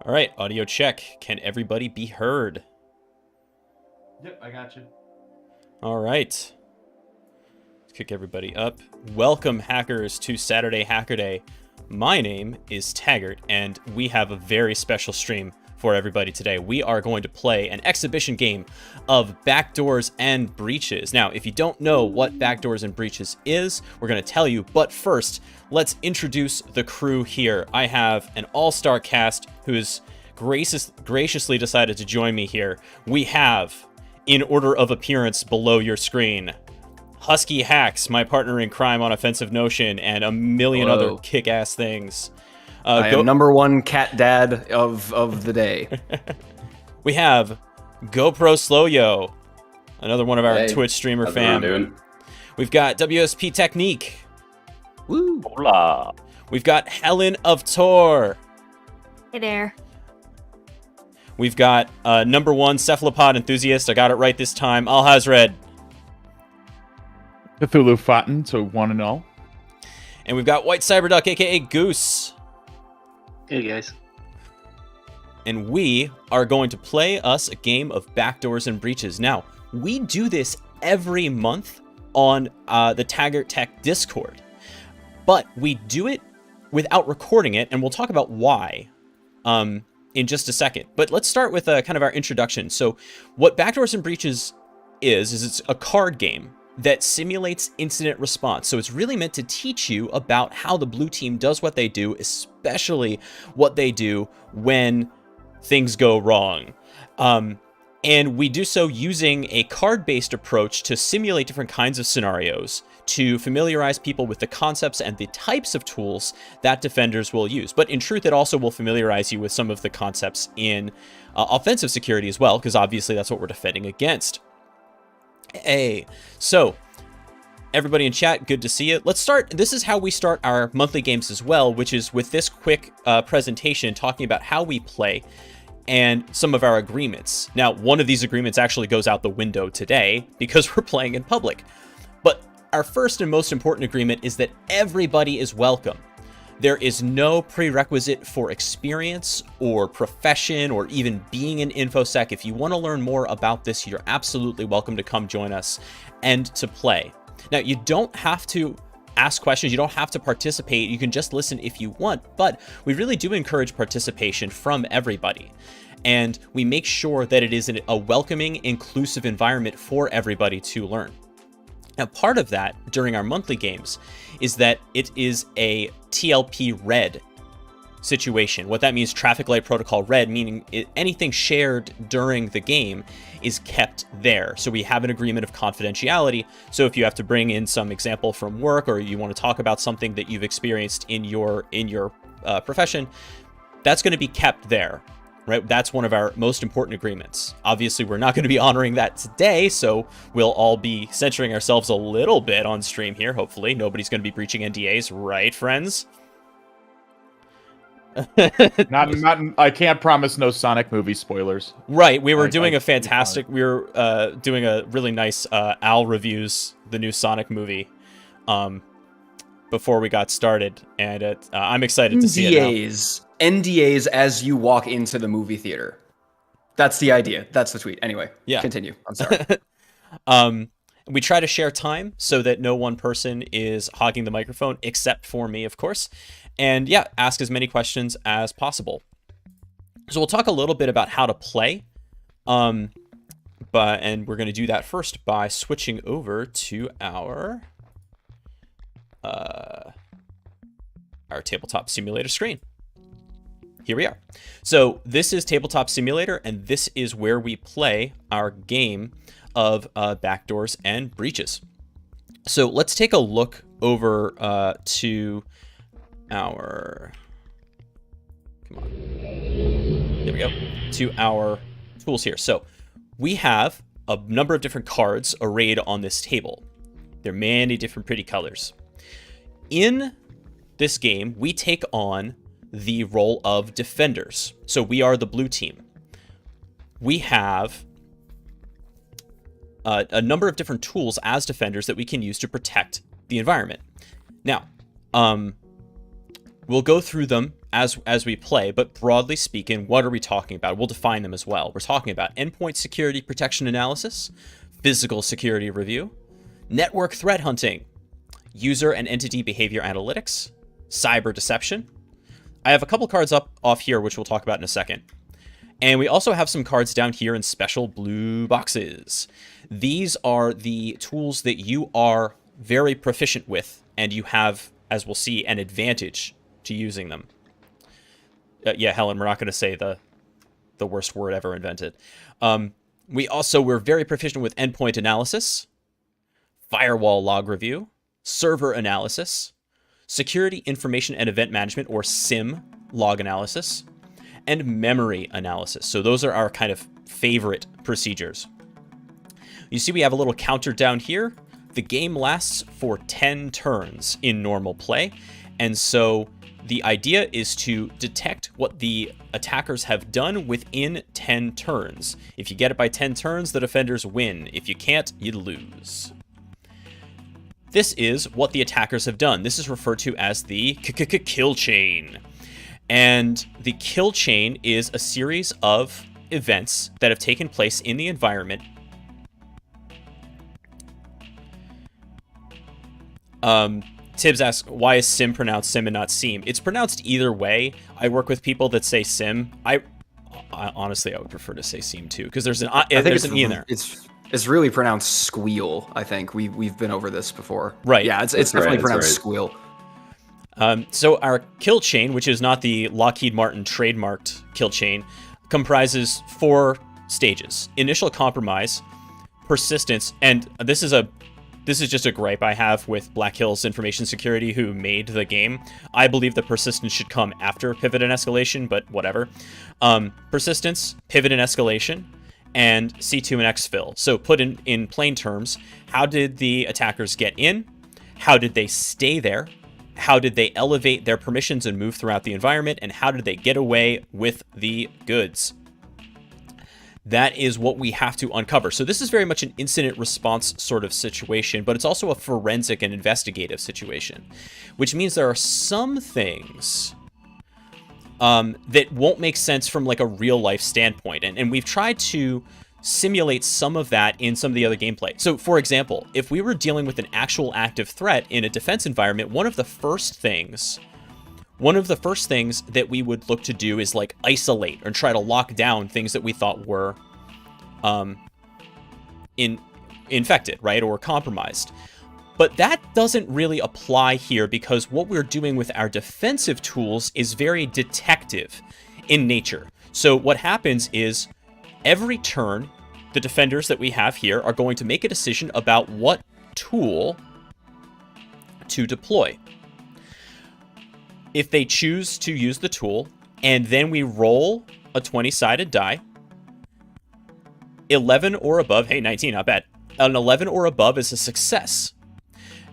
All right, audio check. Can everybody be heard? Yep, I got you. All right. Let's kick everybody up. Welcome, hackers, to Saturday Hacker Day. My name is Taggart, and we have a very special stream for everybody today. We are going to play an exhibition game of Backdoors and Breaches. Now, if you don't know what Backdoors and Breaches is, we're going to tell you, but first, let's introduce the crew here. I have an all-star cast who has graciously decided to join me here. We have, in order of appearance below your screen, Husky Hacks, my partner in crime on Offensive Notion, and a million other kick-ass things. I am number one cat dad of the day. We have GoPro Slowyo, another one of our Twitch streamer How's fam. everyone doing? We've got WSP Technique. Woo! Hola. We've got Helen of Tor. Hey there. We've got number one cephalopod enthusiast. I got it right this time. Alhazred. Cthulhu Fountain, so 1-0. And we've got White Cyberduck, aka Goose. Hey guys. And we are going to play us a game of Backdoors and Breaches. Now, we do this every month on the Taggart Tech Discord, but we do it without recording it, and we'll talk about why in just a second. But let's start with kind of our introduction. So what Backdoors and Breaches is it's a card game that simulates incident response. So it's really meant to teach you about how the blue team does what they do, especially what they do when things go wrong. And we do so using a card-based approach to simulate different kinds of scenarios to familiarize people with the concepts and the types of tools that defenders will use. But in truth, it also will familiarize you with some of the concepts in offensive security as well, because obviously that's what we're defending against. Hey, so everybody in chat, good to see you. Let's start. This is how we start our monthly games as well, which is with this quick presentation talking about how we play and some of our agreements. Now, one of these agreements actually goes out the window today because we're playing in public. But our first and most important agreement is that everybody is welcome. There is no prerequisite for experience or profession or even being an InfoSec. If you want to learn more about this, you're absolutely welcome to come join us and to play. Now, you don't have to ask questions. You don't have to participate. You can just listen if you want, but we really do encourage participation from everybody. And we make sure that it is a welcoming, inclusive environment for everybody to learn. Now, part of that during our monthly games is that it is a TLP red situation. What that means, traffic light protocol red, meaning anything shared during the game is kept there. So we have an agreement of confidentiality. So if you have to bring in some example from work, or you want to talk about something that you've experienced in your profession, that's going to be kept there. Right? That's one of our most important agreements. Obviously, we're not going to be honoring that today, so we'll all be censoring ourselves a little bit on stream here, hopefully. Nobody's going to be breaching NDAs, right, friends? I can't promise no Sonic movie spoilers. Right, we were doing doing a really nice Al reviews the new Sonic movie before we got started, and I'm excited to see it now. NDAs as you walk into the movie theater. That's the idea. That's the tweet. Anyway, yeah. Continue. I'm sorry. We try to share time so that no one person is hogging the microphone, except for me, of course. And yeah, ask as many questions as possible. So we'll talk a little bit about how to play. And we're going to do that first by switching over to our tabletop simulator screen. Here we are. So this is Tabletop Simulator, and this is where we play our game of Backdoors and Breaches. So let's take a look over to our... Come on. There we go. To our tools here. So we have a number of different cards arrayed on this table. There are many different pretty colors. In this game, we take on the role of defenders. So we are the blue team. We have a number of different tools as defenders that we can use to protect the environment. Now, We'll go through them as we play, but broadly speaking, what are we talking about? We'll define them as well. We're talking about endpoint security protection analysis, physical security review, network threat hunting, user and entity behavior analytics, cyber deception. I have a couple cards off here, which we'll talk about in a second. And we also have some cards down here in special blue boxes. These are the tools that you are very proficient with, and you have, as we'll see, an advantage to using them. Yeah, Helen, we're not going to say the worst word ever invented. We're very proficient with endpoint analysis, firewall log review, server analysis, security information and event management, or SIM log analysis, and memory analysis. So those are our kind of favorite procedures. You see we have a little counter down here. The game lasts for 10 turns in normal play, and so the idea is to detect what the attackers have done within 10 turns. If you get it by 10 turns, the defenders win. If you can't, you lose. This is what the attackers have done. This is referred to as the kill chain. And the kill chain is a series of events that have taken place in the environment. Tibbs asks, why is sim pronounced sim and not seam? It's pronounced either way. I work with people that say sim. I honestly, I would prefer to say seam too, because there's an E in there. It's really pronounced squeal, I think. We've been over this before. Right. Yeah, it's definitely pronounced squeal. So our kill chain, which is not the Lockheed Martin trademarked kill chain, comprises 4 stages. Initial compromise, persistence, and this is just a gripe I have with Black Hills Information Security, who made the game. I believe the persistence should come after pivot and escalation, but whatever. Persistence, pivot and escalation, and C2 and exfil. So put in plain terms, how did the attackers get in? How did they stay there? How did they elevate their permissions and move throughout the environment? And how did they get away with the goods? That is what we have to uncover. So this is very much an incident response sort of situation, but it's also a forensic and investigative situation, which means there are some things that won't make sense from like a real life standpoint. And we've tried to simulate some of that in some of the other gameplay. So for example, if we were dealing with an actual active threat in a defense environment, one of the first things that we would look to do is like isolate or try to lock down things that we thought were infected, right, or compromised. But that doesn't really apply here, because what we're doing with our defensive tools is very detective in nature. So what happens is every turn, the defenders that we have here are going to make a decision about what tool to deploy. If they choose to use the tool, and then we roll a 20-sided die, 11 or above, hey, 19, not bad. An 11 or above is a success.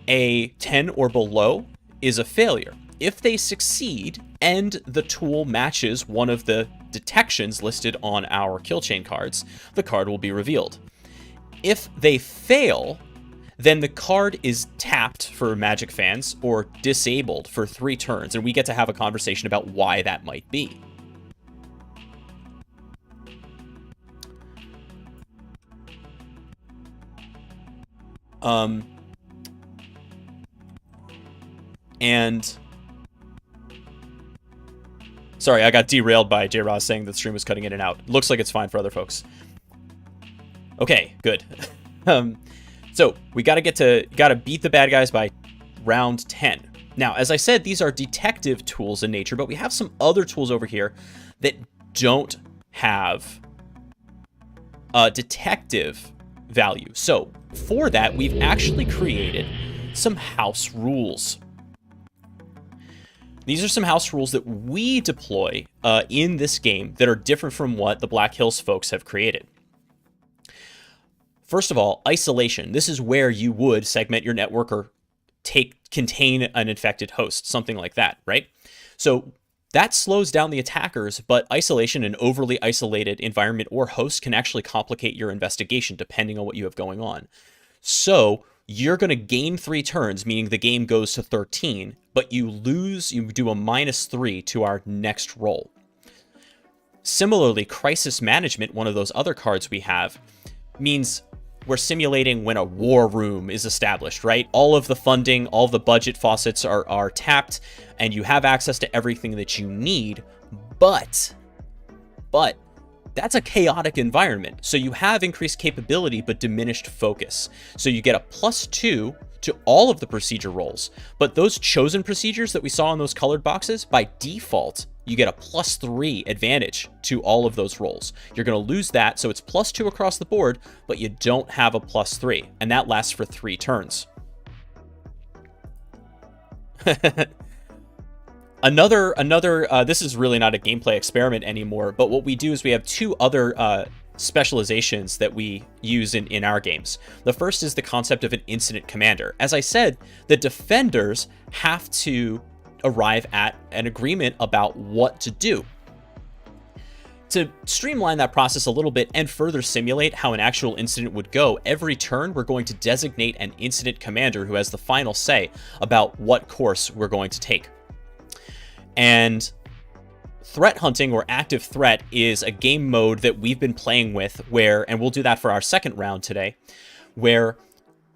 A 10 or below is a failure. If they succeed and the tool matches one of the detections listed on our kill chain cards, the card will be revealed. If they fail, then the card is tapped for Magic fans or disabled for 3 turns, and we get to have a conversation about why that might be. And sorry, I got derailed by J. Ross saying that the stream was cutting in and out. Looks like it's fine for other folks. Okay, good. So we gotta beat the bad guys by round 10. Now, as I said, these are detective tools in nature, but we have some other tools over here that don't have detective value. So for that, we've actually created some house rules. These are some house rules that we deploy in this game that are different from what the Black Hills folks have created. First of all, isolation. This is where you would segment your network or contain an infected host, something like that, right? So that slows down the attackers, but isolation, an overly isolated environment or host, can actually complicate your investigation depending on what you have going on. So you're going to gain 3 turns, meaning the game goes to 13, but you do a -3 to our next roll. Similarly, Crisis Management, one of those other cards we have, means we're simulating when a war room is established, right? All of the funding, all the budget faucets are tapped, and you have access to everything that you need, but that's a chaotic environment. So you have increased capability, but diminished focus. So you get a +2 to all of the procedure rolls, but those chosen procedures that we saw in those colored boxes, by default, you get a +3 advantage to all of those rolls. You're going to lose that, so it's +2 across the board, but you don't have a +3, and that lasts for 3 turns. Another, this is really not a gameplay experiment anymore, but what we do is we have 2 other specializations that we use in our games. The first is the concept of an incident commander. As I said, the defenders have to arrive at an agreement about what to do. To streamline that process a little bit and further simulate how an actual incident would go, every turn we're going to designate an incident commander who has the final say about what course we're going to take. And threat hunting, or active threat, is a game mode that we've been playing with where, and we'll do that for our second round today, where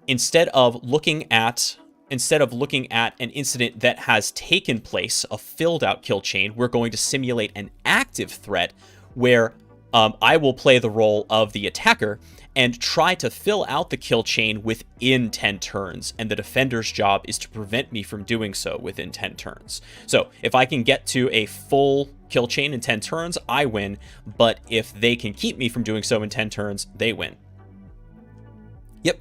instead of looking at an incident that has taken place, a filled out kill chain, we're going to simulate an active threat where I will play the role of the attacker and try to fill out the kill chain within 10 turns, and the defender's job is to prevent me from doing so within 10 turns. So if I can get to a full kill chain in 10 turns, I win, but if they can keep me from doing so in 10 turns, they win. Yep.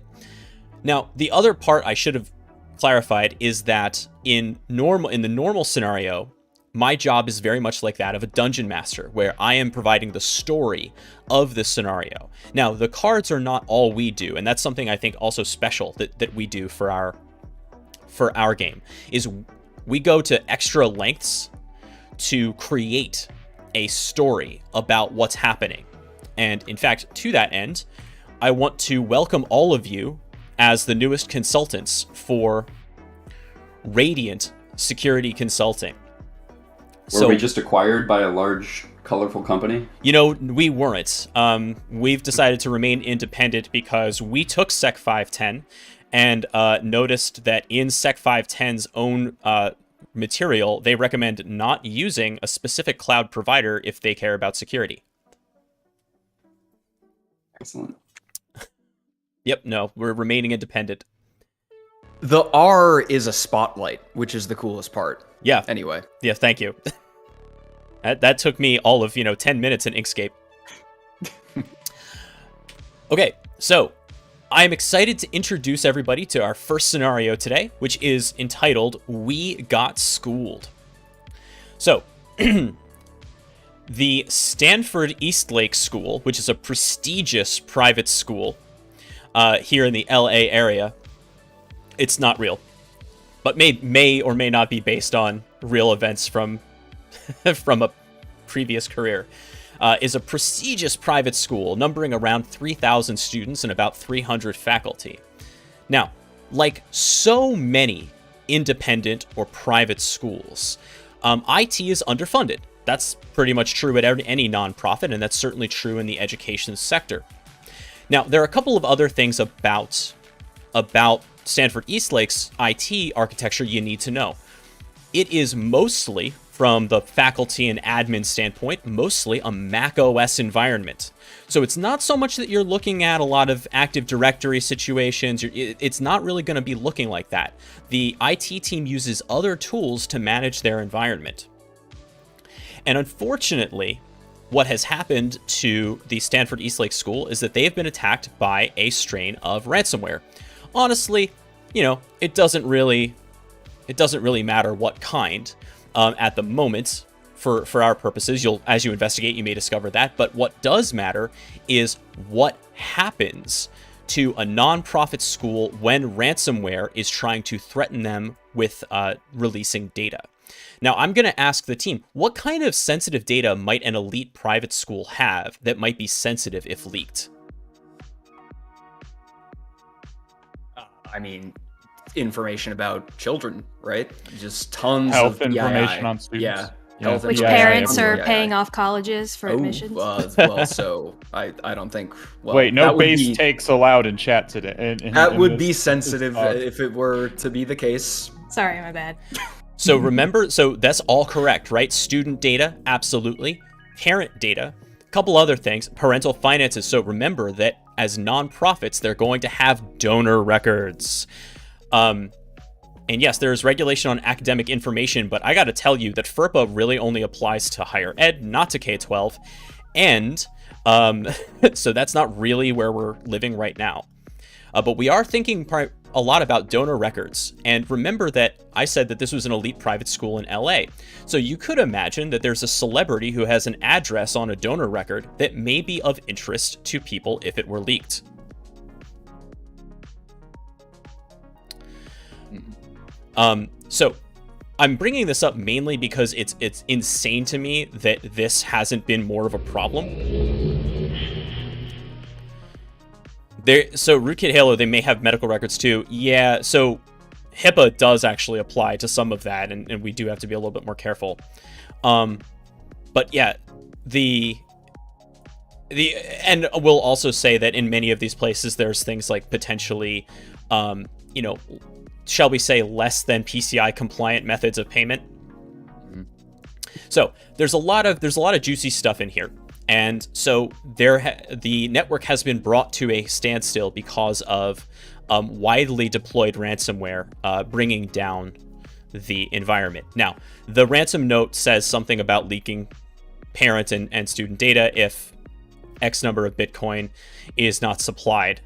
Now, the other part I should have clarified is that in the normal scenario, my job is very much like that of a dungeon master, where I am providing the story of this scenario. Now, the cards are not all we do, and that's something I think also special that we do for our game, is we go to extra lengths to create a story about what's happening. And in fact, to that end, I want to welcome all of you as the newest consultants for Radiant Security Consulting. Were we just acquired by a large, colorful company? You know, we weren't. We've decided to remain independent because we took Sec 510 and noticed that in Sec 510's own material, they recommend not using a specific cloud provider if they care about security. Excellent. Yep, no, we're remaining independent. The R is a spotlight, which is the coolest part. Yeah. Anyway. Yeah, thank you. That took me all of, 10 minutes in Inkscape. Okay, so I'm excited to introduce everybody to our first scenario today, which is entitled We Got Schooled. So, the Stanford Eastlake School, which is a prestigious private school here in the LA area, it's not real, but may or may not be based on real events from from a previous career, is a prestigious private school numbering around 3,000 students and about 300 faculty. Now, like so many independent or private schools, IT is underfunded. That's pretty much true at any nonprofit, and that's certainly true in the education sector. Now, there are a couple of other things about Stanford Eastlake's IT architecture you need to know. It is mostly, from the faculty and admin standpoint, mostly a Mac OS environment. So it's not so much that you're looking at a lot of Active Directory situations. It's not really going to be looking like that. The IT team uses other tools to manage their environment. And unfortunately, what has happened to the Stanford Eastlake School is that they have been attacked by a strain of ransomware. Honestly, it doesn't really matter what kind at the moment for our purposes. As you investigate, you may discover that. But what does matter is what happens to a nonprofit school when ransomware is trying to threaten them with releasing data. Now, I'm going to ask the team, what kind of sensitive data might an elite private school have that might be sensitive if leaked? I mean, information about children, right? Just tons Health of information PII. on students. Yeah. Yeah. Health Which Yeah, parents information are on PII. paying off colleges for admissions? Well, so I don't think. Well, Wait, no that would base be, takes allowed in chat today. That would be sensitive if it were to be the case. Sorry, my bad. So remember, so that's all correct, right? Student data, absolutely. Parent data, a couple other things, parental finances. So remember that as nonprofits, they're going to have donor records. And yes, there is regulation on academic information, but I got to tell you that FERPA really only applies to higher ed, not to K-12. And so that's not really where we're living right now. But we are thinking a lot about donor records. And remember that I said that this was an elite private school in LA. So you could imagine that there's a celebrity who has an address on a donor record that may be of interest to people if it were leaked. So I'm bringing this up mainly because it's insane to me that this hasn't been more of a problem. So Rootkit Halo, they may have medical records too. Yeah, so HIPAA does actually apply to some of that, and we do have to be a little bit more careful. But yeah, and we'll also say that in many of these places, there's things like potentially, shall we say, less than PCI compliant methods of payment. So there's a lot of juicy stuff in here. And so the network has been brought to a standstill because of widely deployed ransomware bringing down the environment. Now, the ransom note says something about leaking parent and student data if X number of Bitcoin is not supplied.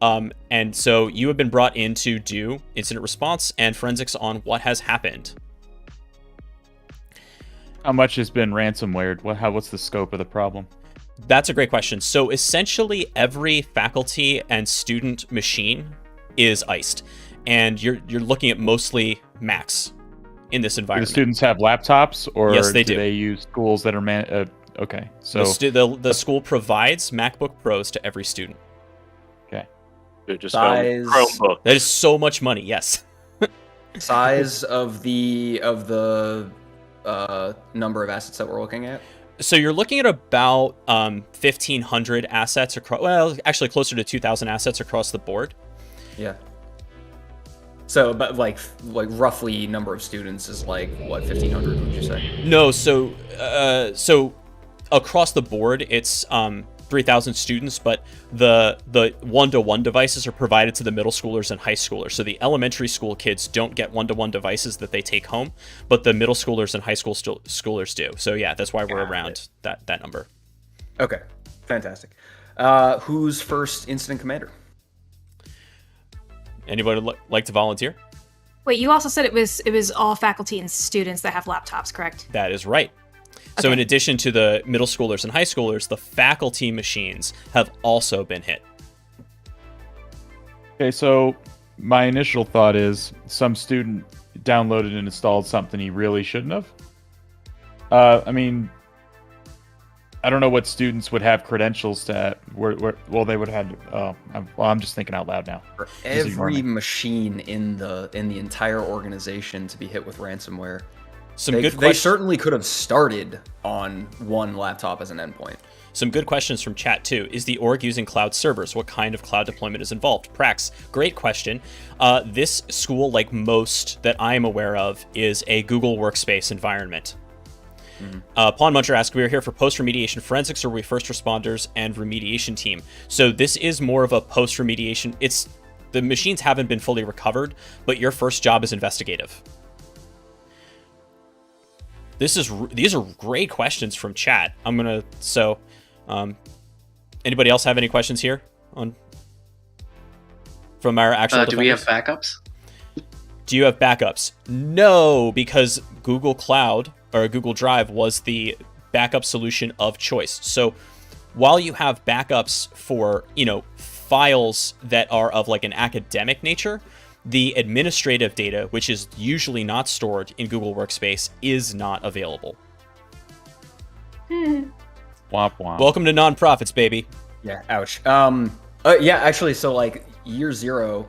And so you have been brought in to do incident response and forensics on what has happened. How much has been ransomwared? What's the scope of the problem? That's a great question. So essentially every faculty and student machine is iced, and you're looking at mostly Macs in this Do environment. the students have laptops, or Yes, they do. They use schools that are okay? So The school provides MacBook Pros to every student. They're just Size- Chromebook. That is so much money. Yes. Size of the number of assets that we're looking at. So you're looking at about 1,500 assets across. Well, actually closer to 2,000 assets across the board. Yeah. So, but like roughly number of students is like what, 1,500? Would you say? No, so across the board, it's 3,000 students, but the one-to-one devices are provided to the middle schoolers and high schoolers. So the elementary school kids don't get one-to-one devices that they take home, but the middle schoolers and high school schoolers do. So yeah, that's why we're around that number. Okay, fantastic. Who's first incident commander? Anybody like to volunteer? Wait, you also said it was all faculty and students that have laptops, correct? That is right. So Okay. in addition to the middle schoolers and high schoolers, the faculty machines have also been hit. okay, so my initial thought is some student downloaded and installed something he really shouldn't have. I mean, I don't know what students would have credentials to. Well, they would have had. I'm just thinking out loud now. For Just ignore every me. machine in the entire organization to be hit with ransomware. Some They good they questions. certainly could have started on one laptop as an endpoint. Some good questions from chat too. Is the org using cloud servers? What kind of cloud deployment is involved? Prax, great question. This school, like most that I am aware of, is a Google Workspace environment. Pawn Muncher asks, we are here for post-remediation forensics, or are we first responders and remediation team? So this is more of a post-remediation. The machines haven't been fully recovered, but your first job is investigative. These are great questions from chat. Anybody else have any questions here from our actual Do we have defenders? backups? Do you have backups? No, because Google Cloud or Google Drive was the backup solution of choice. So while you have backups for, files that are of like an academic nature, the administrative data, which is usually not stored in Google Workspace, is not available. Womp womp. Welcome to nonprofits, baby. Yeah, ouch. Yeah, actually, so like year zero,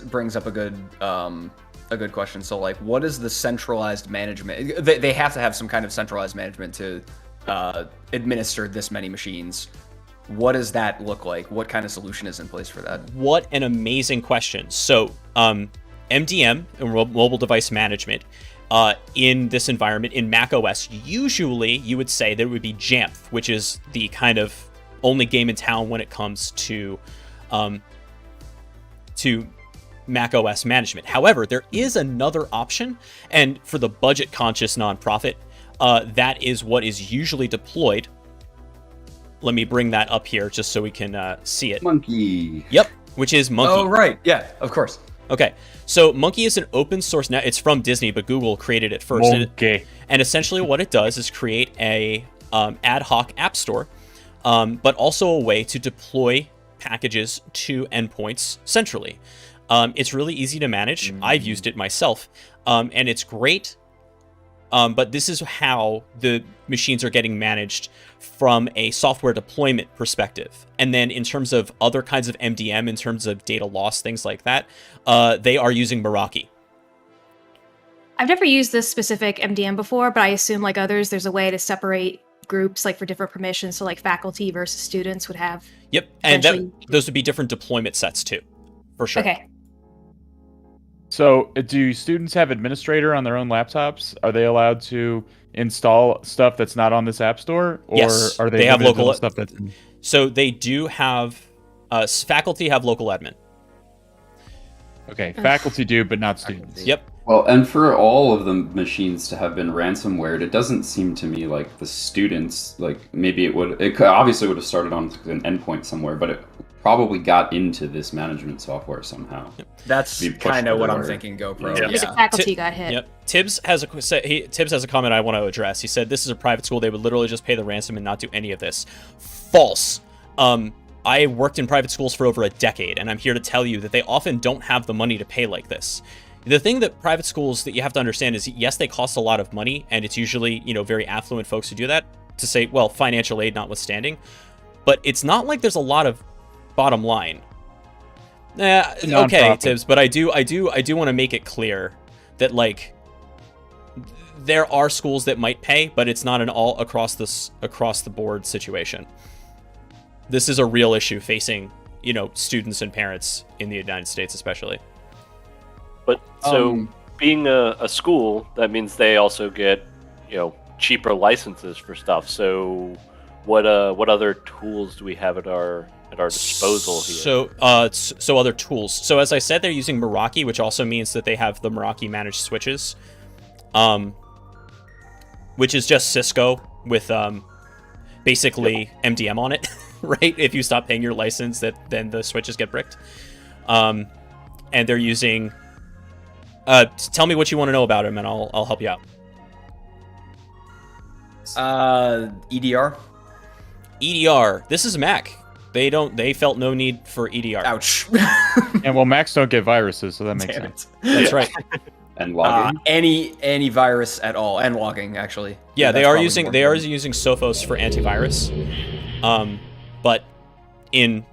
brings up a good question. So like, what is the centralized management? They have to have some kind of centralized management to administer this many machines. What does that look like? What kind of solution is in place for that? What an amazing question. So, MDM, mobile device management, in this environment, in macOS, usually you would say there would be Jamf, which is the kind of only game in town when it comes to macOS management. However, there is another option, and for the budget-conscious nonprofit, that is what is usually deployed. Let me bring that up here just so we can see it. Monkey. Yep, which is Monkey. Oh, right. Yeah, of course. Okay, so Monkey is an open source. Now it's from Disney, but Google created it first. Monkey. And essentially, what it does is create a ad hoc app store, but also a way to deploy packages to endpoints centrally. It's really easy to manage. I've used it myself, and it's great. But this is how the machines are getting managed from a software deployment perspective. And then in terms of other kinds of MDM, in terms of data loss, things like that, they are using Meraki. I've never used this specific MDM before, but I assume, like others, there's a way to separate groups, like for different permissions. So, like faculty versus students would have. Yep, and those would be different deployment sets too, for sure. Okay. So, do students have administrator on their own laptops? Are they allowed to install stuff that's not on this app store, or Yes, are they have limited to local the stuff that's? So they do have faculty have local admin. Okay, faculty do, but not students. Yep. Well, and for all of the machines to have been ransomwared, it doesn't seem to me like the students, like maybe it obviously would have started on an endpoint somewhere, but it probably got into this management software somehow. That's kind of what I'm thinking. GoPro. Yeah. Like the faculty got hit. Yep. Tibbs has a comment I want to address. He said, "This is a private school. They would literally just pay the ransom and not do any of this." False. I worked in private schools for over a decade, and I'm here to tell you that they often don't have the money to pay like this. The thing that private schools that you have to understand is, yes, they cost a lot of money, and it's usually, very affluent folks who do that, to say, well, financial aid notwithstanding, but it's not like there's a lot of bottom line. Okay, Tibbs, but I do want to make it clear that, like, there are schools that might pay, but it's not an all across the board situation. This is a real issue facing, students and parents in the United States, especially. But so being a school, that means they also get, cheaper licenses for stuff. So what other tools do we have at our disposal here? So other tools. So as I said, they're using Meraki, which also means that they have the Meraki managed switches, which is just Cisco with basically MDM on it, right? If you stop paying your license, then the switches get bricked. And they're using. Tell me what you want to know about them, and I'll help you out. EDR. EDR. This is Mac. They felt no need for EDR. Ouch. And well, Macs don't get viruses, so that makes Damn sense. it. That's right. And logging. Any virus at all, and logging actually. Yeah, That's they are probably using more Sophos for antivirus. But in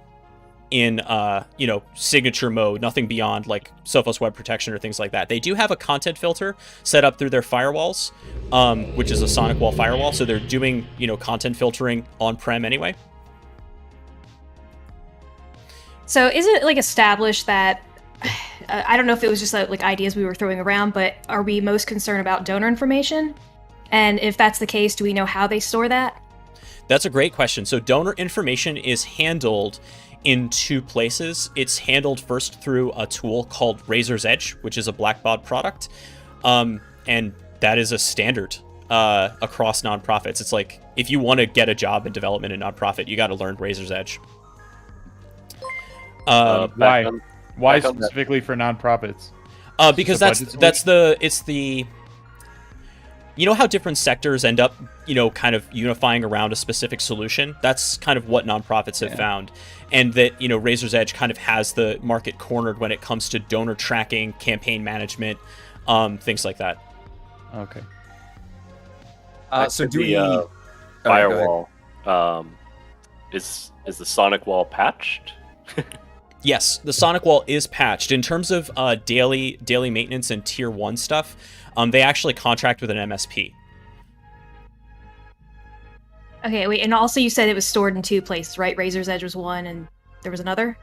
signature mode, nothing beyond like Sophos web protection or things like that. They do have a content filter set up through their firewalls, which is a SonicWall firewall, so they're doing, content filtering on-prem anyway. So is it like established that I don't know if it was just like ideas we were throwing around, but are we most concerned about donor information? And if that's the case, do we know how they store that? That's a great question. So donor information is handled in two places. It's handled first through a tool called Razor's Edge, which is a Blackbaud product. And that is a standard across nonprofits. It's like, if you want to get a job in development in nonprofit, you got to learn Razor's Edge. Why? Why specifically for nonprofits? Because it's the how different sectors end up, kind of unifying around a specific solution. That's kind of what nonprofits have found. And that, Razor's Edge kind of has the market cornered when it comes to donor tracking, campaign management, things like that. Okay. So do the we firewall is the Sonic wall patched? Yes, the Sonic Wall is patched. In terms of daily maintenance and Tier 1 stuff, they actually contract with an MSP. Okay, wait, and also you said it was stored in 2 places, right? Razor's Edge was one, and there was another?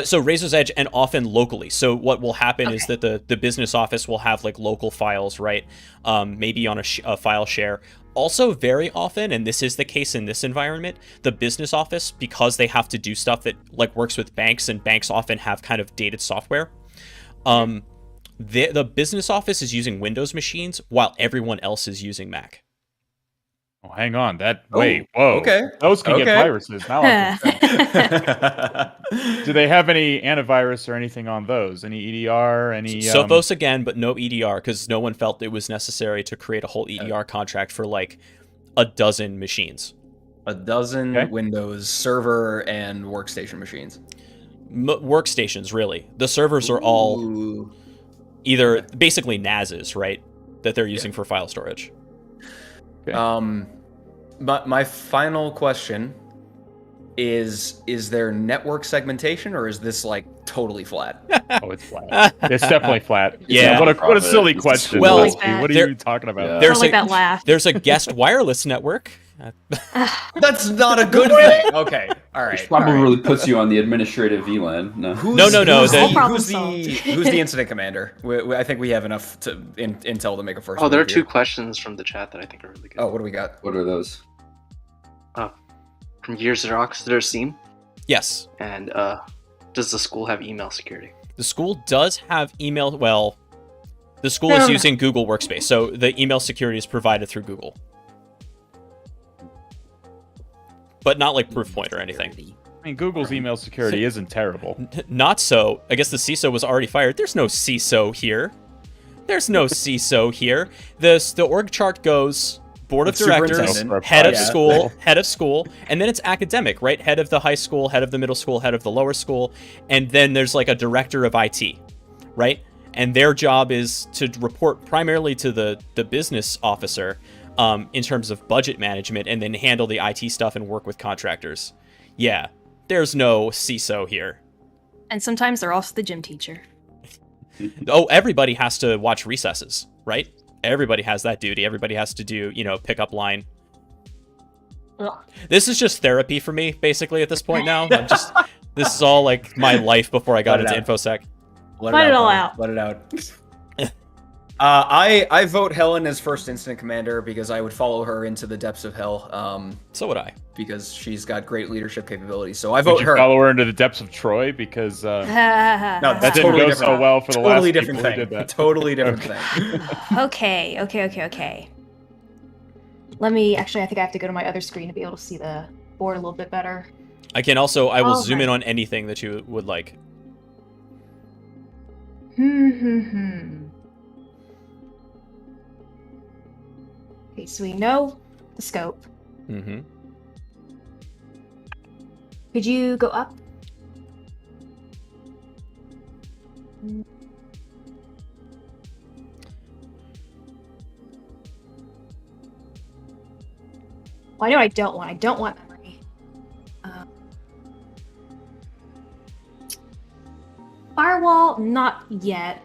So Razor's Edge, and often locally. So what will happen is Okay. that the business office will have like local files, right? Maybe on a file share. Also, very often, and this is the case in this environment, the business office, because they have to do stuff that like works with banks, and banks often have kind of dated software. The business office is using Windows machines while everyone else is using Mac. Oh, hang on. Whoa. okay. Those can get Okay. viruses. Now I'm concerned. Do they have any antivirus or anything on those? Any EDR? Any Sophos again, but no EDR, because no one felt it was necessary to create a whole EDR contract for like a dozen machines. A dozen Okay. Windows server and workstation machines. Workstations, really. The servers are all Ooh. either basically NASes, right? That they're using for file storage. Okay. But my final question is there network segmentation, or is this like totally flat? Oh, it's flat. It's definitely flat. Yeah. What a silly It's a question. Well, Rusty. like What are there- you talking about? Yeah. There's Don't like that laugh. There's a guest wireless network. That's not a good thing. Okay, all right. Which probably puts you on the administrative VLAN. No. No, Who's the- who's the incident commander? I think we have enough intel to make a first. Oh, there are move 2 here. questions from the chat that I think are really good. Oh, what do we got? What are those? From Gears Xerox, there's Seam. Yes. And does the school have email security? The school does have email. Well, the school No, is no. using Google Workspace, so the email security is provided through Google. But not like Proofpoint or anything. I mean, Google's email security isn't terrible. Not so. I guess the CISO was already fired. There's no CISO here. There's no CISO here. The org chart goes board of The directors, superintendent. head of Yeah. school, and then it's academic, right? Head of the high school, head of the middle school, head of the lower school, and then there's like a director of IT, right? And their job is to report primarily to the business officer in terms of budget management, and then handle the IT stuff and work with contractors. Yeah, there's no CISO here. And sometimes they're also the gym teacher. Oh, everybody has to watch recesses, right? Everybody has that duty. Everybody has to do, pickup line. Ugh. This is just therapy for me, basically, at this point now. This is all like my life before I got Let it into InfoSec. Let it all out. Let it out. I vote Helen as first incident commander because I would follow her into the depths of hell. So would I. Because she's got great leadership capabilities. So I Would vote you her. follow her into the depths of Troy? Because No, that that's didn't totally go different. so well for the Totally last different people who thing. did that. Totally different thing. Okay. Let me, actually, I think I have to go to my other screen to be able to see the board a little bit better. I will All zoom in right. on anything that you would like. Okay, so we know the scope. Mm-hmm. Could you go up? Well, I know I don't want. I don't want memory. Firewall, not yet.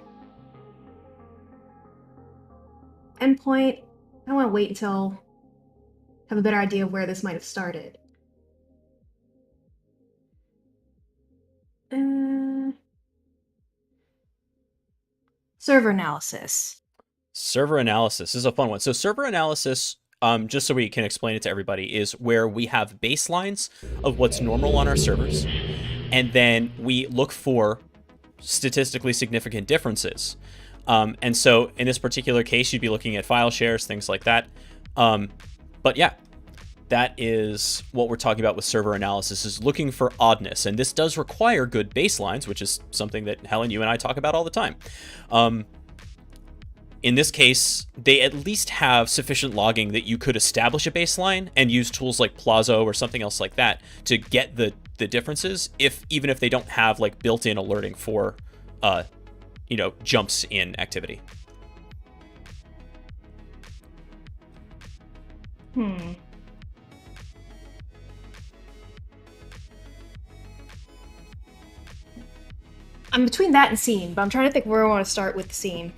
Endpoint, I want to wait until I have a better idea of where this might have started. Server analysis. Server analysis is a fun one. So server analysis, just so we can explain it to everybody, is where we have baselines of what's normal on our servers, and then we look for statistically significant differences. And so in this particular case, you'd be looking at file shares, things like that. But yeah, that is what we're talking about with server analysis, is looking for oddness. And this does require good baselines, which is something that Helen, you and I talk about all the time. In this case, they at least have sufficient logging that you could establish a baseline and use tools like Plazo or something else like that to get the differences, even if they don't have like built-in alerting for jumps in activity. I'm between that and scene, but I'm trying to think where I want to start with the scene.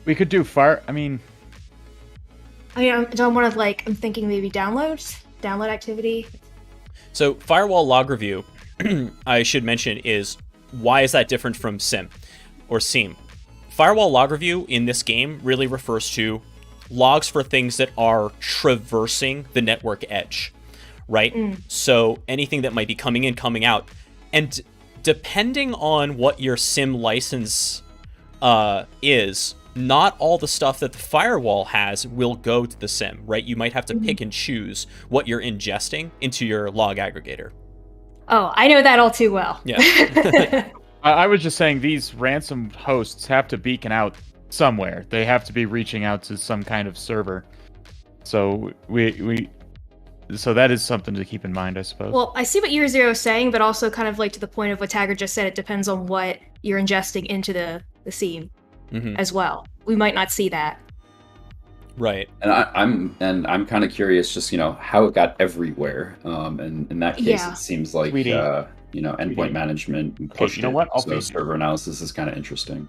We could do fire. I mean, do I want to I'm thinking maybe download activity. So firewall log review, I should mention, is why is that different from SIM or SEAM? Firewall log review in this game really refers to logs for things that are traversing the network edge, right? So anything that might be coming in, coming out. And depending on what your SIM license is, not all the stuff that the firewall has will go to the SIM, right? You might have to pick and choose what you're ingesting into your log aggregator. Oh, I know that all too well. Yeah. I was just saying these ransom hosts have to beacon out somewhere. They have to be reaching out to some kind of server. So so that is something to keep in mind, I suppose. Well, I see what Year Zero is saying, but also kind of to the point of what Taggart just said, it depends on what you're ingesting into the SIEM as well. We might not see that. Right. And I'm kind of curious, just how it got everywhere. And in that case, it seems like endpoint management pushed you know what? So server analysis is kind of interesting.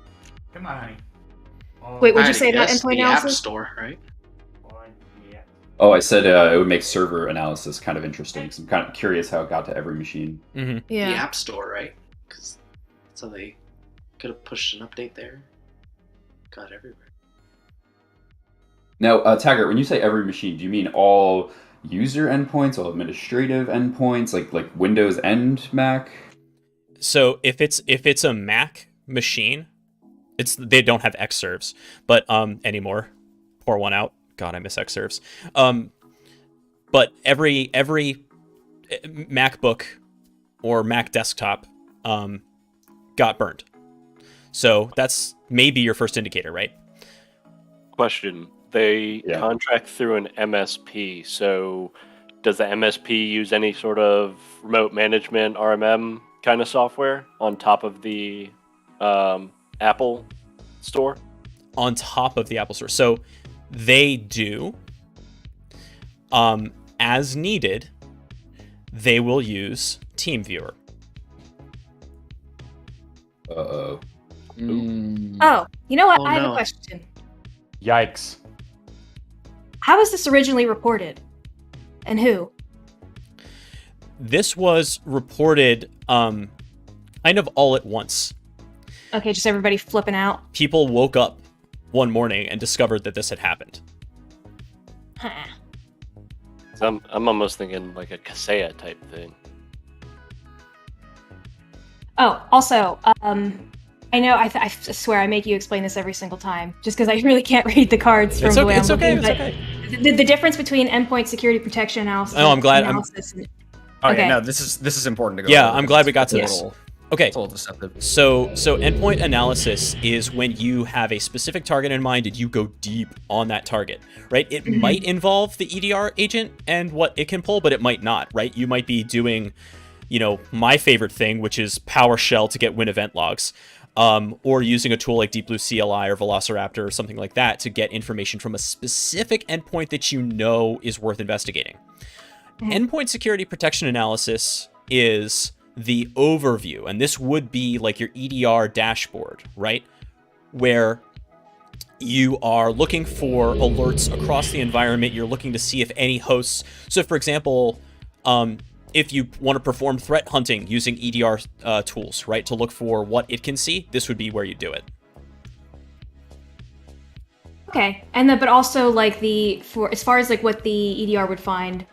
Come on, honey. Wait, what'd you I say about guess endpoint the analysis? App Store, right? Oh, I said it would make server analysis kind of interesting. So I'm kind of curious how it got to every machine. Mm-hmm. Yeah. The App Store, right? Because so they could have pushed an update there. Got everywhere. Now, Taggart, when you say every machine, do you mean all user endpoints, all administrative endpoints, like Windows and Mac? So if it's a Mac machine, they don't have Xserves, but anymore. Pour one out. God, I miss Xserves. But every MacBook or Mac desktop got burned. So that's maybe your first indicator, right? Question. They contract through an MSP, so does the MSP use any sort of remote management RMM kind of software on top of the Apple Store? On top of the Apple Store. So they do. As needed, they will use TeamViewer. Uh-oh. Oh, you know what? Oh, I have a no. question. Yikes. How was this originally reported? And who? This was reported kind of all at once. Okay, just everybody flipping out. People woke up one morning and discovered that this had happened. Huh. I'm almost thinking like a Kaseya type thing. Oh, also, I know I swear I make you explain this every single time, just because I really can't read the cards from It's the okay. way I'm It's okay. looking. It's but okay. the difference between endpoint security protection analysis. Oh, I'm glad- Analysis Oh Okay. yeah, no, this is important to go. Yeah, over I'm because glad we got to it's this. a little- Okay. It's a little deceptive. So endpoint analysis is when you have a specific target in mind and you go deep on that target, right? It might involve the EDR agent and what it can pull, but it might not, right? You might be doing, my favorite thing, which is PowerShell to get win event logs, or using a tool like Deep Blue CLI or Velociraptor or something like that to get information from a specific endpoint that you know is worth investigating. Endpoint security protection analysis is the overview, and this would be like your EDR dashboard, right? Where you are looking for alerts across the environment. You're looking to see if any hosts. So, for example, if you want to perform threat hunting using EDR tools, right, to look for what it can see, this would be where you do it. Okay, and then but also for as far as what the EDR would find,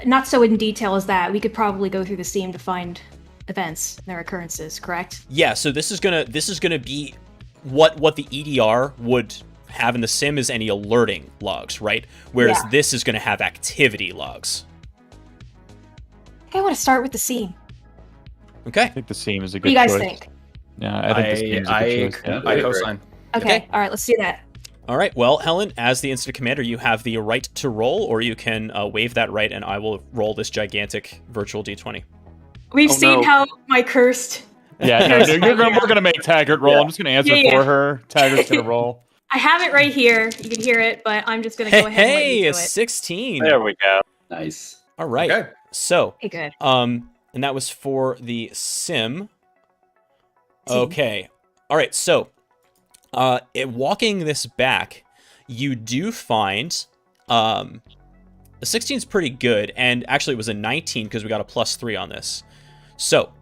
not so in detail as that. We could probably go through the SIEM to find events and their occurrences. Correct? Yeah. So this is gonna be what the EDR would have in the SIM is any alerting logs, right? Whereas this is gonna have activity logs. I think I want to start with the SIEM. Okay. I think the SIEM is a What good do you guys choice. think? Yeah, I think the SIEM is a good choice. Yeah, I great. co-sign. Okay. All right. Let's do that. All right. Well, Helen, as the incident commander, you have the right to roll, or you can waive that right, and I will roll this gigantic virtual d20. We've Oh, seen no. how my cursed. Yeah, no, we're gonna make Taggart roll. I'm just gonna answer Yeah. for her. Taggart's gonna roll. I have it right here. You can hear it, but I'm just gonna go ahead and let you Hey, do a it. 16. There we go. Nice. All right. Okay. So, Okay, good. and that was for the sim. Sim. Okay. All right. So, walking this back, you do find a 16 is pretty good, and actually it was a 19 because we got a +3 on this. So,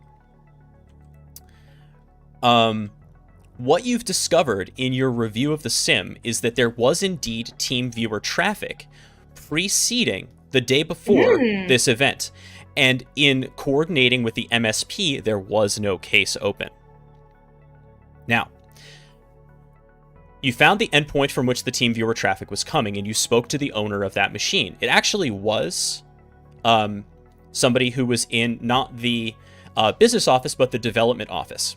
what you've discovered in your review of the sim is that there was indeed team viewer traffic preceding the day before this event, and in coordinating with the MSP, there was no case open. Now, you found the endpoint from which the team viewer traffic was coming, and you spoke to the owner of that machine. It actually was somebody who was in not the business office, but the development office.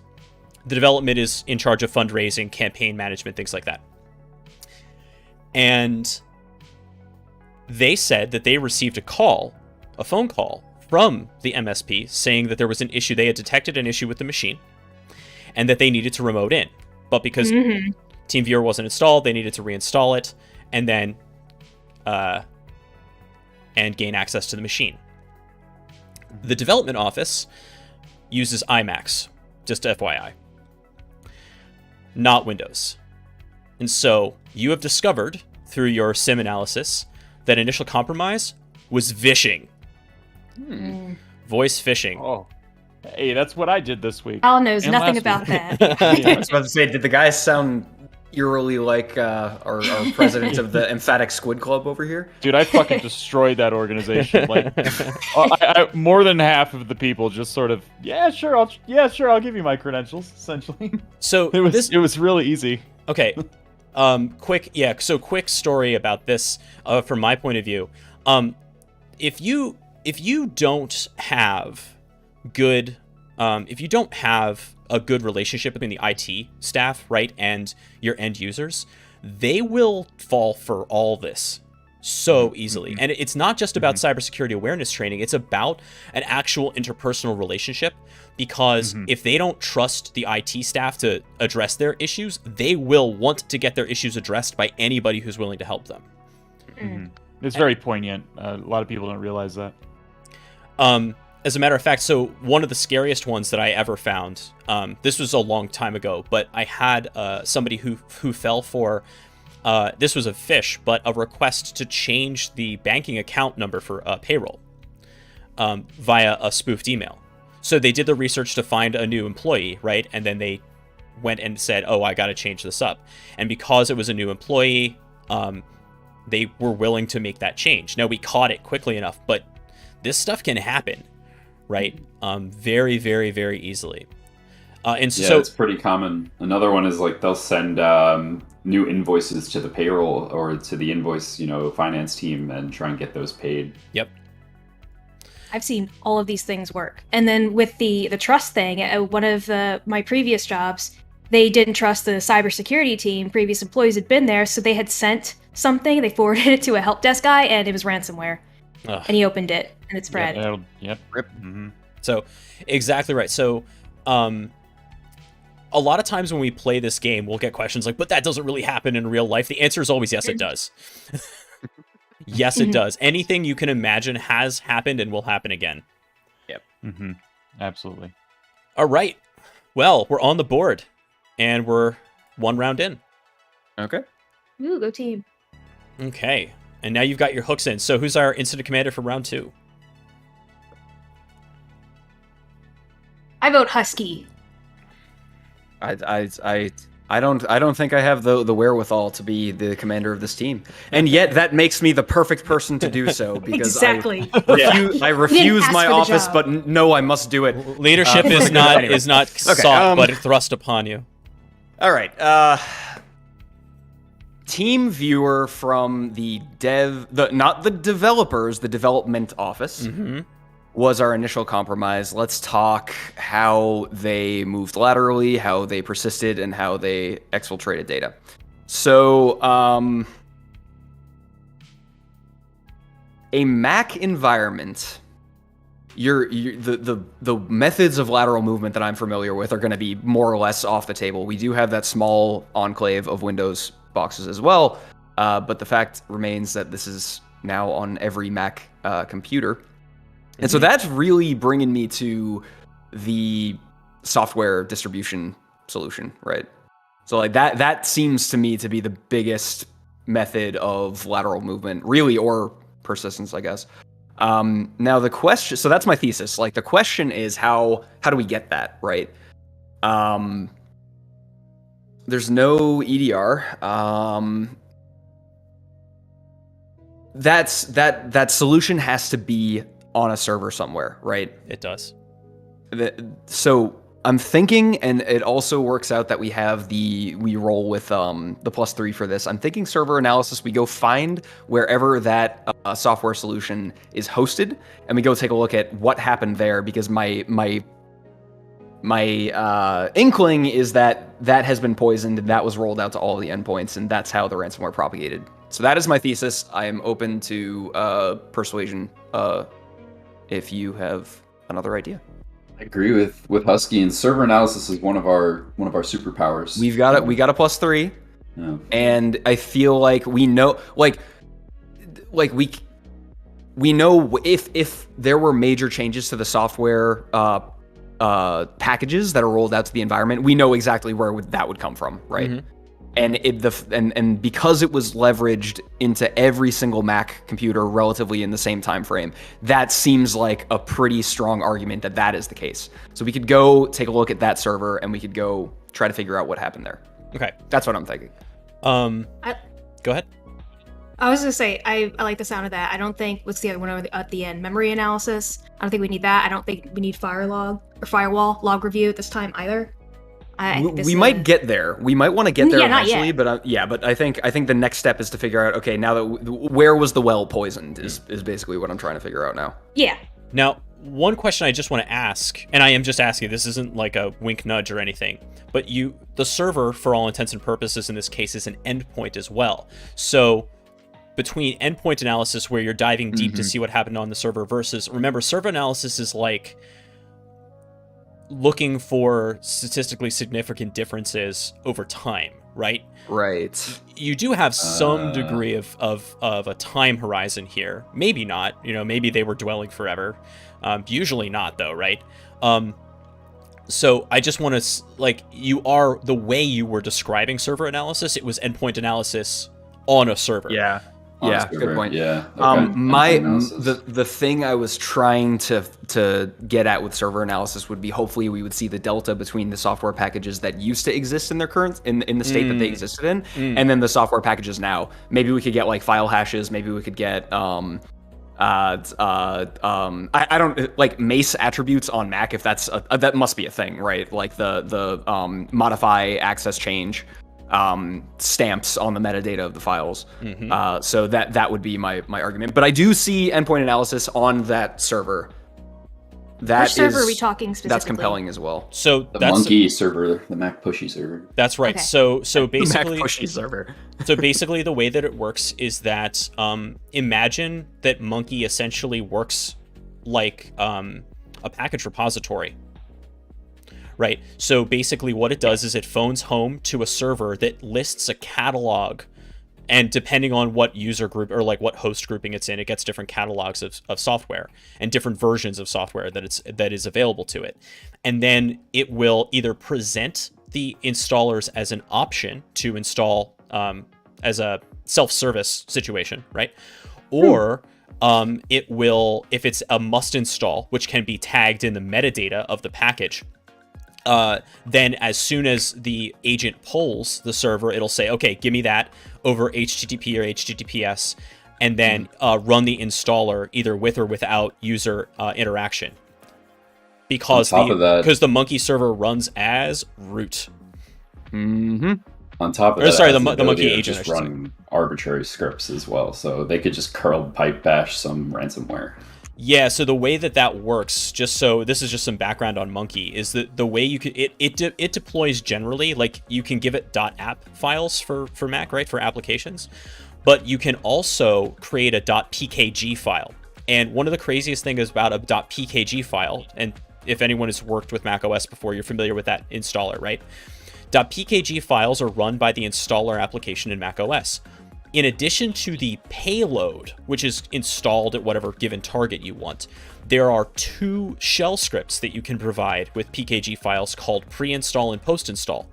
The development is in charge of fundraising, campaign management, things like that. And they said that they received a phone call from the MSP saying that there was an issue. They had detected an issue with the machine and that they needed to remote in. But because TeamViewer wasn't installed, they needed to reinstall it and then and gain access to the machine. The development office uses iMacs, just FYI, not Windows. And so you have discovered through your SIM analysis that initial compromise was vishing. Voice phishing. Oh, hey, that's what I did this week. Al knows And nothing last about week. that. I was about to say, did the guy sound eerily like our president of the Emphatic Squid Club over here? Dude, I fucking destroyed that organization. Like, more than half of the people just sort of, sure, I'll give you my credentials. Essentially, So it was really easy. Okay. Quick story about this from my point of view. If you don't have a good relationship between the IT staff, right, and your end users, they will fall for all this so easily. And it's not just about cybersecurity awareness training, it's about an actual interpersonal relationship, because if they don't trust the IT staff to address their issues, they will want to get their issues addressed by anybody who's willing to help them. It's very poignant. A lot of people don't realize that. As a matter of fact, so one of the scariest ones that I ever found, this was a long time ago, but I had somebody who fell for, this was a phish, but a request to change the banking account number for payroll via a spoofed email. So they did the research to find a new employee, right? And then they went and said, oh, I got to change this up. And because it was a new employee, they were willing to make that change. Now, we caught it quickly enough, but this stuff can happen, right? Very, very, very easily. So it's pretty common. Another one is like they'll send new invoices to the payroll or to the invoice, finance team and try and get those paid. Yep. I've seen all of these things work. And then with the trust thing, at one of my previous jobs, they didn't trust the cybersecurity team. Previous employees had been there, so they had sent something. They forwarded it to a help desk guy, and it was ransomware. Ugh. And he opened it, and it spread. Yep. Rip. So, exactly right. So, a lot of times when we play this game, we'll get questions like, but that doesn't really happen in real life. The answer is always yes, it does. Yes, it does. Anything you can imagine has happened and will happen again. Yep. Absolutely. All right. Well, we're on the board, and we're one round in. Okay. Ooh, go team. Okay. And now you've got your hooks in. So who's our incident commander for round 2? I vote Husky. I don't think I have the wherewithal to be the commander of this team, and yet that makes me the perfect person to do so because Exactly. I refuse ask my for the office, job. but no, I must do it. Leadership is not sought, but thrust upon you. All right. Team viewer from the not the developers, the development office was our initial compromise. Let's talk how they moved laterally, how they persisted, and how they exfiltrated data. So, a Mac environment, the methods of lateral movement that I'm familiar with are going to be more or less off the table. We do have that small enclave of Windows boxes as well, but the fact remains that this is now on every Mac computer. And so that's really bringing me to the software distribution solution, right? So like that seems to me to be the biggest method of lateral movement, really, or persistence, I guess. Now the question, so that's my thesis. Like the question is how do we get that, right? There's no EDR. That solution has to be on a server somewhere, right? It does. So I'm thinking, and it also works out that we roll with the +3 for this. I'm thinking server analysis. We go find wherever that software solution is hosted, and we go take a look at what happened there. Because my inkling is that has been poisoned, and that was rolled out to all the endpoints, and that's how the ransomware propagated. So that is my thesis. I am open to persuasion if you have another idea. I agree with Husky, and server analysis is one of our superpowers. We got a +3, Yeah. and I feel like we know, like we know if there were major changes to the software packages that are rolled out to the environment, we know exactly where that would come from, right? Mm-hmm. And because it was leveraged into every single Mac computer relatively in the same time frame, that seems like a pretty strong argument that is the case. So we could go take a look at that server, and we could go try to figure out what happened there. Okay. That's what I'm thinking. Go ahead. I was gonna say I like the sound of that. I don't think what's the other one at the end? Memory analysis. I don't think we need that. I don't think we need firewall log review at this time either. We might get there. We might want to get there eventually, not yet. but I think the next step is to figure out, okay, now that where was the well poisoned is basically what I'm trying to figure out now. Yeah. Now, one question I just want to ask, and I am just asking, this isn't like a wink nudge or anything, but the server, for all intents and purposes in this case, is an endpoint as well. So between endpoint analysis, where you're diving deep to see what happened on the server, versus, remember, server analysis is like looking for statistically significant differences over time, right? Right. You do have some degree of a time horizon here. Maybe not. Maybe they were dwelling forever. Usually not, though, right? So I just want to, the way you were describing server analysis, it was endpoint analysis on a server. Yeah. Yeah, good point. Yeah. Okay. The thing I was trying to get at with server analysis would be, hopefully we would see the delta between the software packages that used to exist in their current in the state that they existed in, and then the software packages now. Maybe we could get like file hashes. Maybe we could get I don't like Mace attributes on Mac, if that's that must be a thing, right? Like the modify access change stamps on the metadata of the files. So that would be my argument. But I do see endpoint analysis on that server. Which server are we talking specifically? That's compelling as well. So the Monkey server, the Mac Pushy server. That's right. Okay. So basically, Mac Pushy server. So basically, the way that it works is that imagine that Monkey essentially works like a package repository. Right. So basically what it does is it phones home to a server that lists a catalog, and depending on what user group or like what host grouping it's in, it gets different catalogs of software and different versions of software that is available to it. And then it will either present the installers as an option to install as a self-service situation, right? Or it will, if it's a must install, which can be tagged in the metadata of the package, then as soon as the agent polls the server, it'll say, okay, give me that over HTTP or HTTPS, and then Mm-hmm. run the installer either with or without user interaction. Because the Monkey server runs as root. Mm-hmm. On top of Or, that, sorry, it has the ability Monkey to agent, I just should say. run arbitrary scripts as well, so they could just curl pipe bash some ransomware. Yeah, so the way that works, this is just some background on Monkey, is that the way you could, it deploys generally, like you can give it .app files for Mac, right, for applications, but you can also create a .pkg file. And one of the craziest things about a .pkg file, and if anyone has worked with Mac OS before, you're familiar with that installer, right? .pkg files are run by the installer application in Mac OS. in addition to the payload, which is installed at whatever given target you want, there are 2 shell scripts that you can provide with PKG files called pre-install and post-install.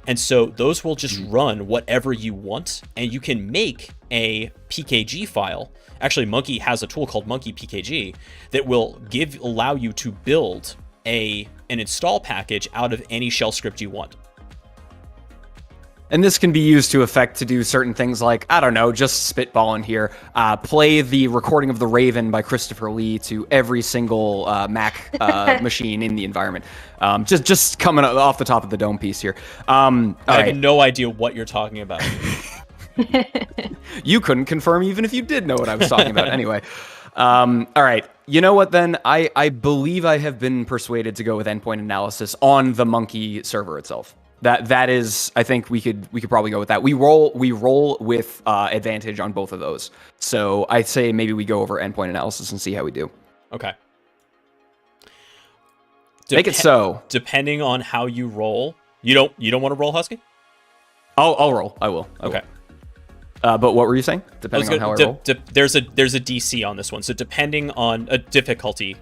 And so those will just run whatever you want, and you can make a PKG file. Actually, Monkey has a tool called Monkey PKG that will allow you to build an install package out of any shell script you want. And this can be used to do certain things like, I don't know, just spitballing here, play the recording of The Raven by Christopher Lee to every single Mac machine in the environment. Just coming off the top of the dome piece here. I have no idea what you're talking about. You couldn't confirm even if you did know what I was talking about. Anyway. All right. You know what then? I believe I have been persuaded to go with endpoint analysis on the Monkey server itself. That is, I think we could probably go with that. We roll with advantage on both of those. So I'd say maybe we go over endpoint analysis and see how we do. Okay. Make it so. Depending on how you roll, you don't want to roll, Husky? I'll roll. I will. Okay. But what were you saying? Depending on how I roll. There's a DC on this one. So depending on a difficulty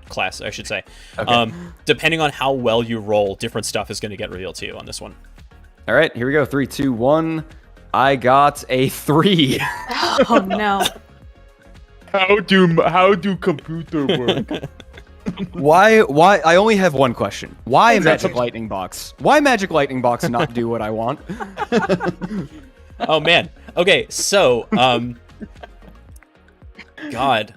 class, I should say. Okay. Depending on how well you roll, different stuff is going to get revealed to you on this one. All right, here we go. 3, 2, 1. I got a 3. Oh no. How do computer work? Why? I only have one question. Why Magic Lightning Box? Why Magic Lightning Box not do what I want? Oh man. Okay, so God.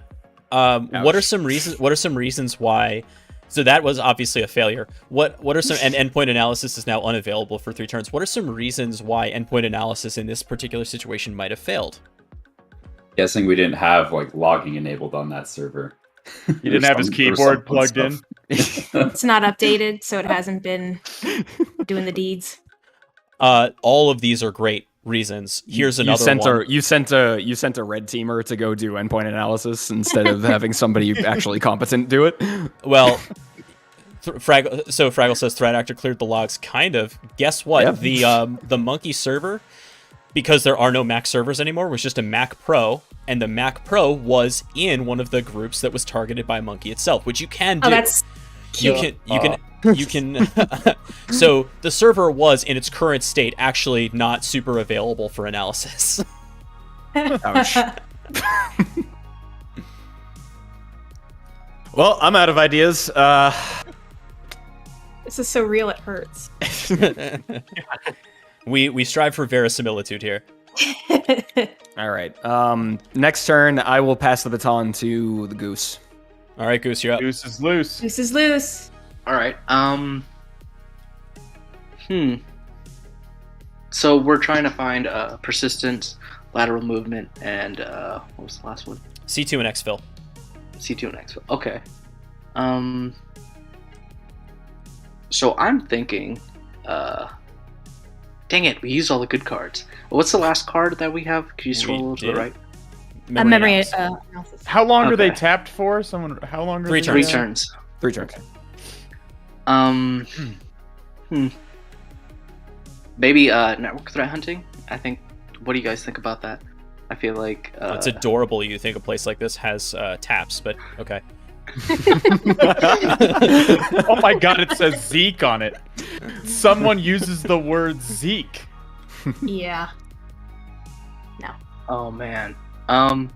What are some reasons why? So that was obviously a failure. What are some and endpoint analysis is now unavailable for 3 turns. What are some reasons why endpoint analysis in this particular situation might have failed? Guessing we didn't have like logging enabled on that server. He didn't have his keyboard plugged in. It's not updated, so it hasn't been doing the deeds. All of these are great reasons. Here's another one. You sent a red teamer to go do endpoint analysis instead of having somebody actually competent do it. Well, Fraggle says threat actor cleared the logs. Kind of. Guess what? Yep. The Monkey server, because there are no Mac servers anymore, was just a Mac Pro, and the Mac Pro was in one of the groups that was targeted by Monkey itself, which you can do. Oh, that's cute. You can so the server was in its current state actually not super available for analysis. Ouch. Well, I'm out of ideas. This is so real it hurts. We strive for verisimilitude here. All right. Next turn, I will pass the baton to the Goose. All right, Goose, you're up. Goose is loose. Goose is loose. All right. So we're trying to find persistence, lateral movement, and what was the last one? C2 and exfil. C2 and exfil. Okay. So I'm thinking, dang it, we used all the good cards. What's the last card that we have? Could you scroll a little to the right? Memory analysis. How long are they tapped for? How long are 3 they turns. 3 turns. 3 turns. Maybe network threat hunting. I think. What do you guys think about that? I feel like It's adorable. You think a place like this has taps, but okay. Oh my god! It says Zeke on it. Someone uses the word Zeke. Yeah. No. Oh man. Well,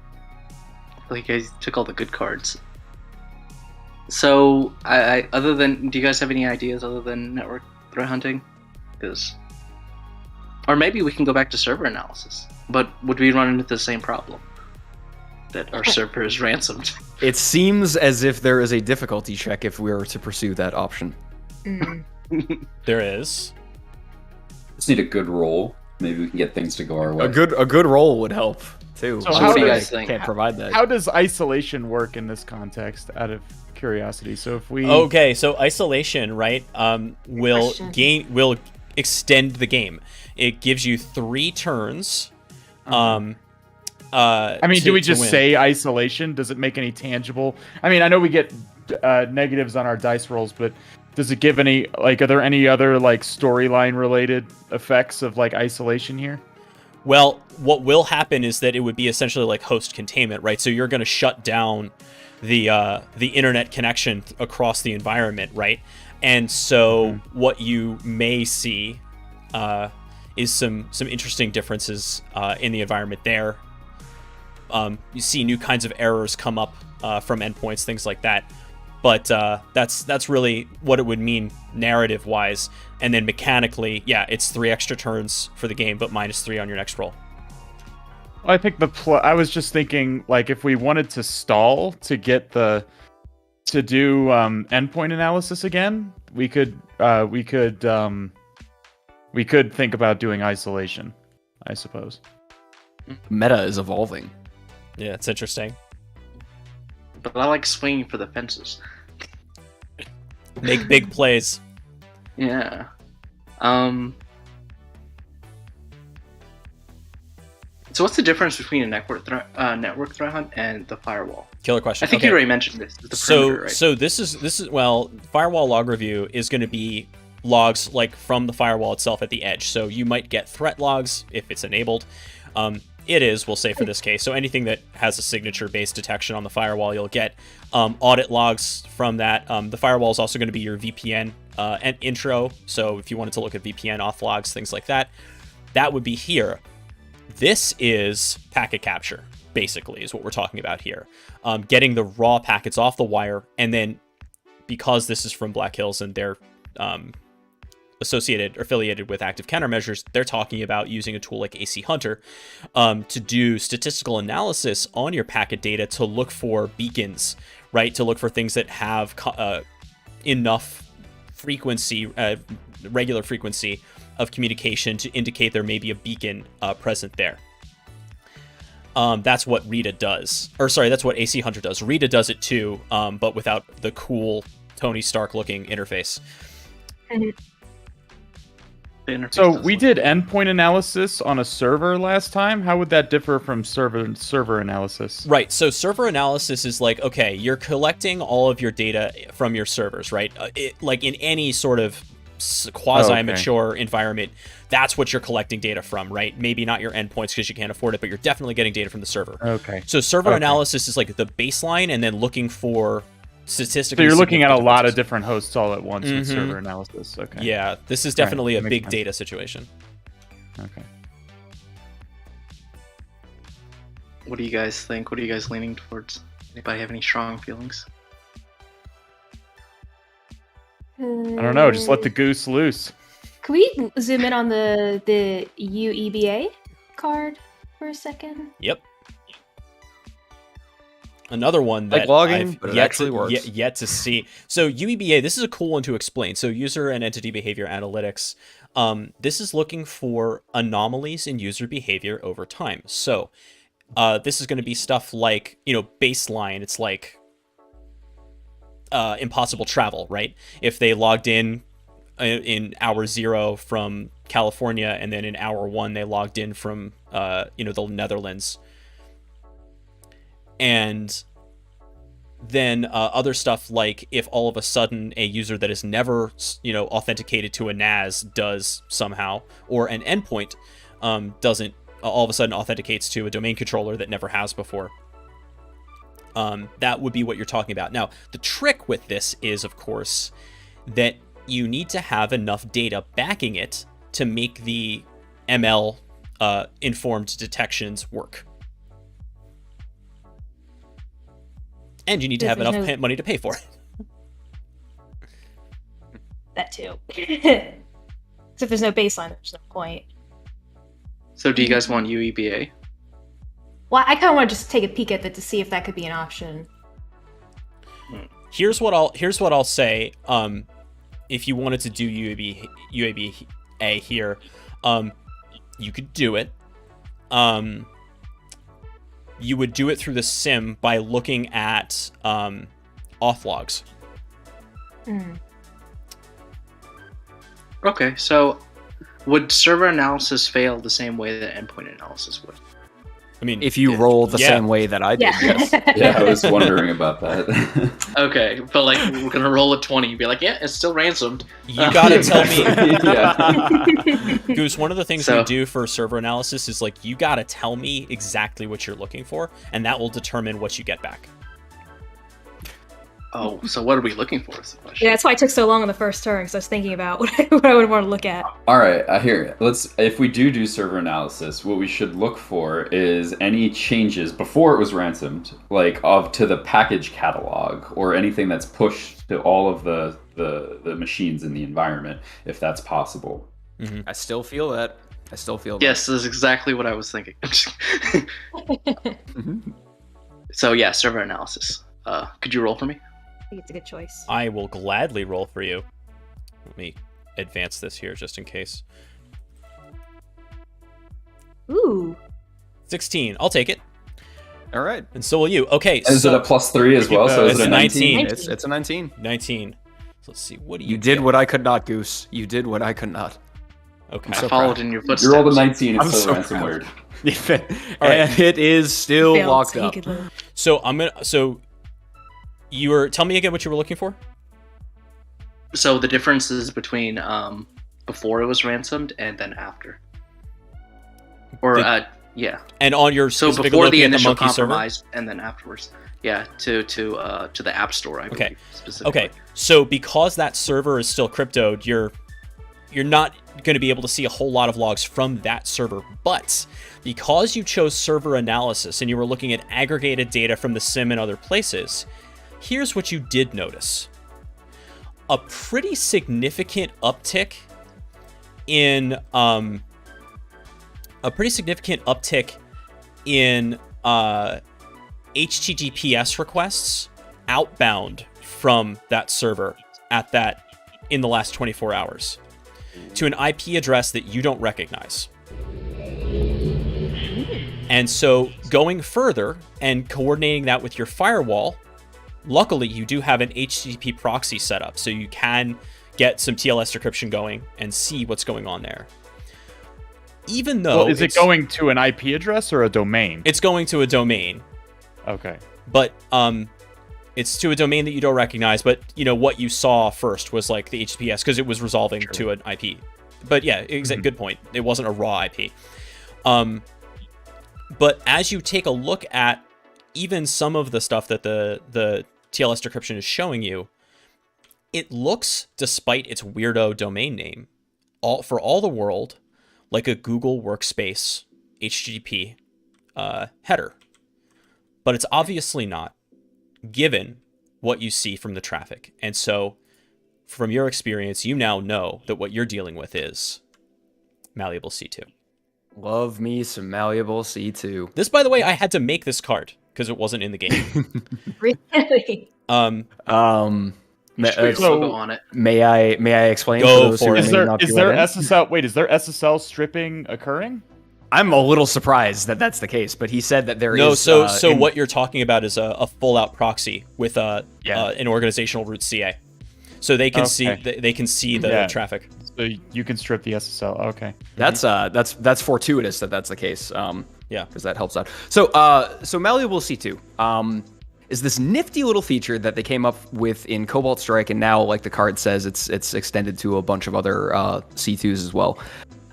you guys took all the good cards. So, I other than, do you guys have any ideas other than network threat hunting? Or maybe we can go back to server analysis. But would we run into the same problem? That our server is ransomed. It seems as if there is a difficulty check if we were to pursue that option. There is. Just need a good roll. Maybe we can get things to go our way. A good roll would help too. So how do you guys think? Can't provide that. How does isolation work in this context? Out of curiosity, so if we so isolation, right? Will extend the game. It gives you 3 turns. I mean, do we just say isolation? Does it make any tangible? I mean, I know we get negatives on our dice rolls, but does it give any, like, are there any other, like, storyline related effects of, like, isolation here? Well, what will happen is that it would be essentially like host containment, right? So you're going to shut down the internet connection across the environment, right? And so what you may see is some interesting differences in the environment there. You see new kinds of errors come up from endpoints, things like that. But that's really what it would mean narrative-wise. And then mechanically, yeah, it's 3 extra turns for the game, but -3 on your next roll. I think I was just thinking, like, if we wanted to stall to get to do endpoint analysis again, we could think about doing isolation, I suppose. Meta is evolving. Yeah, it's interesting. But I like swinging for the fences. Make big plays. Yeah. So what's the difference between a network threat hunt and the firewall? Killer question. I think Okay. you already mentioned this. The perimeter, right? So this is well, firewall log review is going to be logs like from the firewall itself at the edge. So you might get threat logs if it's enabled. It is, we'll say for this case. So anything that has a signature-based detection on the firewall, you'll get audit logs from that. The firewall is also going to be your VPN and intro. So if you wanted to look at VPN auth logs, things like that, that would be here. This is packet capture, basically, is what we're talking about here. Getting the raw packets off the wire, and then because this is from Black Hills and they're associated or affiliated with active countermeasures, they're talking about using a tool like AC Hunter to do statistical analysis on your packet data to look for beacons, right? To look for things that have enough frequency, regular frequency of communication to indicate there may be a beacon present there. That's what Rita does. Or sorry, that's what AC Hunter does. Rita does it too, but without the cool Tony Stark looking interface. So we did endpoint analysis on a server last time. How would that differ from server analysis? Right. So server analysis is like, okay, you're collecting all of your data from your servers, right? Like in any sort of quasi-mature environment, that's what you're collecting data from, right? Maybe not your endpoints because you can't afford it, but you're definitely getting data from the server. Okay. So server analysis is like the baseline, and then looking for statistically. So you're looking at a lot of different hosts all at once with server analysis. Okay. Yeah, this is definitely a big sense. data situation. Okay. What do you guys think? What are you guys leaning towards? Anybody have any strong feelings? I don't know. Just let the goose loose. Can we zoom in on the UEBA card for a second? Yep. Another one Like that logging, I've but it yet actually works. yet to see. So UEBA, this is a cool one to explain. So user and entity behavior analytics. This is looking for anomalies in user behavior over time. So this is going to be stuff like, baseline. It's like impossible travel, right? If they logged in hour 0 from California, and then in hour 1 they logged in from the Netherlands. And then other stuff like if all of a sudden a user that is never authenticated to a NAS does somehow, or an endpoint doesn't all of a sudden authenticates to a domain controller that never has before. That would be what you're talking about. Now, the trick with this is, of course, that you need to have enough data backing it to make the ML informed detections work. And you need to have enough money to pay for it. That too. Because if there's no baseline, there's no point. So do you guys want UEBA? Well, I kind of want to just take a peek at that to see if that could be an option. Here's what I'll say. If you wanted to do UABA here, you could do it. You would do it through the sim by looking at auth logs. Okay, so would server analysis fail the same way that endpoint analysis would? I mean, If you roll the same way that I did, Yeah. yes. Yeah, I was wondering about that. Okay, but like we're gonna roll a 20. You'd be like, yeah, it's still ransomed. you gotta tell me, yeah. Goose. One of the things So- we do for server analysis is like you gotta tell me exactly what you're looking for, and that will determine what you get back. Oh, so what are we looking for? Is the question. Yeah, that's why it took so long on the first turn, because I was thinking about what I would want to look at. All right, I hear it. If we do server analysis, what we should look for is any changes before it was ransomed, like to the package catalog or anything that's pushed to all of the machines in the environment, if that's possible. I still feel that. Yes, this is exactly what I was thinking. So yeah, server analysis. Could you roll for me? I think it's a good choice. I will gladly roll for you. Let me advance this here just in case. Ooh. 16. I'll take it. All right. And so will you. Okay. Is so it a +3 as well? So is it's it a 19? 19. It's a 19. 19. So let's see. What do You you did get? what I could not, Goose. You did what I could not. Okay. I so followed proud. in your footsteps. You rolled a 19, I'm it's still so ransomware. And it is still Failed, locked so he up. could live. So you were tell me again what you were looking for? So the differences between before it was ransomed and then after, or yeah. And on your So specific before looking the at initial monkey server? compromise and then afterwards, yeah, to the App Store. I believe, specifically. Okay. So because that server is still cryptoed, you're not going to be able to see a whole lot of logs from that server. But because you chose server analysis and you were looking at aggregated data from the sim and other places, here's what you did notice. A pretty significant uptick in HTTPS requests outbound from that server in the last 24 hours to an IP address that you don't recognize. And so going further and coordinating that with your firewall, luckily you do have an HTTP proxy set up, so you can get some TLS decryption going and see what's going on there. Even though Well, is it going to an IP address or a domain? it's going to a domain, Okay. but it's to a domain that you don't recognize, but what you saw first was like the HTTPS because it was resolving to an IP. But yeah, good point. It wasn't a raw IP. But as you take a look at even some of the stuff that the TLS decryption is showing you, it looks, despite its weirdo domain name, for all the world like a Google Workspace HTTP header. But it's obviously not, given what you see from the traffic. And so, from your experience, you now know that what you're dealing with is malleable C2. Love me some malleable C2. This, by the way, I had to make this card because it wasn't in the game. Really? Just put your so- logo on it. May I explain? Go those for who it. Is may there not be is there let in? SSL? Wait, is there SSL stripping occurring? I'm a little surprised that that's the case, but he said that there is. No, so in- what you're talking about is a full-out proxy with Yeah. an organizational root CA, so they can see Okay. they can see the Yeah. traffic. So you can strip the SSL. Okay. That's fortuitous that that's the case. Yeah. because that helps out. So malleable C2 is this nifty little feature that they came up with in Cobalt Strike, and now, like the card says, it's extended to a bunch of other C2s as well.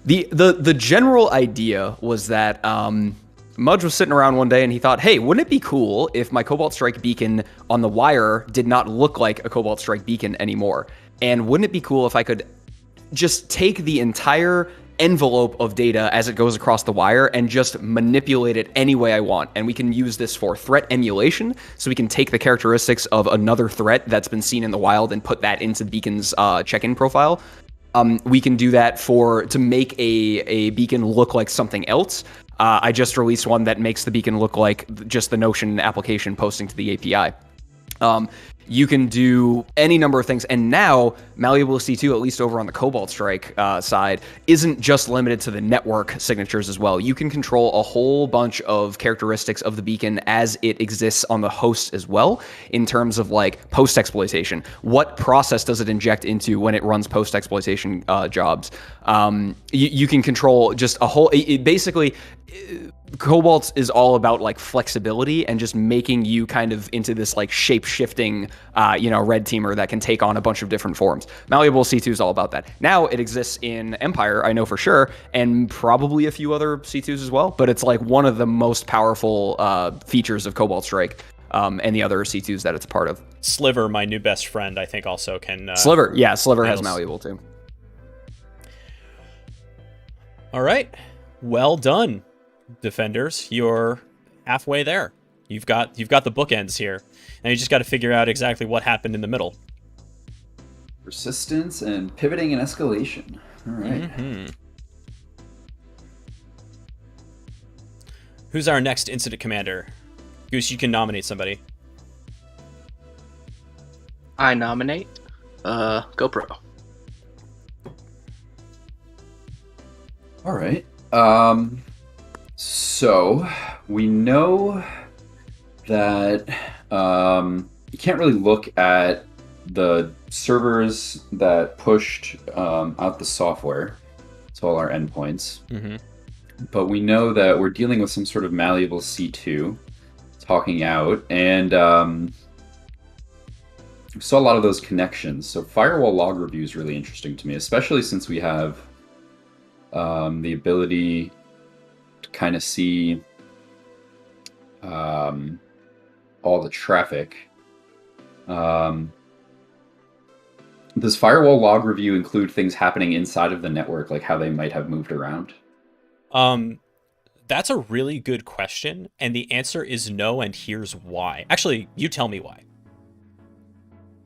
The general idea was that Mudge was sitting around one day and he thought, hey, wouldn't it be cool if my Cobalt Strike beacon on the wire did not look like a Cobalt Strike beacon anymore? And wouldn't it be cool if I could just take the entire envelope of data as it goes across the wire and just manipulate it any way I want? And we can use this for threat emulation, so we can take the characteristics of another threat that's been seen in the wild and put that into the beacon's check-in profile. We can do that to make a beacon look like something else. I just released one that makes the beacon look like just the Notion application posting to the API. You can do any number of things, and now malleable C2, at least over on the Cobalt Strike side, isn't just limited to the network signatures as well. You can control a whole bunch of characteristics of the beacon as it exists on the host as well, in terms of like post exploitation. What process does it inject into when it runs post exploitation jobs? You can control just a whole. Basically, Cobalt is all about like flexibility and just making you kind of into this like shape-shifting, red teamer that can take on a bunch of different forms. Malleable C2 is all about that. Now it exists in Empire, I know for sure, and probably a few other C2s as well, but it's like one of the most powerful features of Cobalt Strike, and the other C2s that it's a part of. Sliver, my new best friend, I think also can... Sliver has Malleable too. All right. Well done, Defenders. You're halfway there. You've got the bookends here. Now you just got to figure out exactly what happened in the middle. Persistence and pivoting and escalation. All right. Mm-hmm. Who's our next incident commander? Goose, you can nominate somebody. I nominate GoPro. All right. So we know that you can't really look at the servers that pushed out the software. It's all our endpoints. Mm-hmm. But we know that we're dealing with some sort of malleable C2 talking out, and we saw a lot of those connections. So firewall log review is really interesting to me, especially since we have the ability to kind of see all the traffic. Does firewall log review include things happening inside of the network, like how they might have moved around? That's a really good question, and the answer is no, and here's why. Actually, you tell me why.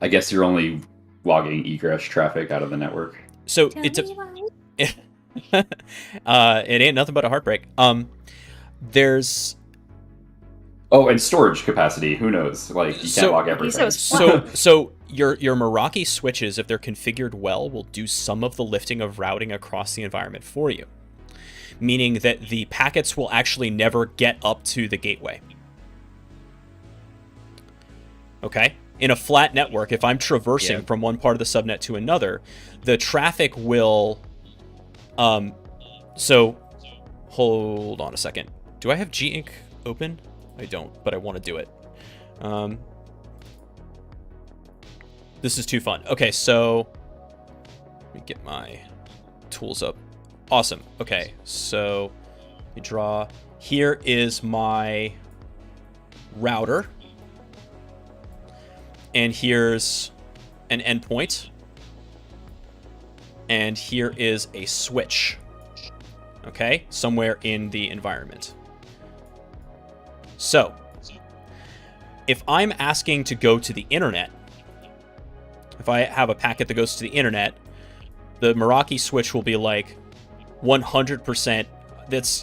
I guess you're only logging egress traffic out of the network. So it ain't nothing but a heartbreak. There's... Oh, and storage capacity. Who knows? Like, you can't log everything. So your Meraki switches, if they're configured well, will do some of the lifting of routing across the environment for you. Meaning that the packets will actually never get up to the gateway. Okay? In a flat network, if I'm traversing from one part of the subnet to another, the traffic will... So, hold on a second. Do I have G-Ink open? I don't, but I want to do it. This is too fun. Okay, so... Let me get my tools up. Awesome. Okay, so... You draw... Here is my router. And here's an endpoint. And here is a switch. Okay? Somewhere in the environment. So, if I'm asking to go to the internet, if I have a packet that goes to the internet, the Meraki switch will be like 100%,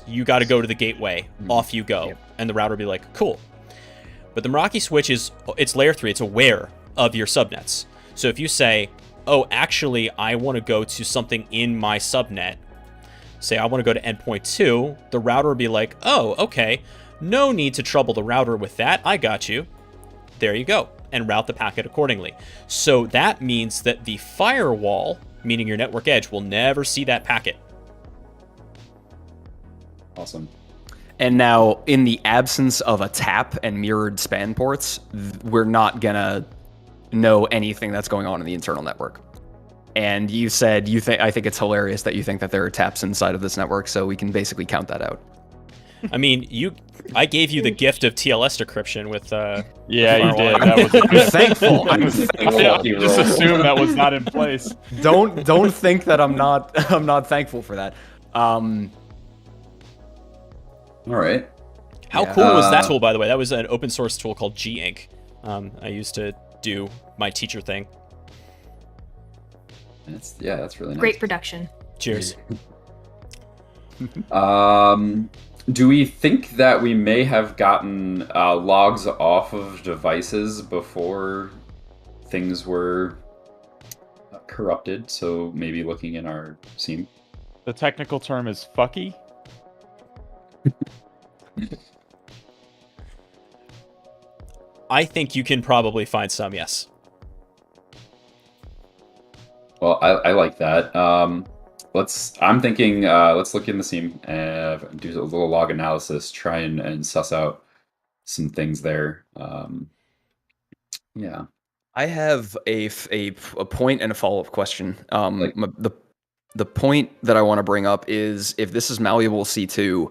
you got to go to the gateway, off you go. Yep. And the router will be like, cool. But the Meraki switch it's layer 3, it's aware of your subnets. So if you say, oh, actually, I want to go to something in my subnet, say I want to go to endpoint 2, the router will be like, oh, okay, no need to trouble the router with that, I got you. There you go, and route the packet accordingly. So that means that the firewall, meaning your network edge, will never see that packet. Awesome. And now, in the absence of a tap and mirrored span ports, we're not gonna know anything that's going on in the internal network. And you said I think it's hilarious that you think that there are taps inside of this network, so we can basically count that out. I mean, I gave you the gift of TLS decryption with yeah, you did. That was I'm thankful. I'm thankful. Yeah, just assume that was not in place. Don't think that I'm not thankful for that. All right. How cool was that tool, by the way? That was an open source tool called G-Ink. I used to do my teacher thing. That's really nice. Great production. Cheers. Do we think that we may have gotten logs off of devices before things were corrupted? So maybe looking in our SIEM. The technical term is fucky. I think you can probably find some, yes. Well, I like that. I'm thinking, let's look in the seam and do a little log analysis, try and suss out some things there. Yeah. I have a point and a follow-up question. Like- The point that I want to bring up is if this is malleable C2,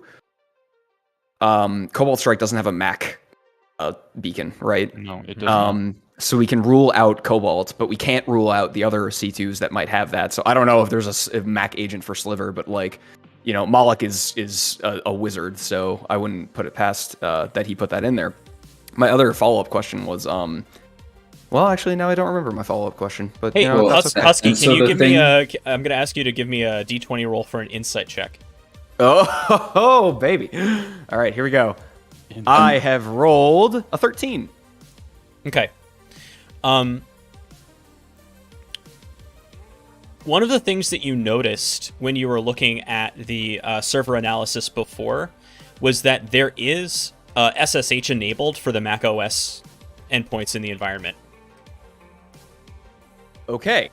Cobalt Strike doesn't have a MAC beacon, right? No, it does not. So we can rule out Cobalt, but we can't rule out the other C2s that might have that. So I don't know if there's a MAC agent for Sliver, but like, you know, Moloch is a wizard, so I wouldn't put it past that he put that in there. My other follow-up question was, well, actually, now I don't remember my follow-up question. But Hey, you know, that's okay. Husky, And can so you the give thing- me a? I'm gonna ask you to give me a D20 roll for an insight check. Oh, baby! All right, here we go. I have rolled a 13. Okay. One of the things that you noticed when you were looking at the server analysis before was that there is SSH enabled for the Mac OS endpoints in the environment. Okay.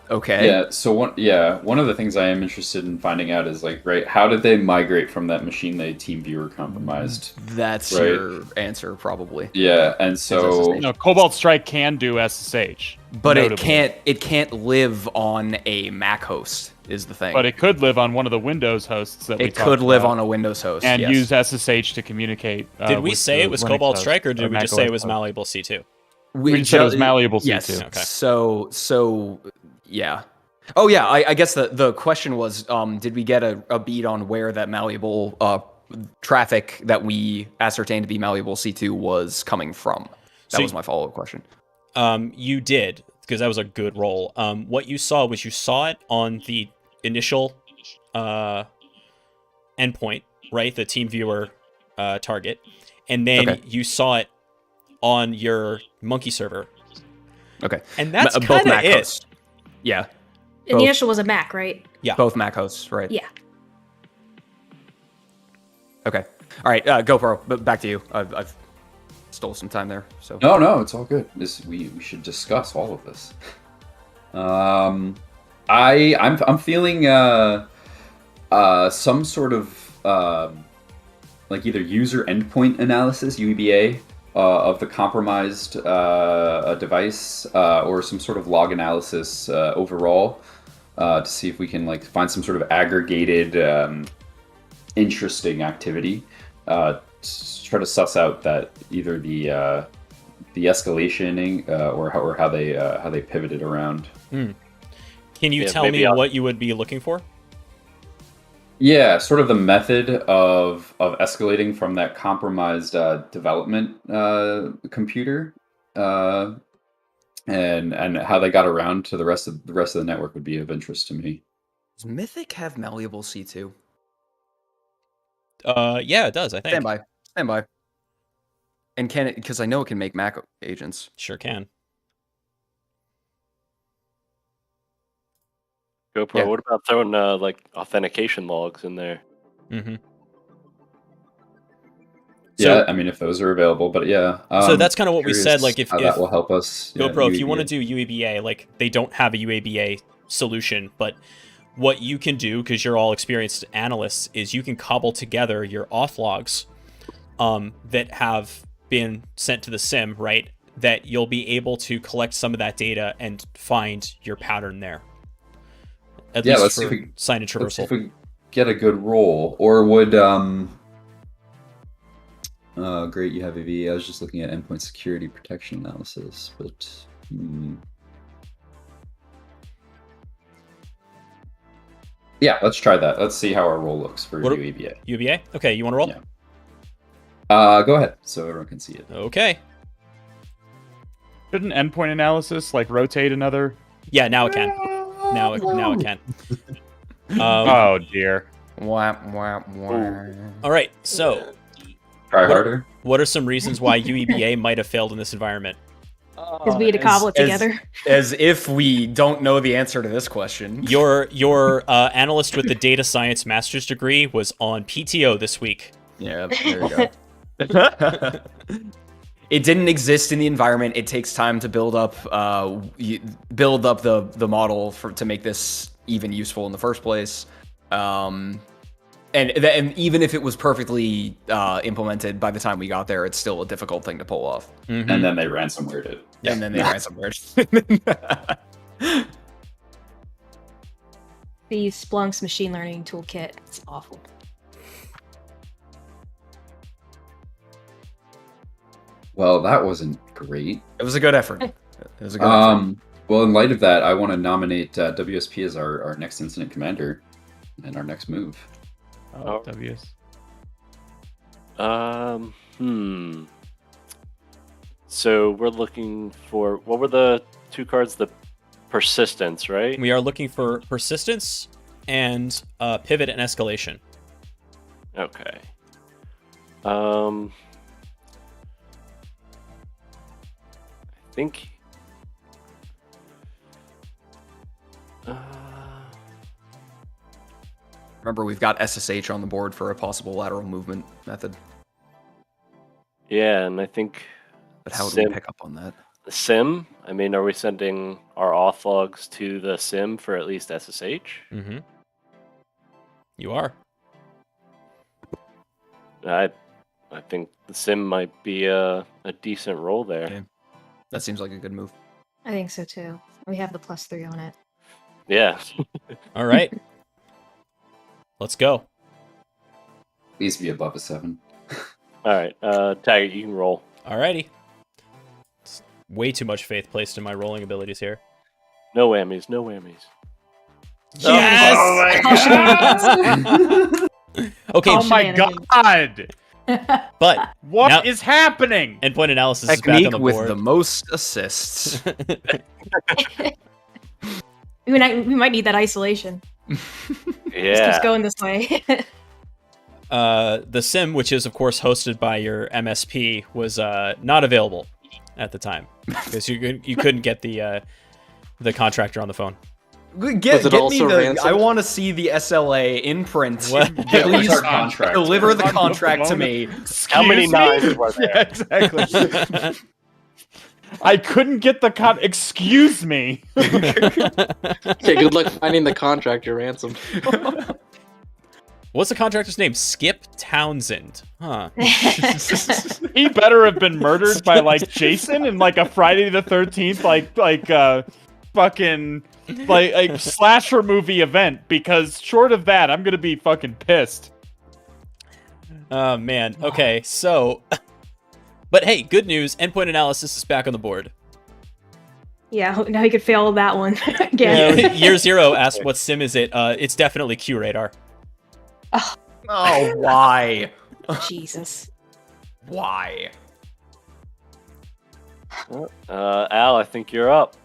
Okay. Yeah. So one of the things I am interested in finding out is like, right, how did they migrate from that machine they TeamViewer compromised? That's Right. your answer, probably. Yeah, and so SSH. No, Cobalt Strike can do SSH, But notably. it can't live on a Mac host, is the thing. But it could live on one of the Windows hosts that we it talked could live about on a Windows host. and yes. use SSH to communicate. Did we with say the it was Linux Cobalt host, Strike, or did we Mac just say it OS was host. malleable C2? We said it was malleable Yes. C2. Okay. So yeah. Oh yeah. I guess the question was, did we get a beat on where that malleable traffic that we ascertained to be malleable C2 was coming from? That So was my follow-up question. You did, because that was a good roll. What you saw was it on the initial endpoint, right? The TeamViewer target. And then Okay. you saw it on your monkey server. Okay. And that's Both kind of Mac it. hosts. Yeah. And Both. the initial was a Mac, right? Both Mac hosts, right? Yeah. Okay. All right, GoPro, but back to you. I've stole some time there. So no, it's all good. We should discuss all of this. I'm feeling some sort of like either user endpoint analysis (UEBA) of the compromised device, or some sort of log analysis overall to see if we can like find some sort of aggregated interesting activity. To try to suss out that either the escalationing or how they pivoted around. Can you Yeah, tell maybe me I'll- what you would be looking for? Yeah, sort of the method of escalating from that compromised development computer, and how they got around to the rest of the network would be of interest to me. does Mythic have malleable C2? Yeah, it does, I think. Stand by. And can it? Because I know it can make Mac agents. Sure can. GoPro. Yeah. What about throwing like authentication logs in there? Mm-hmm. Yeah, I mean if those are available, but yeah. So that's kind of what we curious said. Like if how that will help us. GoPro, if you want to UEBA. do UABA, like they don't have a UABA solution, but what you can do, because you're all experienced analysts, is you can cobble together your auth logs that have been sent to the SIM, right? That you'll be able to collect some of that data and find your pattern there. At Yeah, least let's see for if we- signage Let's see traversal. if we get a good roll, or would great, you have AV. I was just looking at endpoint security protection analysis, but yeah, let's try that. Let's see how our roll looks for What- UEBA. UABA? Okay, you want to roll? Yeah. Go ahead, so everyone can see it. Okay. Shouldn't endpoint analysis like rotate another? Yeah, now it can. Now it can. Oh dear. Wah, wah, wah. All right, so Try What- harder. what are some reasons why UEBA might have failed in this environment? Because we had to cobble it together. As if we don't know the answer to this question. Your analyst with the data science master's degree was on PTO this week. Yeah, there you go. it didn't exist in the environment. It takes time to build up the model to make this even useful in the first place. And even if it was perfectly implemented by the time we got there, it's still a difficult thing to pull off. And then they ransomwared it. Yeah. And then they ransomwared it. They use Splunk's machine learning toolkit. It's awful. Well, that wasn't great. It was a good effort. It was a good effort. Well, in light of that, I want to nominate WSP as our next incident commander and our next move. Oh, WS. So we're looking for, what were the 2 cards? The persistence, right? We are looking for persistence and pivot and escalation. Okay. I think. Remember, we've got SSH on the board for a possible lateral movement method. Yeah, and I think. But how would we pick up on that? The sim? I mean, are we sending our auth logs to the sim for at least SSH? Mm-hmm. You are. I think the sim might be a decent role there. Yeah. That seems like a good move. I think so too. We have the +3 on it. Yeah. All right. Let's go. Please be above a 7. All right, Taggart, you can roll. Alrighty. It's way too much faith placed in my rolling abilities here. No whammies, no whammies. Yes! Okay. Oh my god! But what is happening? Endpoint analysis is back Technique on the with board. the most assists. We might need that isolation. Just keeps going this way. The sim, which is of course hosted by your MSP, was not available at the time because you couldn't get the contractor on the phone. Get me the. I want to see the SLA in print. Please deliver the contract to me. How many nines were there? Yeah, exactly. I couldn't get the Excuse me. Okay, good luck finding the contractor ransomed. What's the contractor's name? Skip Townsend. Huh. He better have been murdered by like Jason in like a Friday the 13th fucking like slasher movie event, because short of that, I'm gonna be fucking pissed. Oh man. Okay, so but hey, good news, endpoint analysis is back on the board. Yeah, now he could fail that one again. Year Zero asked what sim is it? It's definitely Q Radar. Oh, why? Jesus. Why? Al, I think you're up.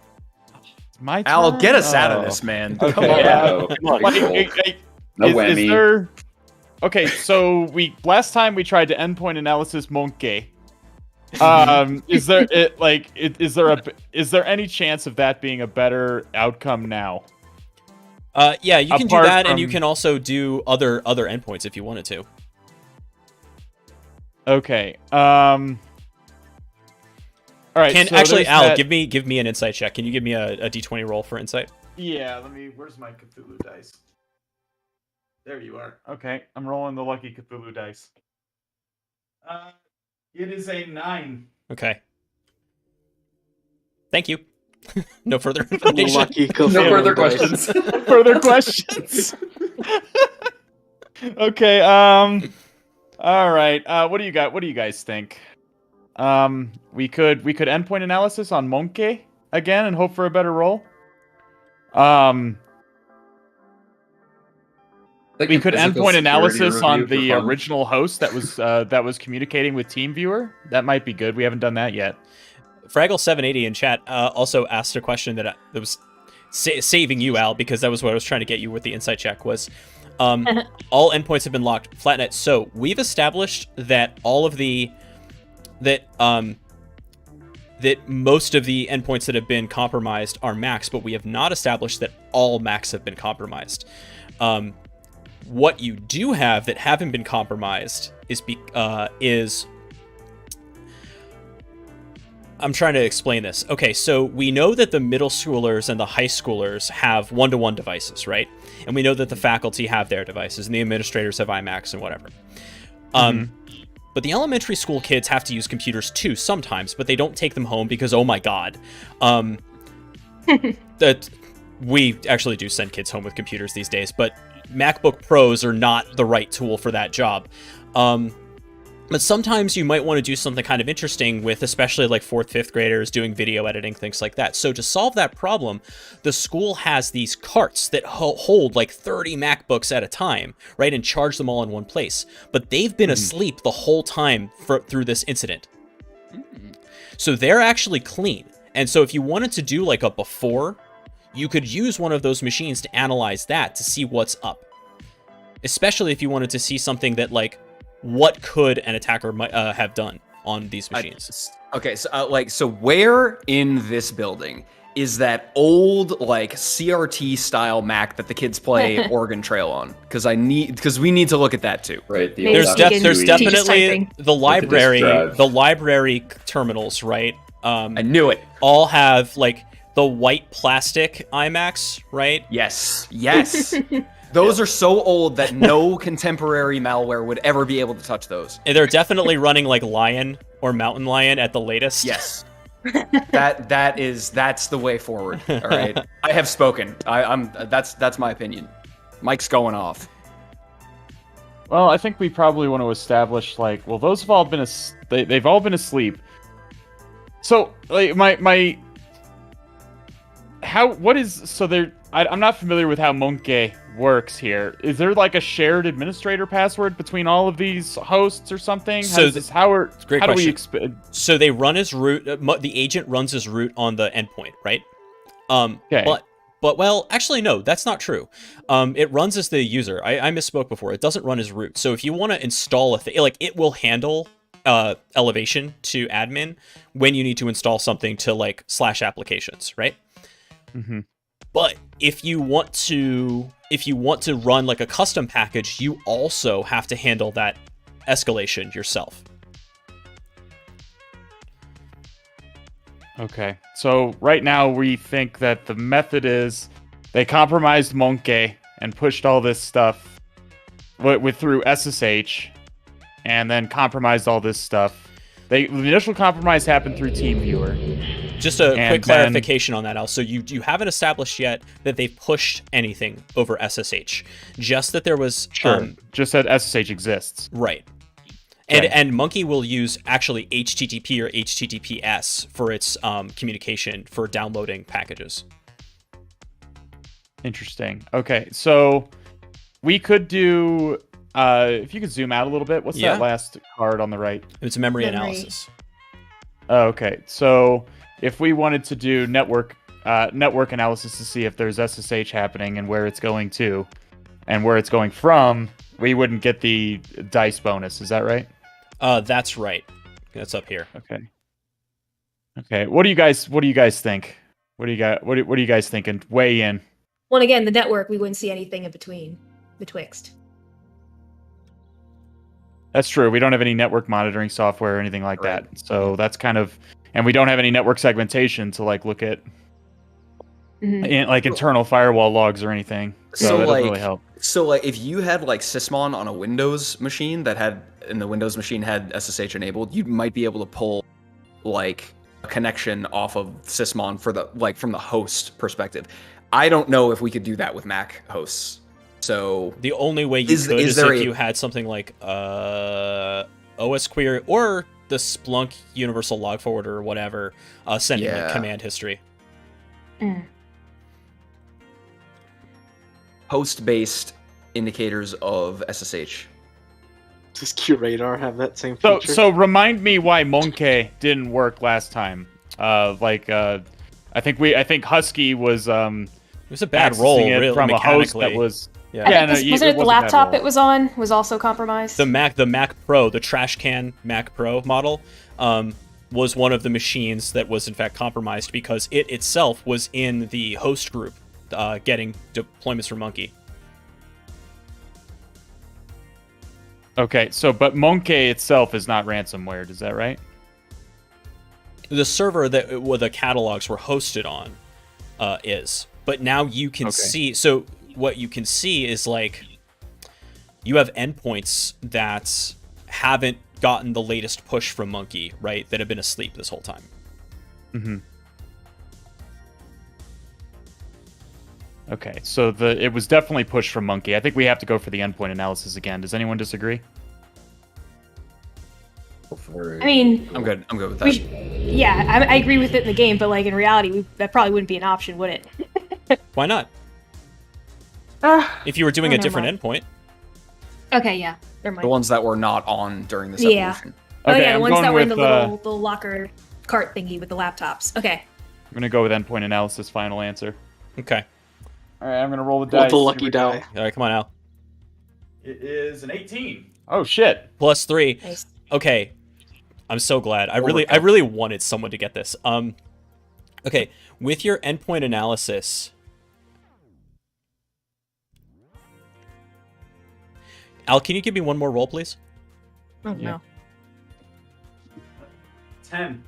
My turn? Al, get us out of this, man. Okay. Come on. Yeah. Come on, Like, roll. No is whammy. there... Okay, so last time we tried to endpoint analysis Monkey. Is there any chance of that being a better outcome now? Yeah, you can do Apart that, and you from- can also do other endpoints if you wanted to. Okay. All right. Can so actually, there's Al, that- give me an insight check. Can you give me a d20 roll for insight? Yeah. Let me. Where's my Cthulhu dice? There you are. Okay, I'm rolling the lucky Cthulhu dice. It is a 9. Okay. Thank you. No further information. Lucky No Cthulhu further dice. questions. Further questions. Okay. All right. What do you got? What do you guys think? We could endpoint analysis on Monkey again and hope for a better roll. We could endpoint analysis on the original host that was communicating with TeamViewer. That might be good. We haven't done that yet. Fraggle780 in chat also asked a question that was saving you, Al, because that was what I was trying to get you with the insight check. Was all endpoints have been locked flatnet. So we've established that that most of the endpoints that have been compromised are Macs, but we have not established that all Macs have been compromised. What you do have that haven't been compromised is I'm trying to explain this. Okay, so we know that the middle schoolers and the high schoolers have one-to-one devices, right? And we know that the faculty have their devices, and the administrators have iMacs and whatever. But the elementary school kids have to use computers too sometimes, but they don't take them home because, oh my god, that we actually do send kids home with computers these days, but MacBook Pros are not the right tool for that job. But sometimes you might want to do something kind of interesting with, especially like 4th, 5th graders doing video editing, things like that. So to solve that problem, the school has these carts that hold like 30 MacBooks at a time, right? And charge them all in one place. But they've been asleep the whole time through this incident. So they're actually clean. And so if you wanted to do like a before, you could use one of those machines to analyze that to see what's up. Especially if you wanted to see something that like, what could an attacker have done on these machines? So where in this building is that old like CRT style Mac that the kids play Oregon Trail on? Because we need to look at that too. Right. There's definitely the library terminals, right? I knew it. All have like the white plastic iMacs, right? Yes. Those are so old that no contemporary malware would ever be able to touch those. And they're definitely running like Lion or Mountain Lion at the latest. Yes. That's the way forward. All right. I have spoken. That's my opinion. Mike's going off. Well, I think we probably want to establish like, well, those have all been they've all been asleep. So like I'm not familiar with how Monkey works here. Is there like a shared administrator password between all of these hosts or something? So how do we So they run as root. The agent runs as root on the endpoint, right? Okay. But well, actually no, that's not true. It runs as the user. I misspoke before. It doesn't run as root. So if you want to install a thing, like it will handle elevation to admin when you need to install something to like /applications, right? Mm-hmm. But if you want to run like a custom package, you also have to handle that escalation yourself. Okay. So right now we think that the method is they compromised Monkey and pushed all this stuff through SSH and then compromised all this stuff. The initial compromise happened through TeamViewer. Just a quick clarification on that, Al. So you haven't established yet that they've pushed anything over SSH. Just that there was... just that SSH exists. Right. Okay. And Monkey will use actually HTTP or HTTPS for its communication for downloading packages. Interesting. Okay, so we could do... if you could zoom out a little bit, what's that last card on the right? It's memory analysis. Oh, okay. So if we wanted to do network analysis to see if there's SSH happening and where it's going to and where it's going from, we wouldn't get the dice bonus. Is that right? That's right. That's up here. Okay. What do you guys think? What are you guys thinking? Weigh in. Well, again, the network, we wouldn't see anything in betwixt. That's true. We don't have any network monitoring software or anything like that. So that's kind of, and we don't have any network segmentation to like look at internal firewall logs or anything. So that doesn't really help. So like if you had like Sysmon on a Windows machine and the Windows machine had SSH enabled, you might be able to pull like a connection off of Sysmon from the host perspective. I don't know if we could do that with Mac hosts. So the only way you could is if you had something like OS query or the Splunk Universal Log Forwarder or whatever, sending like command history. Host-based indicators of SSH. Does QRadar have that same feature? So remind me why Monkey didn't work last time. I think Husky was it was a bad roll really, from a host that was. Wasn't it the laptop it was on was also compromised? The Mac Pro, the trash can Mac Pro model, was one of the machines that was in fact compromised because it itself was in the host group getting deployments from Monkey. Okay, but Monkey itself is not ransomware, is that right? the server that the catalogs were hosted on is. But now you can see. So what you can see is like you have endpoints that haven't gotten the latest push from Monkey, right? That have been asleep this whole time. Mm-hmm. Okay, so it was definitely pushed from Monkey. I think we have to go for the endpoint analysis again. Does anyone disagree? I mean, I'm good with that. I agree with it in the game, but like in reality, that probably wouldn't be an option, would it? Why not? If you were doing a different endpoint. Okay, yeah. Never mind. The ones that were not on during this Yeah. evolution. Oh Okay, yeah, the I'm ones going that were in the with, little locker cart thingy with the laptops. Okay. I'm gonna go with endpoint analysis. Final answer. Okay. All right, I'm gonna roll the Roll dice. the Here lucky we go. die. All right, come on, Al. It is an 18. Oh shit! +3. Nice. Okay. I'm so glad. I really wanted someone to get this. Okay, with your endpoint analysis, Al, can you give me one more roll, please? Oh Yeah. no. 10.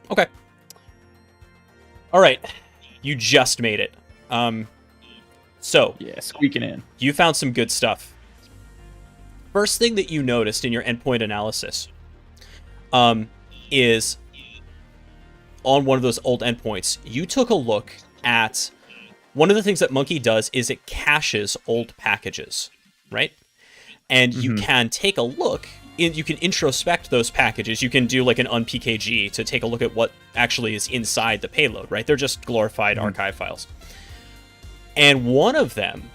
Okay. All right. You just made it. So Yeah, squeaking in. you found some good stuff. First thing that you noticed in your endpoint analysis is on one of those old endpoints, you took a look at one of the things that Monkey does is it caches old packages, right? And you can take a look, you can introspect those packages. You can do like an unpkg to take a look at what actually is inside the payload, right? They're just glorified archive files. And one of them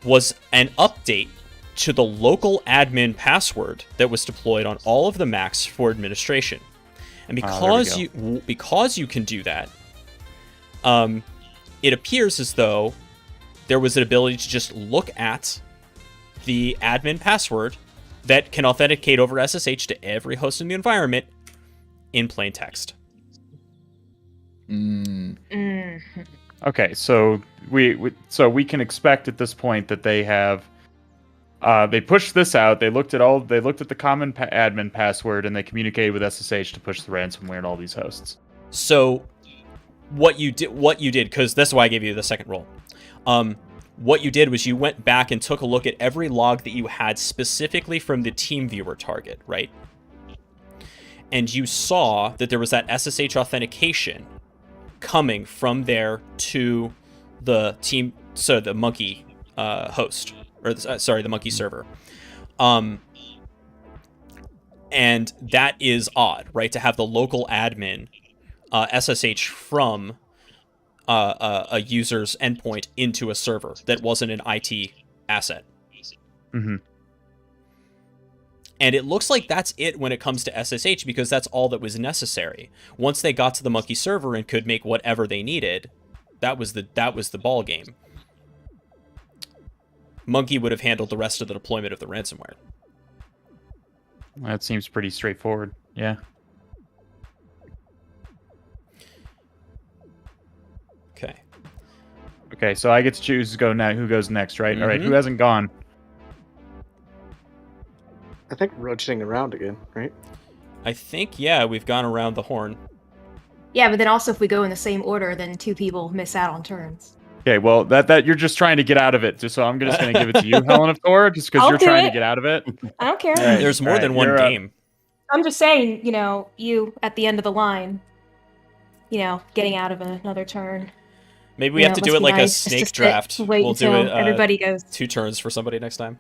was an update to the local admin password that was deployed on all of the Macs for administration. And because you can do that, it appears as though there was an ability to just look at the admin password that can authenticate over SSH to every host in the environment in plain text. Okay, so we can expect at this point that they have they pushed this out. They looked at the common admin password and they communicated with SSH to push the ransomware to all these hosts. So what you did, because that's why I gave you the second roll. What you did was you went back and took a look at every log that you had specifically from the TeamViewer target, right? And you saw that there was that SSH authentication coming from there to the the Monkey host, or the Monkey server. And that is odd, right? To have the local admin SSH from a user's endpoint into a server that wasn't an IT asset. Mm-hmm. And it looks like that's it when it comes to SSH, because that's all that was necessary. Once they got to the Monkey server and could make whatever they needed, that was the ball game. Monkey would have handled the rest of the deployment of the ransomware. That seems pretty straightforward. Yeah. Okay. Okay, so I get to choose who goes next, right? All right, who hasn't gone? I think we're rotating around again, right? I think, yeah, we've gone around the horn. Yeah, but then also if we go in the same order, then two people miss out on turns. Okay, well, that you're just trying to get out of it. So I'm just going to give it to you, Helen of Thor, just because I'll you're do trying it. to get out of it. I don't care. All right, There's more all than right, one you're game. I'm just saying, you at the end of the line, getting out of another turn. Maybe we have to do it like a nice just snake to sit, draft. wait We'll do until it everybody goes. 2 turns for somebody next time.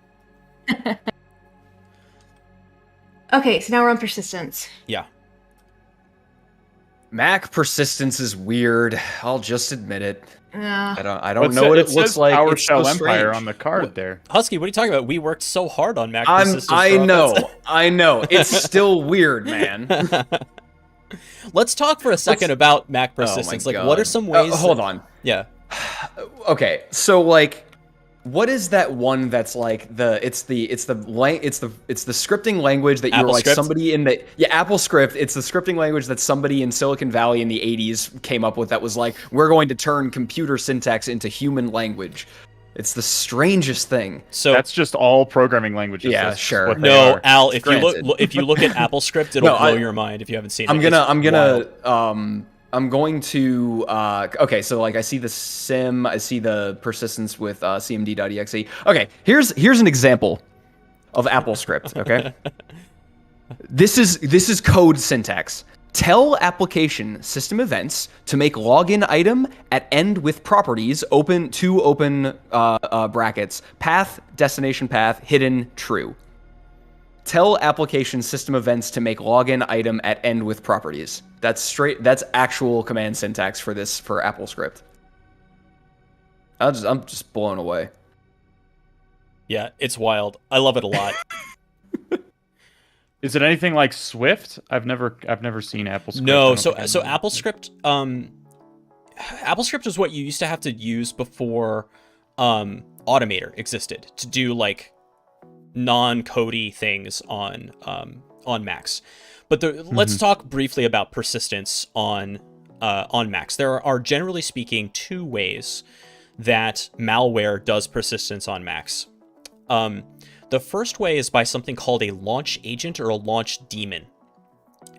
Okay, so now we're on persistence. Yeah. Mac persistence is weird. I'll just admit it. I don't What's know it- what it it looks says like. PowerShell It's so Empire strange. on the card there. Husky, what are you talking about? We worked so hard on Mac persistence. I for know. offense. I know. It's still weird, man. Let's talk for a second about Mac persistence. Oh my God. God. What are some ways? Hold on. Yeah. Okay, so what is that one that's like it's the scripting language that you're like AppleScript? somebody in the AppleScript. It's the scripting language that somebody in Silicon Valley in the 80s came up with that was like, we're going to turn computer syntax into human language. It's the strangest thing. So That's just all programming languages. Yeah, That's just sure. what they no, are. Al, if you Granted. look if you look at AppleScript, it'll No, blow I- your mind if you haven't seen I'm it. gonna It's I'm wild. gonna I'm going to okay, so like I see the sim, I see the persistence with cmd.exe. Okay, here's an example of AppleScript, okay? This is code syntax. Tell application system events to make login item at end with properties open brackets path destination path hidden true. Tell application system events to make login item at end with properties. That's actual command syntax for AppleScript. I'm just blown away. Yeah, it's wild. I love it a lot. Is it anything like Swift? I've never seen AppleScript. No, I don't so think I so know. AppleScript AppleScript is what you used to have to use before Automator existed to do like non-codey things on Macs. But let's talk briefly about persistence on Macs. There are generally speaking two ways that malware does persistence on Macs. The first way is by something called a launch agent or a launch daemon.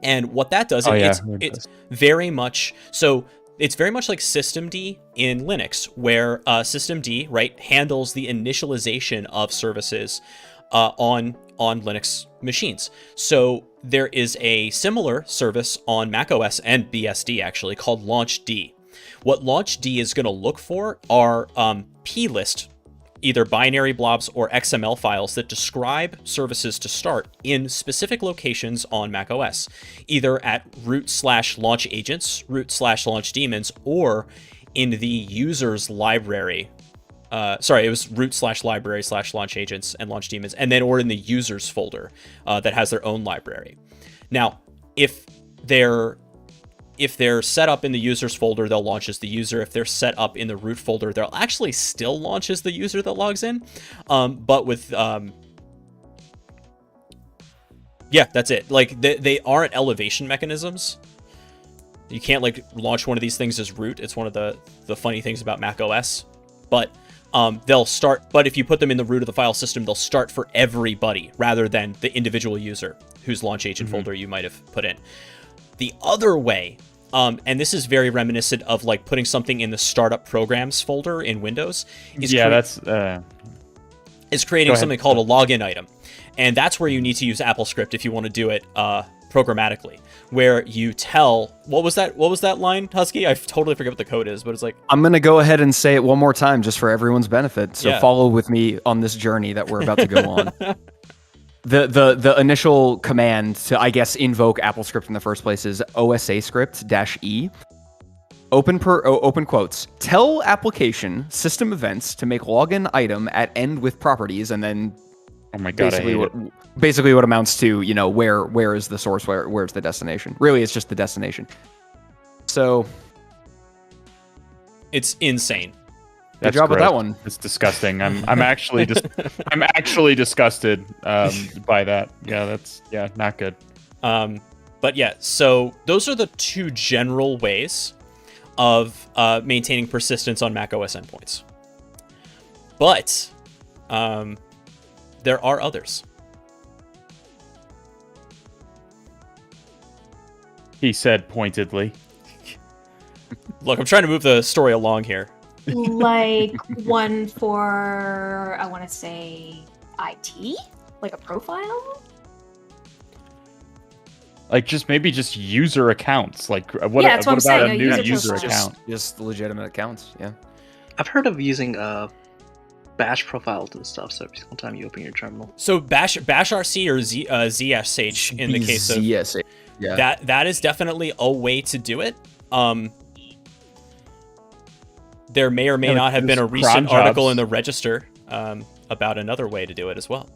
And what that does, it's very much so. It's very much like systemd in Linux, where systemd, right, handles the initialization of services on Linux machines. So there is a similar service on macOS and BSD actually called launchd. What launchd is going to look for are plist, either binary blobs or XML files that describe services to start in specific locations on macOS, either at root/launch agents, root/launch daemons, or in the user's library. Sorry, it was root/library/launch agents and launch daemons, and then or in the users folder that has their own library. Now, if they're set up in the users folder, they'll launch as the user. If they're set up in the root folder, they'll actually still launch as the user that logs in. But with yeah, that's it. Like they aren't elevation mechanisms. You can't like launch one of these things as root. It's one of the funny things about Mac OS. But they'll start. But if you put them in the root of the file system, they'll start for everybody rather than the individual user whose launch agent folder you might have put in. The other way, and this is very reminiscent of like putting something in the startup programs folder in Windows, is creating something called a login item. And that's where you need to use AppleScript if you want to do it programmatically, where you tell, what was that line, Husky? I totally forget what the code is, but it's like, I'm going to go ahead and say it one more time just for everyone's benefit. So Yeah. follow with me on this journey that we're about to go on. The initial command to, I guess, invoke AppleScript in the first place is OSA script -E. Open quotes. Tell application system events to make login item at end with properties, and then Oh my god, basically what amounts to, you know, where is the source, where's the destination. Really, it's just the destination. So it's insane. good job with that one. It's disgusting. I'm actually disgusted by that. Yeah, not good. But yeah, so those are the two general ways of maintaining persistence on macOS endpoints. But there are others. He said pointedly. Look, I'm trying to move the story along here. Like one for, I want to say, IT? Like a profile? Like maybe just user accounts. Like what? Yeah, that's what I'm about saying, a a new user user profile. account? Just legitimate accounts, yeah. I've heard of using bash profiles and stuff, so every single time you open your terminal. So bash RC or ZSH in the case of ZSH. Yeah. that is definitely a way to do it. There may or may not have been a recent article in the Register about another way to do it as well.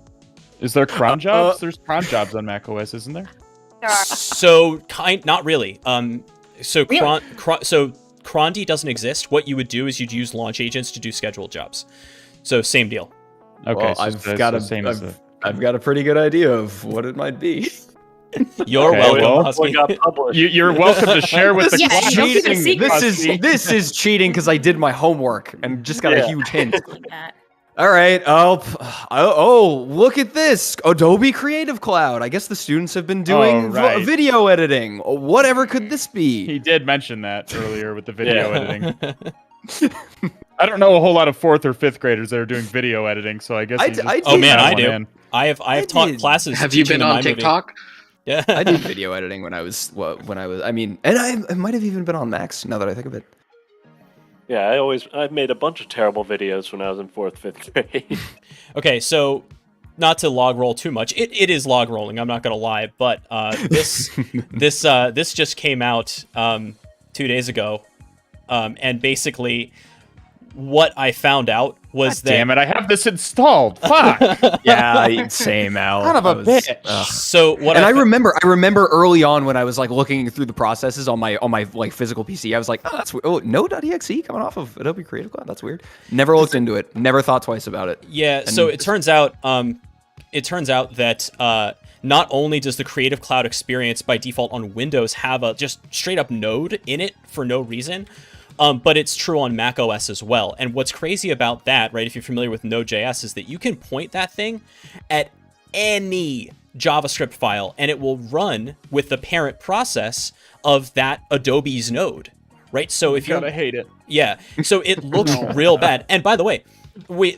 Is there cron jobs? There's cron jobs on macOS, isn't there? There are. So not really. So Really? crondy doesn't exist. What you would do is you'd use launch agents to do scheduled jobs. So same deal. Okay, Well, so I've got a pretty good idea of what it might be. You're Okay, welcome, well, What Husky. got published? You're welcome to share with the Yeah, class. don't keep it cheating. secret. This is cheating because I did my homework and just got a Yeah. huge hint. That. All right. Look at this. Adobe Creative Cloud. I guess the students have been doing Oh, right. video editing. Whatever could this be? He did mention that earlier with the video Yeah. editing. I don't know a whole lot of 4th or 5th graders that are doing video editing, so I guess I he just d- I Oh did. man, got I one do. in. I have taught did. classes. Have you teaching been in on my movie. TikTok? Yeah. I did video editing when I was I mean, and I might have even been on Max now that I think of it. Yeah, I've made a bunch of terrible videos when I was in 4th, 5th grade. Okay, so not to log roll too much. It is log rolling. I'm not gonna lie, but this just came out 2 days ago, and basically what I found out was that. Damn it! I have this installed. Fuck. Yeah, same Al. Son of a I was- bitch. ugh. So what And I fo- remember early on when I was like looking through the processes on my like physical PC, I was like, oh, that's weird. Oh, Node.exe coming off of Adobe Creative Cloud. That's weird. Never looked into it. Never thought twice about it. Yeah, so it turns out that not only does the Creative Cloud experience by default on Windows have a just straight up Node in it for no reason, but it's true on Mac OS as well. And what's crazy about that, right, if you're familiar with Node.js, is that you can point that thing at any JavaScript file and it will run with the parent process of that Adobe's Node, right? So if you're Gotta hate it. yeah, so it looks real bad. And by the way,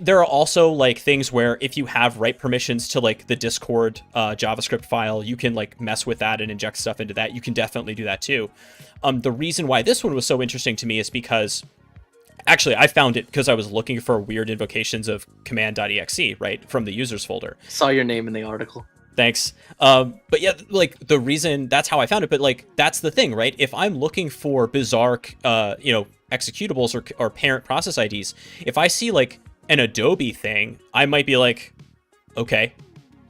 there are also like things where if you have write permissions to like the Discord JavaScript file, you can like mess with that and inject stuff into that. You can definitely do that too. The reason why this one was so interesting to me is because actually I found it because I was looking for weird invocations of command.exe, right, from the users folder. Saw your name in the article. Thanks. But yeah, like the reason that's how I found it, but like that's the thing, right? If I'm looking for bizarre, executables or parent process IDs, if I see like an Adobe thing, I might be like, okay,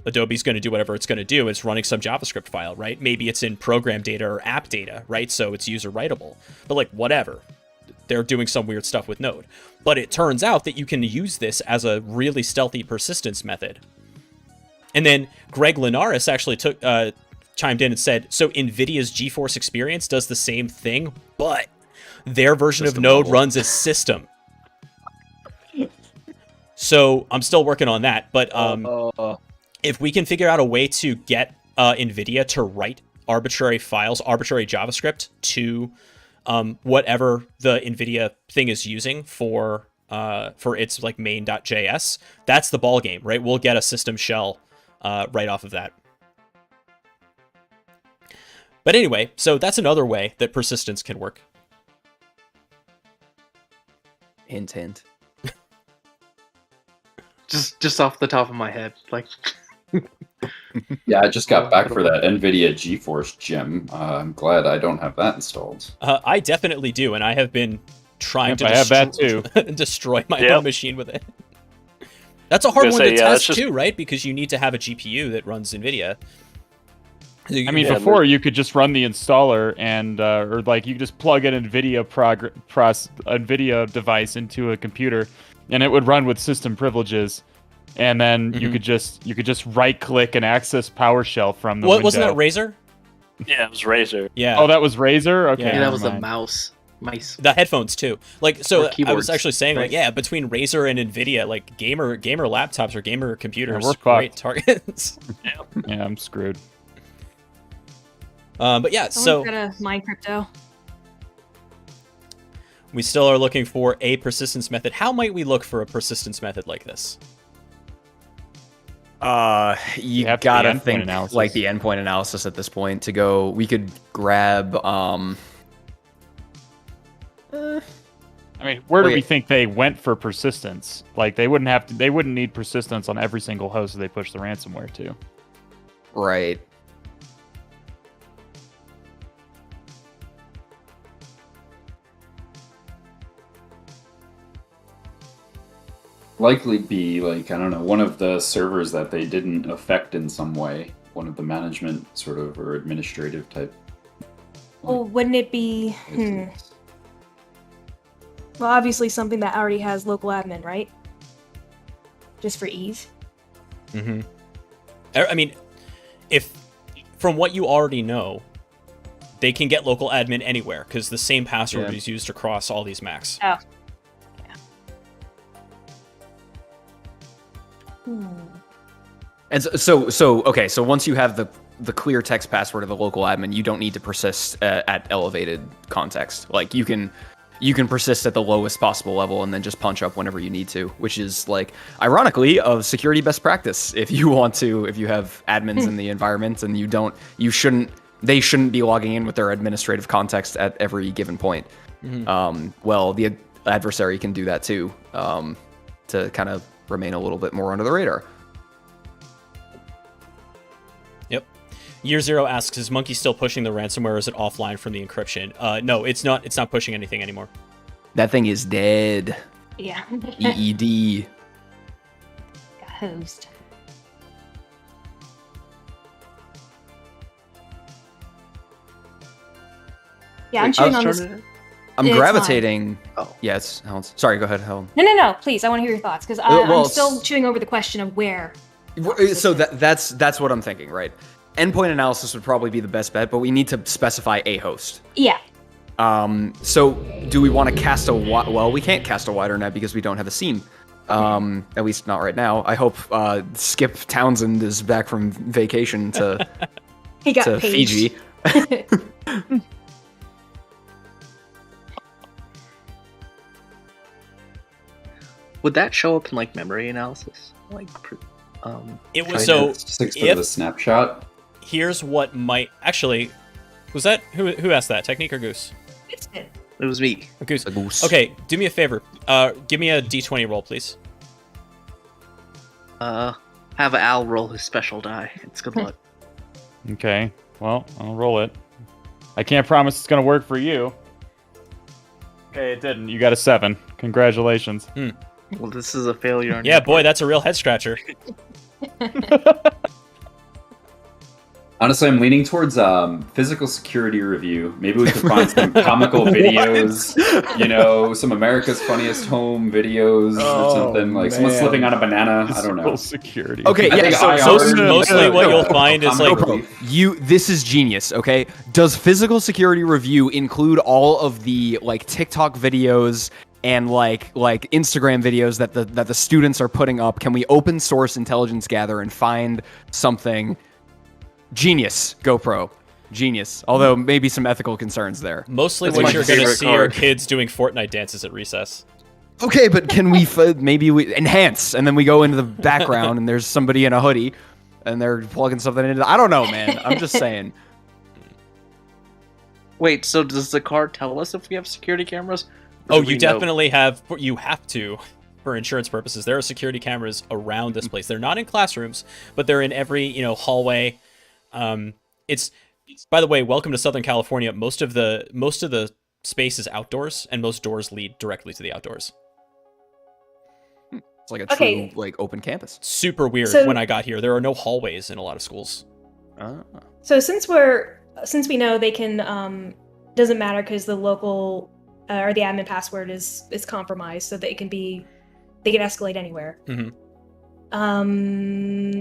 Adobe's going to do whatever it's going to do. It's running some JavaScript file, right? Maybe it's in program data or app data, right? So it's user writable, but like whatever. They're doing some weird stuff with Node. But it turns out that you can use this as a really stealthy persistence method. And then Greg Linares actually chimed in and said, so NVIDIA's GeForce Experience does the same thing, but their version System of Node level. runs as system. So I'm still working on that, but if we can figure out a way to get NVIDIA to write arbitrary files, arbitrary JavaScript to whatever the NVIDIA thing is using for its like main.js, that's the ball game, right? We'll get a system shell right off of that. But anyway, so that's another way that persistence can work. Hint, hint. Just off the top of my head, like Yeah, I just got back for that NVIDIA GeForce gem. I'm glad I don't have that installed. I definitely do, and I have been trying to I have that too. destroy my Yep. own machine with it. That's a hard gonna one say, to yeah, that's test just- too, right? Because you need to have a GPU that runs NVIDIA. I mean, Yeah, before you could just run the installer and, or like you could just plug an NVIDIA device into a computer, and it would run with system privileges, and then you could just right click and access PowerShell from the window. Wasn't that Razer? Yeah, it was Razer. Yeah. Oh, that was Razer. Okay, Yeah, that never was the mind. mice. The headphones too. Like, so Or I was keyboards. actually saying, like, Right. yeah, between Razer and NVIDIA, like gamer laptops or gamer computers, Yeah, we're great fucked. targets. Yeah, I'm screwed. But yeah, so Someone's gotta mine crypto. we still are looking for a persistence method. How might we look for a persistence method like this? You have to gotta the endpoint think analysis. like the endpoint analysis at this point to go. We could grab. I mean, where do we Wait. think they went for persistence? Like they wouldn't need persistence on every single host that they push the ransomware to. Right. Likely be like, I don't know, one of the servers that they didn't affect in some way. One of the management sort of or administrative type. Well, wouldn't it be? Well, obviously something that already has local admin, right? Just for ease. Mm-hmm. I mean, if from what you already know, they can get local admin anywhere because the same password is used across all these Macs. Oh. Yeah. And so once you have the clear text password of the local admin, you don't need to persist at elevated context. Like you can persist at the lowest possible level and then just punch up whenever you need to, which is like ironically a security best practice if you have admins in the environment and they shouldn't be logging in with their administrative context at every given point. Well, the adversary can do that too, to kind of remain a little bit more under the radar. Yep. Year Zero asks, is Monkey still pushing the ransomware or is it offline from the encryption? No, it's not pushing anything anymore. That thing is dead. Yeah. EED. Got hosed. Yeah, I'm chewing on this. I'm It's gravitating. Oh. Yes, Helen. Sorry, go ahead, Helen. No, please. I want to hear your thoughts because well, I'm still chewing over the question of where. So that's what I'm thinking, right? Endpoint analysis would probably be the best bet, but we need to specify a host. Yeah. So do we want to cast well, we can't cast a wider net because we don't have a seam. At least not right now. I hope Skip Townsend is back from vacation to He got to paged. Fiji. Would that show up in like memory analysis? Like, It was trying to- so. 6 for the snapshot. Here's what might actually. Was that who asked that? Technique or Goose? It's good. It was me. Goose. A goose. Okay, do me a favor. Give me a D20 roll, please. Have Al roll his special die. It's good luck. Okay, well, I'll roll it. I can't promise it's gonna work for you. Okay, it didn't. You got a 7. Congratulations. Well, this is a failure. On Yeah, your boy, part. that's a real head scratcher. Honestly, I'm leaning towards physical security review. Maybe we could find some comical videos, some America's Funniest Home videos or something. Like someone man. slipping on a banana. I don't know. Physical security. Okay, I yeah. think So IR mostly what you'll find is like this is genius. Okay, does physical security review include all of the like TikTok videos and like Instagram videos that the students are putting up? Can we open source intelligence gather and find something? Genius, GoPro. Genius. Although maybe some ethical concerns there. mostly That's what my you're going to favorite see are card. kids doing Fortnite dances at recess. Okay, but can we maybe we enhance and then we go into the background and there's somebody in a hoodie and they're plugging something into. I don't know, man. I'm just saying. Wait, so does the card tell us if we have security cameras? Oh, Do we you know? definitely have. You have to, for insurance purposes. There are security cameras around this place. They're not in classrooms, but they're in every hallway. It's by the way, welcome to Southern California. Most of the space is outdoors, and most doors lead directly to the outdoors. It's like a true Okay. like open campus. Super weird. So- When I got here, there are no hallways in a lot of schools. So since we know they can doesn't matter because the local or the admin password is compromised, so that they can escalate anywhere. Mhm.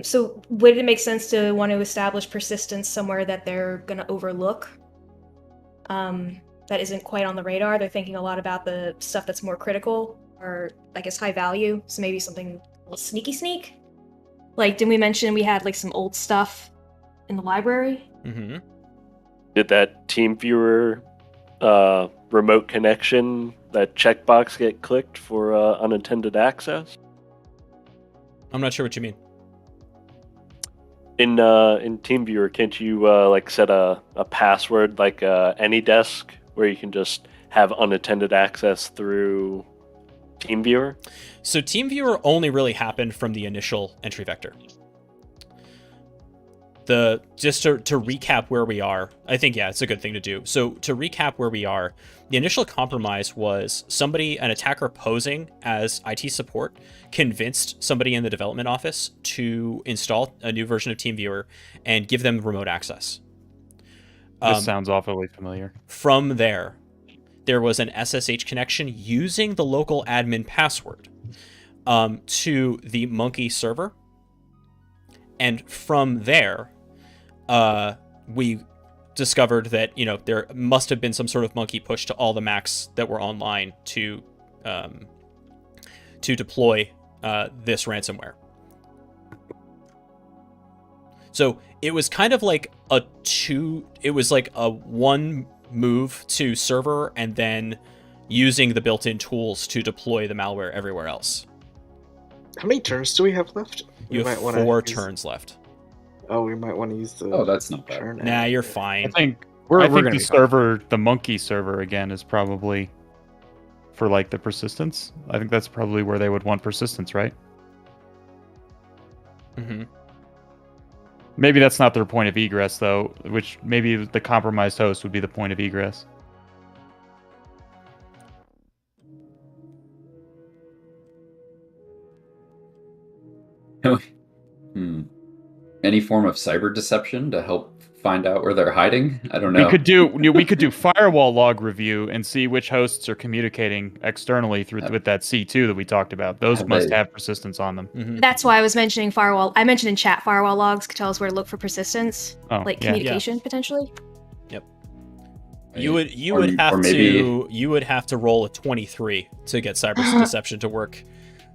So would it make sense to want to establish persistence somewhere that they're going to overlook? That isn't quite on the radar. They're thinking a lot about the stuff that's more critical or I guess high value. So maybe something a little sneak. Like, didn't we mention we had like some old stuff in the library? Mm-hmm. Did that TeamViewer remote connection, that checkbox get clicked for unattended access? I'm not sure what you mean. In TeamViewer, can't you like set a password like AnyDesk where you can just have unattended access through TeamViewer? So TeamViewer only really happened from the initial entry vector. Just to recap where we are, I think, yeah, it's a good thing to do. So to recap where we are, the initial compromise was an attacker posing as IT support, convinced somebody in the development office to install a new version of TeamViewer and give them remote access. This sounds awfully familiar. From there was an SSH connection using the local admin password to the Monkey server. And from there, we discovered that, you know, there must have been some sort of monkey push to all the Macs that were online to deploy this ransomware. So it was kind of like it was like a one move to server and then using the built-in tools to deploy the malware everywhere else. How many turns do we have left? You have 4 turns left. Oh, we might want to use the. Oh, that's not bad. turn Nah, you're I fine. think We're I gonna think be the fine. server, the monkey server again, is probably for like the persistence. I think that's probably where they would want persistence, right? Mm-hmm. Maybe that's not their point of egress, though. Which maybe the compromised host would be the point of egress. Any form of cyber deception to help find out where they're hiding? I don't know. We could do firewall log review and see which hosts are communicating externally through with that C2 that we talked about. Those Have must they- have persistence on them. Mm-hmm. That's why I was mentioning firewall. I mentioned in chat firewall logs could tell us where to look for persistence, Oh, like yeah. communication potentially. You would Or maybe- you would have to roll a 23 to get cyber deception to work.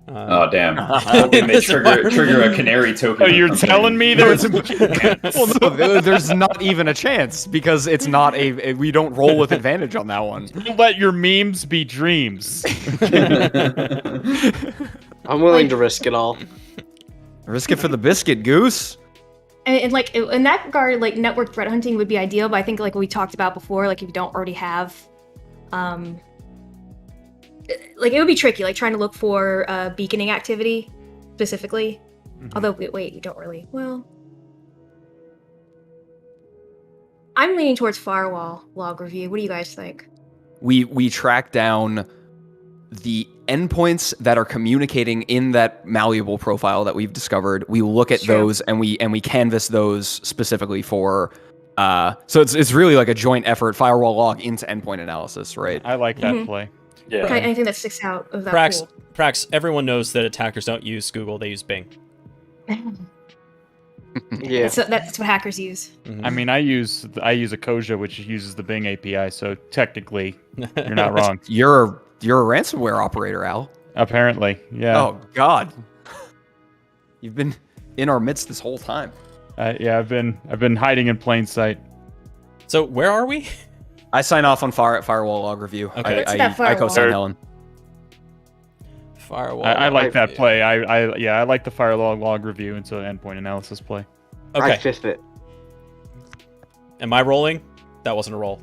Oh damn! Hoping they trigger a canary token. Oh, or you're something. telling me there's Well, no, there's not even a chance because it's not we don't roll with advantage on that one. Don't let your memes be dreams. I'm willing to risk it all. Risk it for the biscuit, Goose. And like in that regard, like network threat hunting would be ideal, but I think like we talked about before, like if you don't already have, like it would be tricky, like trying to look for beaconing activity specifically. Although wait, you don't really. Well, I'm leaning towards firewall log review. What do you guys think? We track down the endpoints that are communicating in that malleable profile that we've discovered. We look at Sure. those and we canvas those specifically for so it's really like a joint effort, firewall log into endpoint analysis, right? I like that Mhm. play. Yeah. Okay, anything that sticks out of that Prax, pool. Prax, everyone knows that attackers don't use Google, they use Bing. Yeah. That's what hackers use. Mhm. I mean, I use a Koja, which uses the Bing API, so technically you're not wrong. You're a ransomware operator, Al. Apparently, yeah. Oh God. You've been in our midst this whole time. Yeah, I've been hiding in plain sight. So where are we? I sign off on firewall log review. Okay. What's I that firewall? co-sign Helen. Firewall. I like that play. I like the firewall log review into an endpoint analysis play. I Okay. fifth it. Am I rolling? That wasn't a roll.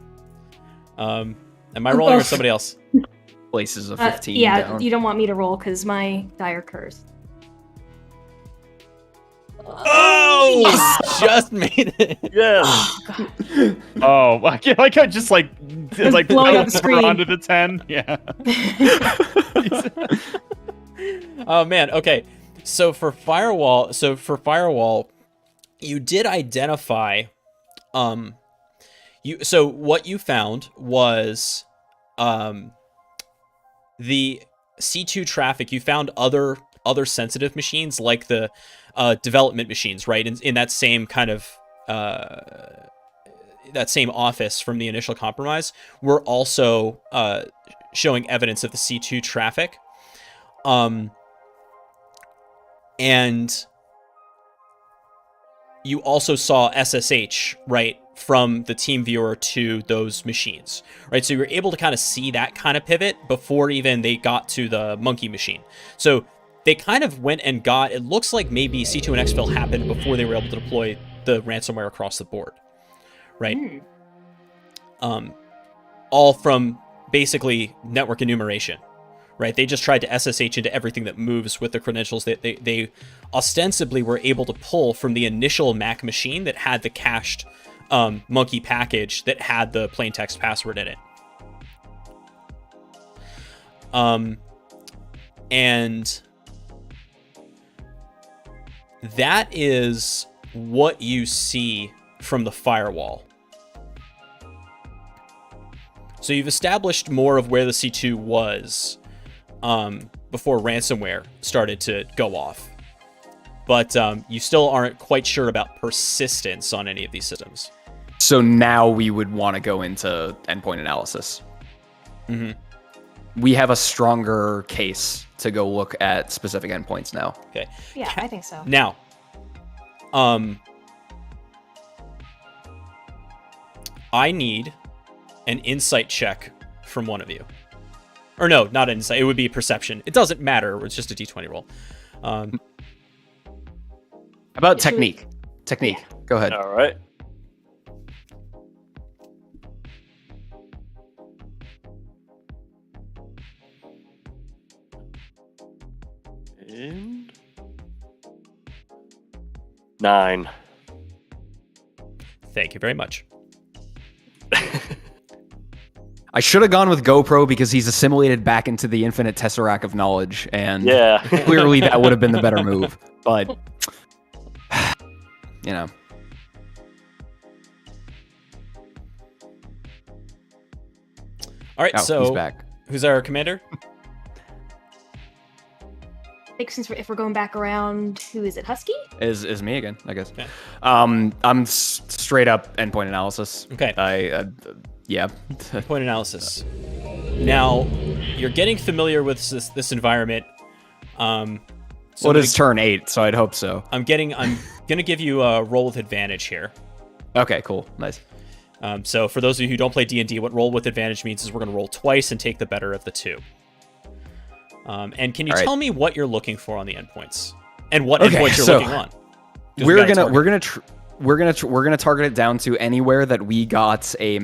Am I rolling or somebody else? Places of 15 Yeah, down. you don't want me to roll because my die are cursed. Oh! Just made it. Yes. Oh, like I just like blowing fell up the over screen. onto the 10. Yeah. Oh man. Okay. So for firewall, you did identify. So what you found was, the C2 traffic. You found other sensitive machines like the development machines, right? In that same kind of that same office from the initial compromise, were also showing evidence of the C2 traffic. And you also saw SSH, right, from the team viewer to those machines, right? So you were able to kind of see that kind of pivot before even they got to the monkey machine. So they kind of went and got, it looks like maybe C2 and exfil happened before they were able to deploy the ransomware across the board, right? All from basically network enumeration, right? They just tried to SSH into everything that moves with the credentials that they ostensibly were able to pull from the initial Mac machine that had the cached monkey package that had the plain text password in it. And that is what you see from the firewall. So you've established more of where the C2 was before ransomware started to go off. But you still aren't quite sure about persistence on any of these systems. So now we would want to go into endpoint analysis. Mm-hmm. We have a stronger case to go look at specific endpoints now. Okay. Yeah, I think so. Now, I need an insight check from one of you. Or no, not insight. It would be perception. It doesn't matter. It's just a d20 roll. How about Should we- technique? Technique. Go ahead. All right. And 9. Thank you very much. I should have gone with GoPro because he's assimilated back into the infinite tesseract of knowledge, and Yeah. clearly that would have been the better move. But you know, All right, oh, he's so back. who's our commander? I think if we're going back around, who is it? Husky? Is me again, I guess. Okay. I'm straight up endpoint analysis. Okay. Yeah. Point analysis. Now, you're getting familiar with this environment. So Well, it is turn 8, so I'd hope so. I'm gonna give you a roll with advantage here. Okay, cool, nice. So for those of you who don't play D&D, what roll with advantage means is we're gonna roll twice and take the better of the two. And can you All right. tell me what you're looking for on the endpoints, and what Okay, endpoints you're so looking on? 'Cause we We're gotta gonna target. we're gonna target it down to anywhere that we got a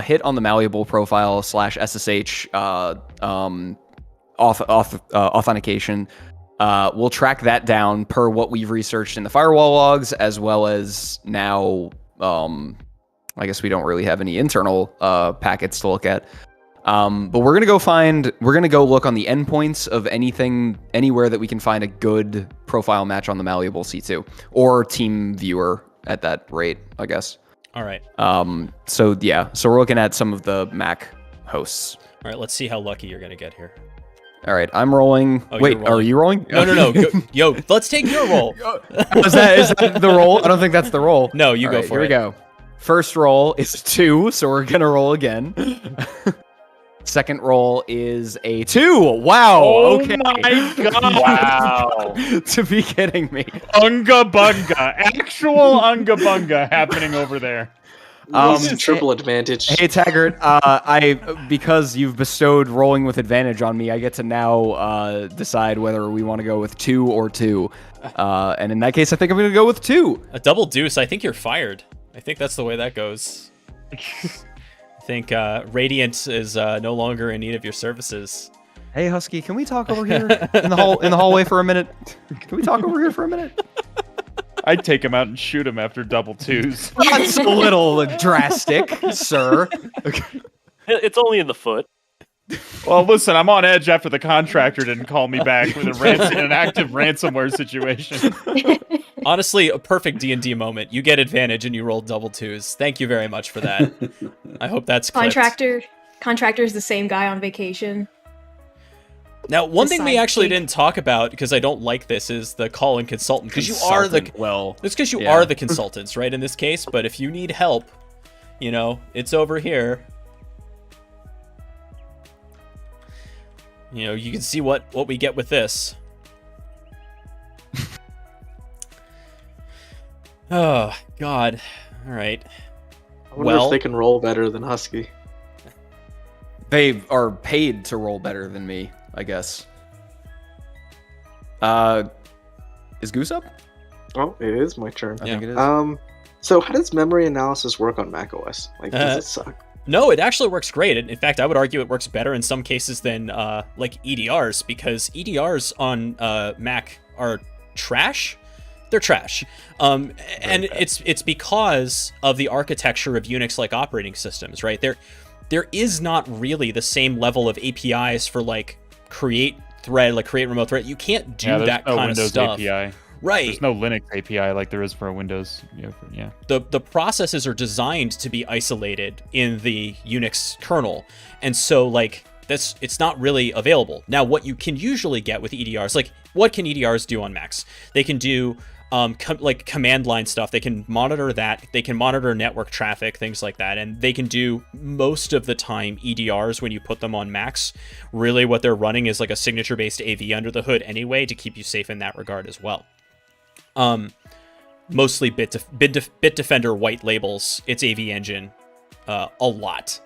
hit on the malleable profile / SSH authentication. We'll track that down per what we've researched in the firewall logs, as well as now. I guess we don't really have any internal packets to look at. But we're gonna go look on the endpoints of anywhere that we can find a good profile match on the malleable C2 or team viewer at that rate, I guess. All right. So we're looking at some of the Mac hosts. All right. Let's see how lucky you're gonna get here. All right, I'm rolling. Oh, Wait, you're rolling. are you rolling? No. Yo, let's take your roll. is that the roll? I don't think that's the roll. No, you All go right, for here it. we go. First roll is 2, so we're gonna roll again. Second roll is a 2. Wow. Oh okay. my god! Wow. To be kidding me. Unga bunga, actual unga bunga happening over there. Triple advantage. Hey Taggart, because you've bestowed rolling with advantage on me, I get to now decide whether we want to go with 2 or 2. And in that case, I think I'm gonna go with 2. A double deuce. I think you're fired. I think that's the way that goes. I think Radiant is no longer in need of your services. Hey Husky, can we talk over here in the hallway for a minute? Can we talk over here for a minute? I'd take him out and shoot him after double twos. That's a little drastic, sir. Okay. It's only in the foot. Well, listen, I'm on edge after the contractor didn't call me back with an active ransomware situation. Honestly, a perfect D&D moment. You get advantage and you roll double twos. Thank you very much for that. I hope that's clipped. Contractor's the same guy on vacation. Now, one thing we Side actually gig. didn't talk about, because I don't like this, is the call-in consultant. Because you are the it's because you yeah. are the consultants, right? In this case, but if you need help, you know, it's over here. You know, you can see what we get with this. Oh God! All right. I wonder if they can roll better than Husky. They are paid to roll better than me, I guess. Is Goose up? Oh, it is my turn. I think it is. So how does memory analysis work on macOS? Like, does it suck? No, it actually works great. In fact, I would argue it works better in some cases than like EDRs, because EDRs on Mac are trash. They're trash, and it's because of the architecture of Unix-like operating systems, right? There is not really the same level of APIs for like create remote thread. You can't do that no kind Windows of stuff. API. Right. There's no Linux API like there is for a Windows. Yeah. The processes are designed to be isolated in the Unix kernel, and so like it's not really available. Now, what you can usually get with EDRs, like what can EDRs do on Macs? They can do like command line stuff. They can monitor that. They can monitor network traffic, things like that. And they can do most of the time EDRs when you put them on max. Really what they're running is like a signature-based AV under the hood anyway to keep you safe in that regard as well. Mostly Bitdefender white labels its AV engine a lot.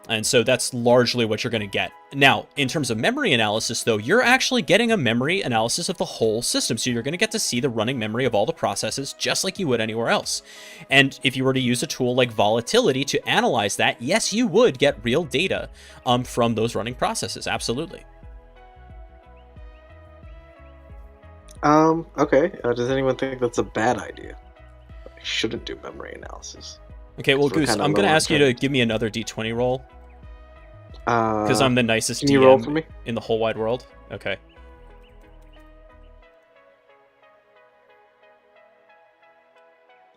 And so that's largely what you're going to get. Now, in terms of memory analysis, though, you're actually getting a memory analysis of the whole system. So you're going to get to see the running memory of all the processes just like you would anywhere else. And if you were to use a tool like volatility to analyze that, yes, you would get real data from those running processes. Absolutely. Okay. Does anyone think that's a bad idea? I shouldn't do memory analysis. Okay, well, We're Goose, kinda I'm going to low ask you to intent. give me another D20 roll. Because I'm the nicest Can you roll DM for me? in the whole wide world. Okay.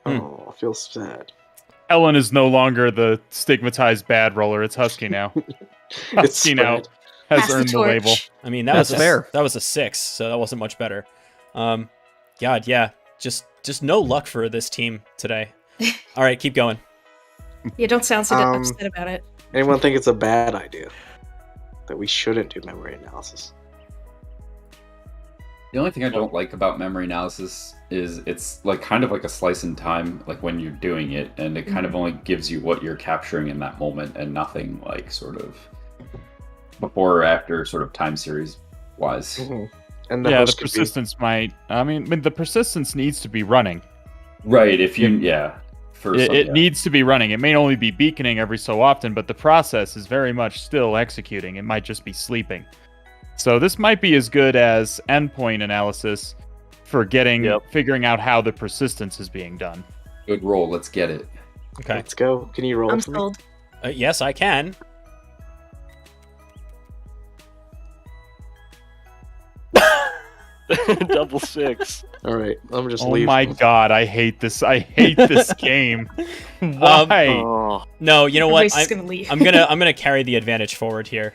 Oh, I feel sad. Ellen is no longer the stigmatized bad roller. It's Husky now. It's Husky now spread. has Pass the earned the torch. label. I mean, that That's was fair. That was a 6, so that wasn't much better. God, yeah, just no luck for this team today. All right, keep going. Yeah, don't sound so Um, upset about it. Anyone think it's a bad idea that we shouldn't do memory analysis? The only thing I don't like about memory analysis is it's like kind of like a slice in time, like when you're doing it, and it kind of only gives you what you're capturing in that moment and nothing like sort of before or after sort of time series wise. Mm-hmm. And the Yeah, the host could be persistence might. I mean, the persistence needs to be running. Right, if you for It, some, it yeah. needs to be running. It may only be beaconing every so often, but the process is very much still executing. It might just be sleeping. So this might be as good as endpoint analysis for figuring out how the persistence is being done. Good roll, let's get it. Okay. Let's go. Can you roll I'm for me? sold. Yes, I can. Double 6. All right. I'm just Oh leaving. my god, I hate this. I hate this game. Why? Oh, No, you know what? Everybody's just gonna leave. I'm gonna carry the advantage forward here.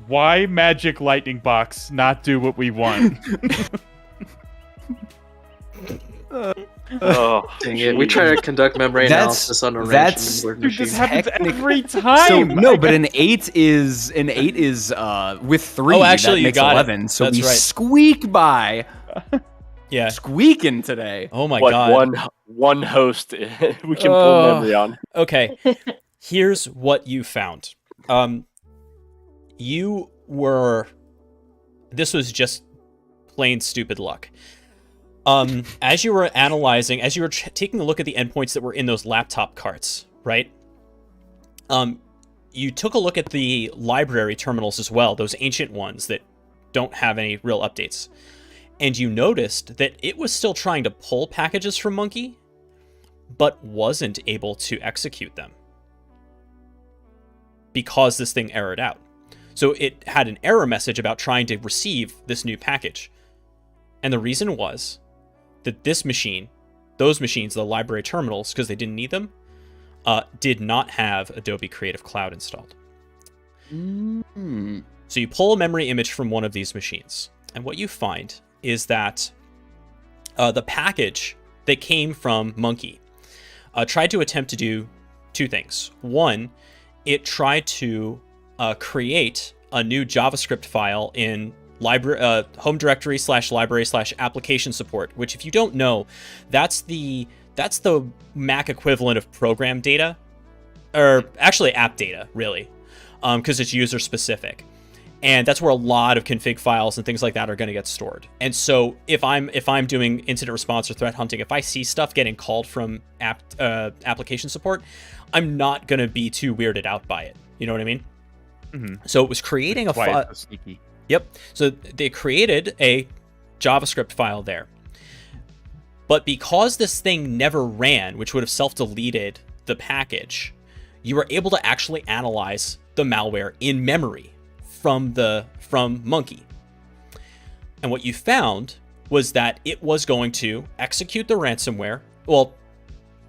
Why Magic Lightning Box not do what we want? oh, Dang it. We try to conduct memory That's- analysis on a range that's- of word Dude, this machines. happens Technic- every time. So no, but an 8 is with 3. Oh, actually, that you makes got it. 11. So That's we right. squeak by, Yeah. squeaking today. Oh my what god. one host we can pull Oh. memory on. Okay. Here's what you found. This was just plain stupid luck. As you were analyzing, as you were taking a look at the endpoints that were in those laptop carts, right? You took a look at the library terminals as well, those ancient ones that don't have any real updates. And you noticed that it was still trying to pull packages from Monkey, but wasn't able to execute them because this thing errored out. So it had an error message about trying to receive this new package. And the reason was that this machine, those machines, the library terminals, because they didn't need them, did not have Adobe Creative Cloud installed. So you pull a memory image from one of these machines, and what you find is that the package that came from Monkey tried to attempt to do two things. One, it tried to create a new JavaScript file in home directory /library /application support, which, if you don't know, that's the Mac equivalent of program data, or actually app data, really, because it's user specific. And that's where a lot of config files and things like that are going to get stored. And so if I'm doing incident response or threat hunting, if I see stuff getting called from application support, I'm not going to be too weirded out by it. You know what I mean? Mm-hmm. So it was creating a file. Sneaky. Yep. So they created a JavaScript file there. But because this thing never ran, which would have self-deleted the package, you were able to actually analyze the malware in memory from Monkey. And what you found was that it was going to execute the ransomware. Well,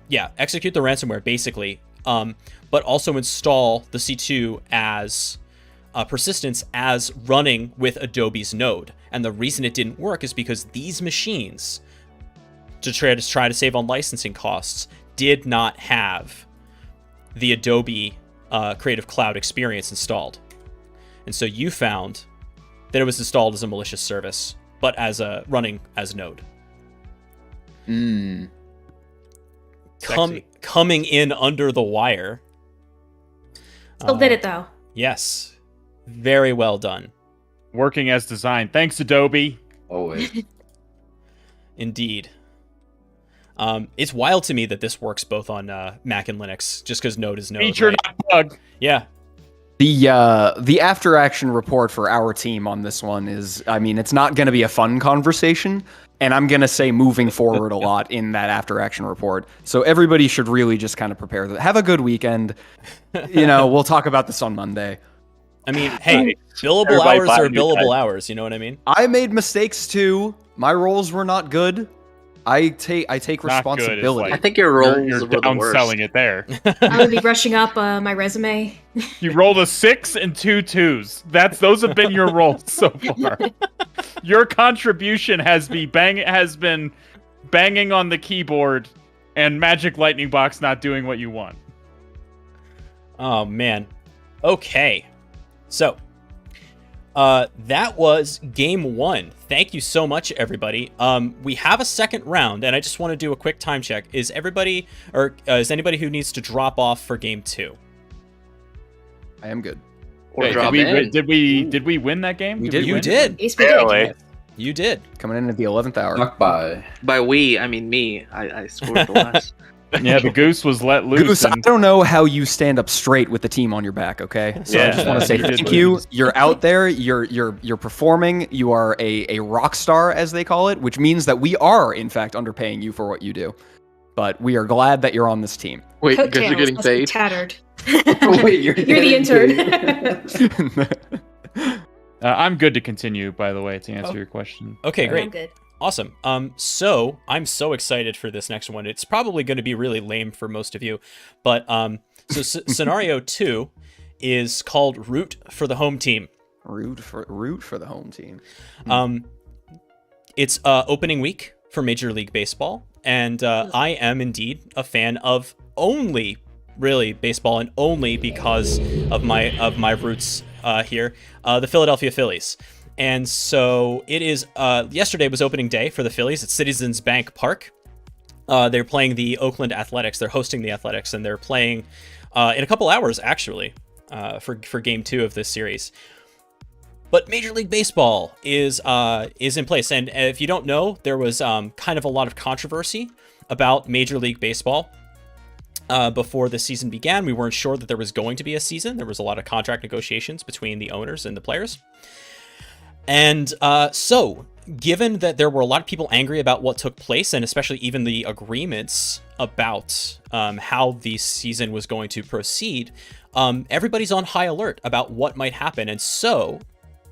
yeah, execute the ransomware basically, but also install the C2 as persistence as running with Adobe's Node. And the reason it didn't work is because these machines to try to save on licensing costs, did not have the Adobe Creative Cloud experience installed. And so you found that it was installed as a malicious service, but running as Node. Coming in under the wire. Still did it though. Yes. Very well done. Working as designed. Thanks, Adobe. Always. Indeed. It's wild to me that this works both on Mac and Linux, just because Node is Node. Feature right? not bug. Yeah. The after action report for our team on this one is, I mean, it's not going to be a fun conversation, and I'm going to say moving forward a lot in that after action report. So everybody should really just kind of prepare that. Have a good weekend. We'll talk about this on Monday. I mean, hey, billable Everybody hours buy are a new billable guide. hours, you know what I mean? I made mistakes too. My rolls were not good. I take Not good is responsibility. I think your rolls You're were the worst. downselling it there. I'm gonna be brushing up my resume. You rolled a 6 and 2 2s. Those have been your rolls so far. Your contribution has been banging on the keyboard and Magic Lightning Box not doing what you want. Oh, man. Okay. So, that was game 1. Thank you so much, everybody. We have a second round, and I just want to do a quick time check. Is anybody who needs to drop off for game 2? I am good. Or Hey, drop in. did we win that game? We did You win. did. Yes, we did. Barely. You did. Coming in at the 11th hour. Knock by. By we, I mean me. I scored the last. Yeah, the goose was let loose. Goose, I and- don't know how you stand up straight with the team on your back, okay? So I Yeah. just want to say You did thank you. lose. You're out there, you're performing, you are a rock star, as they call it, which means that we are, in fact, underpaying you for what you do. But we are glad that you're on this team. Wait, you guys Coattails are getting must be paid? tattered. Wait, you're the intern. I'm good to continue, by the way, to answer your question. Okay, I'm great. good. Awesome. So I'm so excited for this next one. It's probably going to be really lame for most of you, but scenario 2 is called Root for the Home Team. Root for the home team. It's opening week for Major League Baseball, and I am indeed a fan of only really baseball, and only because of my roots here, the Philadelphia Phillies. And so it is, yesterday was opening day for the Phillies at Citizens Bank Park. They're playing the Oakland Athletics. They're hosting the Athletics, and they're playing in a couple hours, actually, for game 2 of this series. But Major League Baseball is in place. And if you don't know, there was kind of a lot of controversy about Major League Baseball before the season began. We weren't sure that there was going to be a season. There was a lot of contract negotiations between the owners and the players. And so, given that there were a lot of people angry about what took place, and especially even the agreements about how the season was going to proceed, everybody's on high alert about what might happen. And so,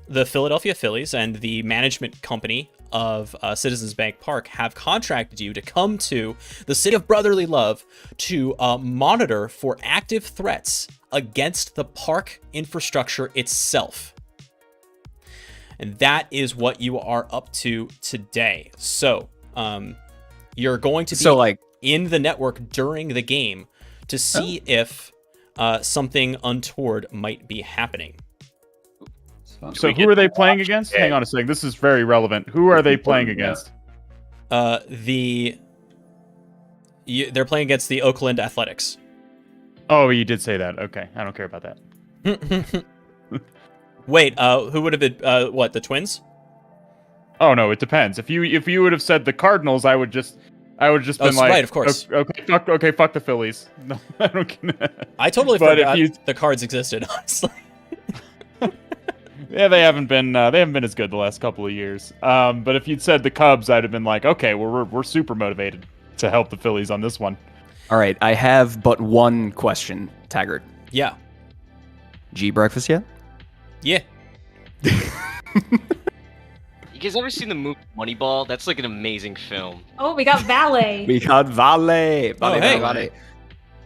the Philadelphia Phillies and the management company of Citizens Bank Park have contracted you to come to the city of brotherly love to monitor for active threats against the park infrastructure itself. And that is what you are up to today. So, you're going to be in the network during the game to see if something untoward might be happening. So who are they playing against? Hang on a second. This is very relevant. Who are they playing against? They're playing against the Oakland Athletics. Oh, you did say that. Okay, I don't care about that. Wait, who would have been what? The Twins? Oh no, it depends. If you would have said the Cardinals, I would just been like, right, of course. Okay, fuck the Phillies. No, I don't care. I totally But forgot if you- the Cards existed. Honestly, Yeah, they haven't been as good the last couple of years. But if you'd said the Cubs, I'd have been like, okay, we're super motivated to help the Phillies on this one. All right, I have but one question, Taggart. yeah, G breakfast yet? yeah. You guys ever seen the movie Moneyball? That's like an amazing film. Oh, we got valet. We got Valet. Oh, hey. Valet.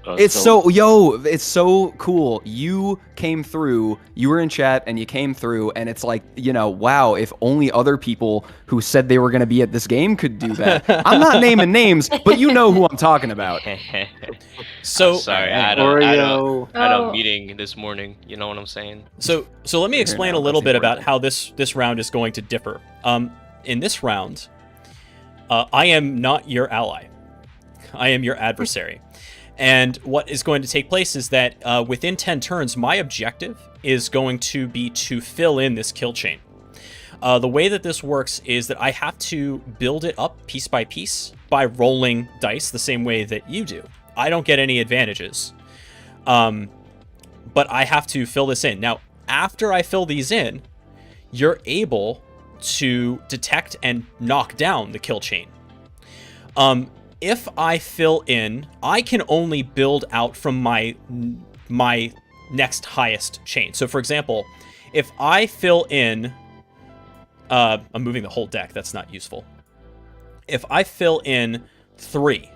It's it's so cool. You came through, you were in chat and you came through, and it's like, wow, if only other people who said they were going to be at this game could do that. I'm not naming names, but you know who I'm talking about. So sorry, I had a meeting this morning. You know what I'm saying? So let me explain a little bit about how this round is going to differ. In this round, I am not your ally. I am your adversary. And what is going to take place is that within 10 turns, my objective is going to be to fill in this kill chain. The way that this works is that I have to build it up piece by piece by rolling dice the same way that you do. I don't get any advantages, but I have to fill this in. Now, after I fill these in, you're able to detect and knock down the kill chain. If I fill in, I can only build out from my next highest chain. So, for example, if I fill in, I'm moving the whole deck. That's not useful. If I fill in 3,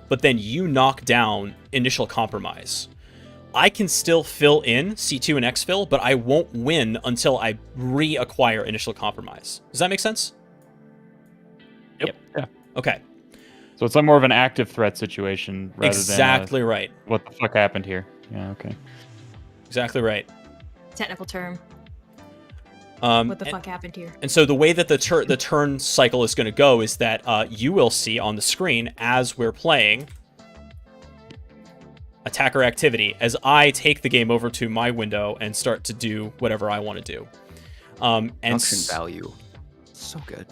but then you knock down initial compromise, I can still fill in C2 and exfil, but I won't win until I reacquire initial compromise. Does that make sense? Yep. Yeah. Okay. So it's like more of an active threat situation rather exactly than right. What the fuck happened here? Yeah, okay. Exactly right. Technical term. What the fuck happened here? And so the way that the turn cycle is going to go is that you will see on the screen as we're playing attacker activity as I take the game over to my window and start to do whatever I want to do. And Function value. So good.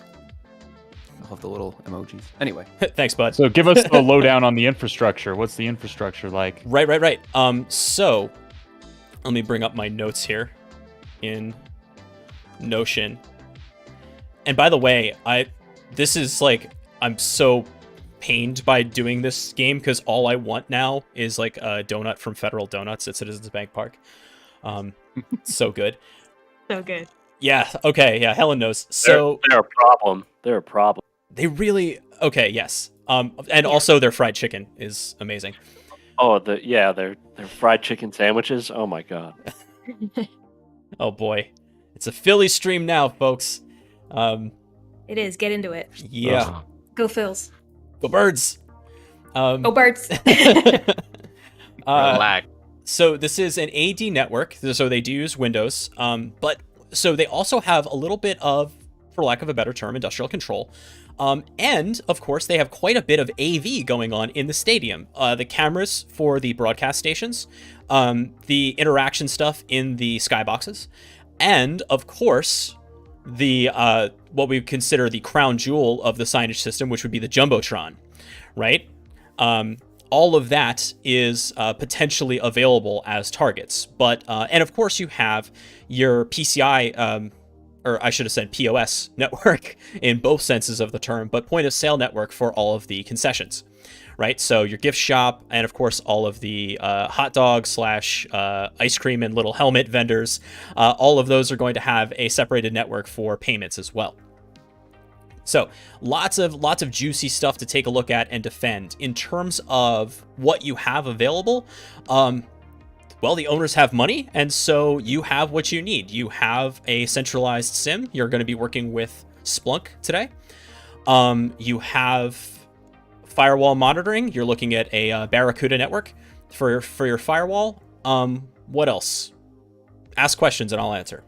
I love the little emojis. Anyway. Thanks, bud. So give us the lowdown on the infrastructure. What's the infrastructure like? Right. So let me bring up my notes here in Notion. And by the way, this is like, I'm so pained by doing this game because all I want now is like a donut from Federal Donuts at Citizens Bank Park. So good. So good. Yeah, okay, yeah, Helen knows. So they're a problem. They're a problem. They really okay, yes. And also their fried chicken is amazing. Oh, their fried chicken sandwiches. Oh my god. Oh boy. It's a Philly stream now, folks. It is. Get into it. Yeah. Go Phils. Go Birds. Go Birds. Relax. So this is an AD network, so they do use Windows, but so they also have a little bit of, for lack of a better term, industrial control. And, of course, they have quite a bit of AV going on in the stadium. The cameras for the broadcast stations, the interaction stuff in the skyboxes, and, of course, the what we consider the crown jewel of the signage system, which would be the Jumbotron, right? All of that is potentially available as targets. But, and of course, you have your PCI, or I should have said POS network in both senses of the term, but point of sale network for all of the concessions, right? So your gift shop, and of course, all of the hot dog / ice cream and little helmet vendors, all of those are going to have a separated network for payments as well. So lots of juicy stuff to take a look at and defend. In terms of what you have available, well, the owners have money, and so you have what you need. You have a centralized SIM. You're going to be working with Splunk today. You have firewall monitoring. You're looking at a Barracuda network for your firewall. What else? Ask questions and I'll answer.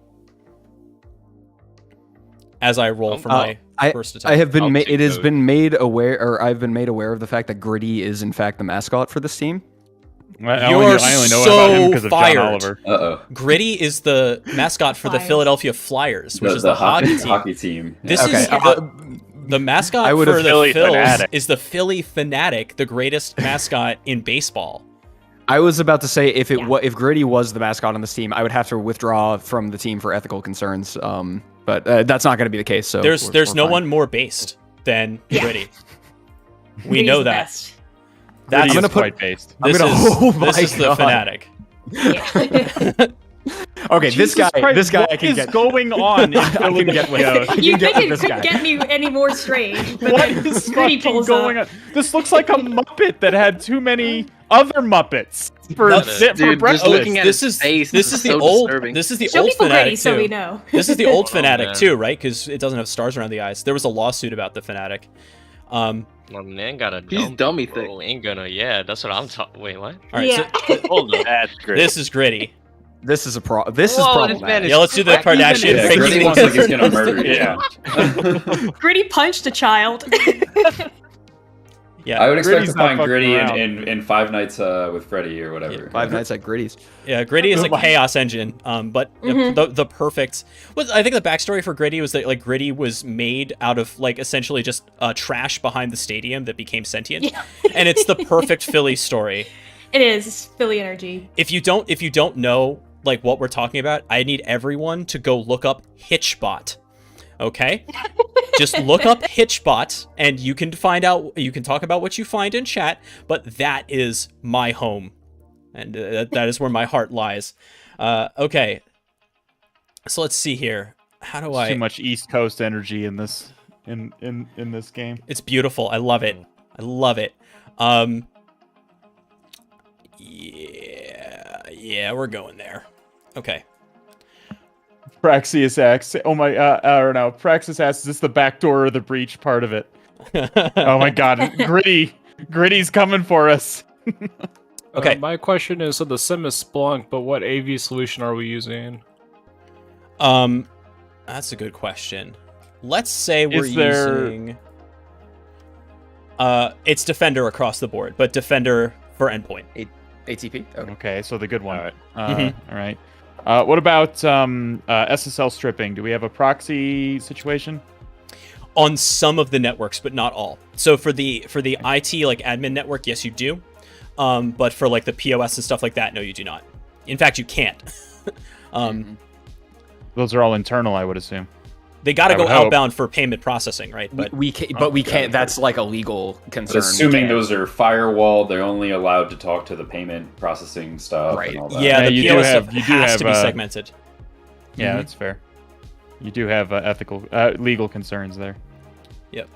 As I roll for my first attack. I have been it has been made aware, or I've been made aware of the fact that Gritty is in fact the mascot for this team. I only know about him because of John Oliver. Uh-oh. Gritty is the mascot for the Philadelphia Flyers, which is the hockey team. This is the mascot for the Phils is the Philly Fanatic, the greatest mascot in baseball. I was about to say if Gritty was the mascot on this team, I would have to withdraw from the team for ethical concerns. But that's not going to be the case. So there's no one more based than Gritty. We know that. Best. That's I'm gonna put based. This is the Fanatic. Yeah. Okay, Jesus this guy Christ, I can get. What is going on? I can get with. You think it couldn't get me any more strange? But What then is Gritty fucking pulls going up. on? This looks like a Muppet that had too many other Muppets for That's- for Dude, breakfast. just looking at this his is face this is the so old disturbing. this is the Show old people fanatic Gritty so too. we know. This is the old Oh, fanatic man. too, right? Because it doesn't have stars around the eyes. There was a lawsuit about the fanatic. My man got a He's dumb dummy bro. thick. Ain't gonna. Yeah, that's what I'm talking. Wait, what? All right, Yeah. so Hold on. That's great. this is Gritty. This is a this is Whoa, this man problematic. is Yeah, let's do the cracking Kardashian his- Yeah, thing. Gritty looks like he's gonna murder you. Yeah. Gritty punched a child. Yeah, I would expect Gritty's to not find fucking Gritty around. in Five Nights with Freddy or whatever. Five Nights at Gritty's. yeah. Gritty is a chaos engine. But the perfect. Well, I think the backstory for Gritty was that like Gritty was made out of like essentially just trash behind the stadium that became sentient, Yeah. and it's the perfect Philly story. It is. It's Philly energy. If you don't know like what we're talking about, I need everyone to go look up Hitchbot. Okay? Just look up Hitchbot and you can talk about what you find in chat, but that is my home. And that is where my heart lies. Okay. So let's see here. How do There's too much East Coast energy in this in this game. It's beautiful. I love it. I love it. Yeah, we're going there. Okay. Praxius asks, "Oh my, I don't know." Praxis asks, "Is this the back door or the breach part of it?" Oh my God, Gritty's coming for us. Okay. My question is, so the sim is Splunk, but what AV solution are we using? That's a good question. Let's say we're using it's Defender across the board, but Defender for endpoint. ATP. Okay, so the good one. All right. Mm-hmm. All right. What about SSL stripping? Do we have a proxy situation? On some of the networks, but not all. So for the IT like admin network, yes, you do. But for like the POS and stuff like that, no, you do not. In fact, you can't. Those are all internal, I would assume. They got to I go would hope. outbound for payment processing, right? But we can't. That's like a legal concern. But assuming those are firewall, they're only allowed to talk to the payment processing stuff. Right. And all that. yeah, the you do POS have- stuff you do has have, to be segmented. Yeah, Mhm. that's fair. You do have ethical, legal concerns there. Yep.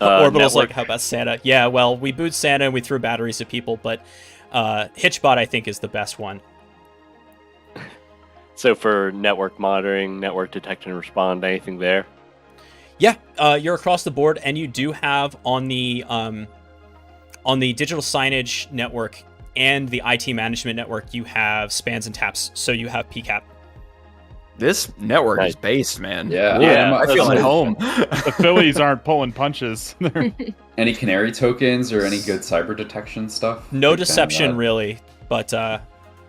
network. Orbital's like, how about Santa? Yeah, well, we booed Santa and we threw batteries at people, but Hitchbot, I think, is the best one. So for network monitoring, network detect and respond, anything there? Yeah, you're across the board, and you do have on the digital signage network and the IT management network, you have spans and taps, so you have PCAP. This network Nice. is based, man. Yeah, Yeah, I feel at home. The Phillies aren't pulling punches. Any canary tokens or any good cyber detection stuff? No Big fan of deception, that. really, but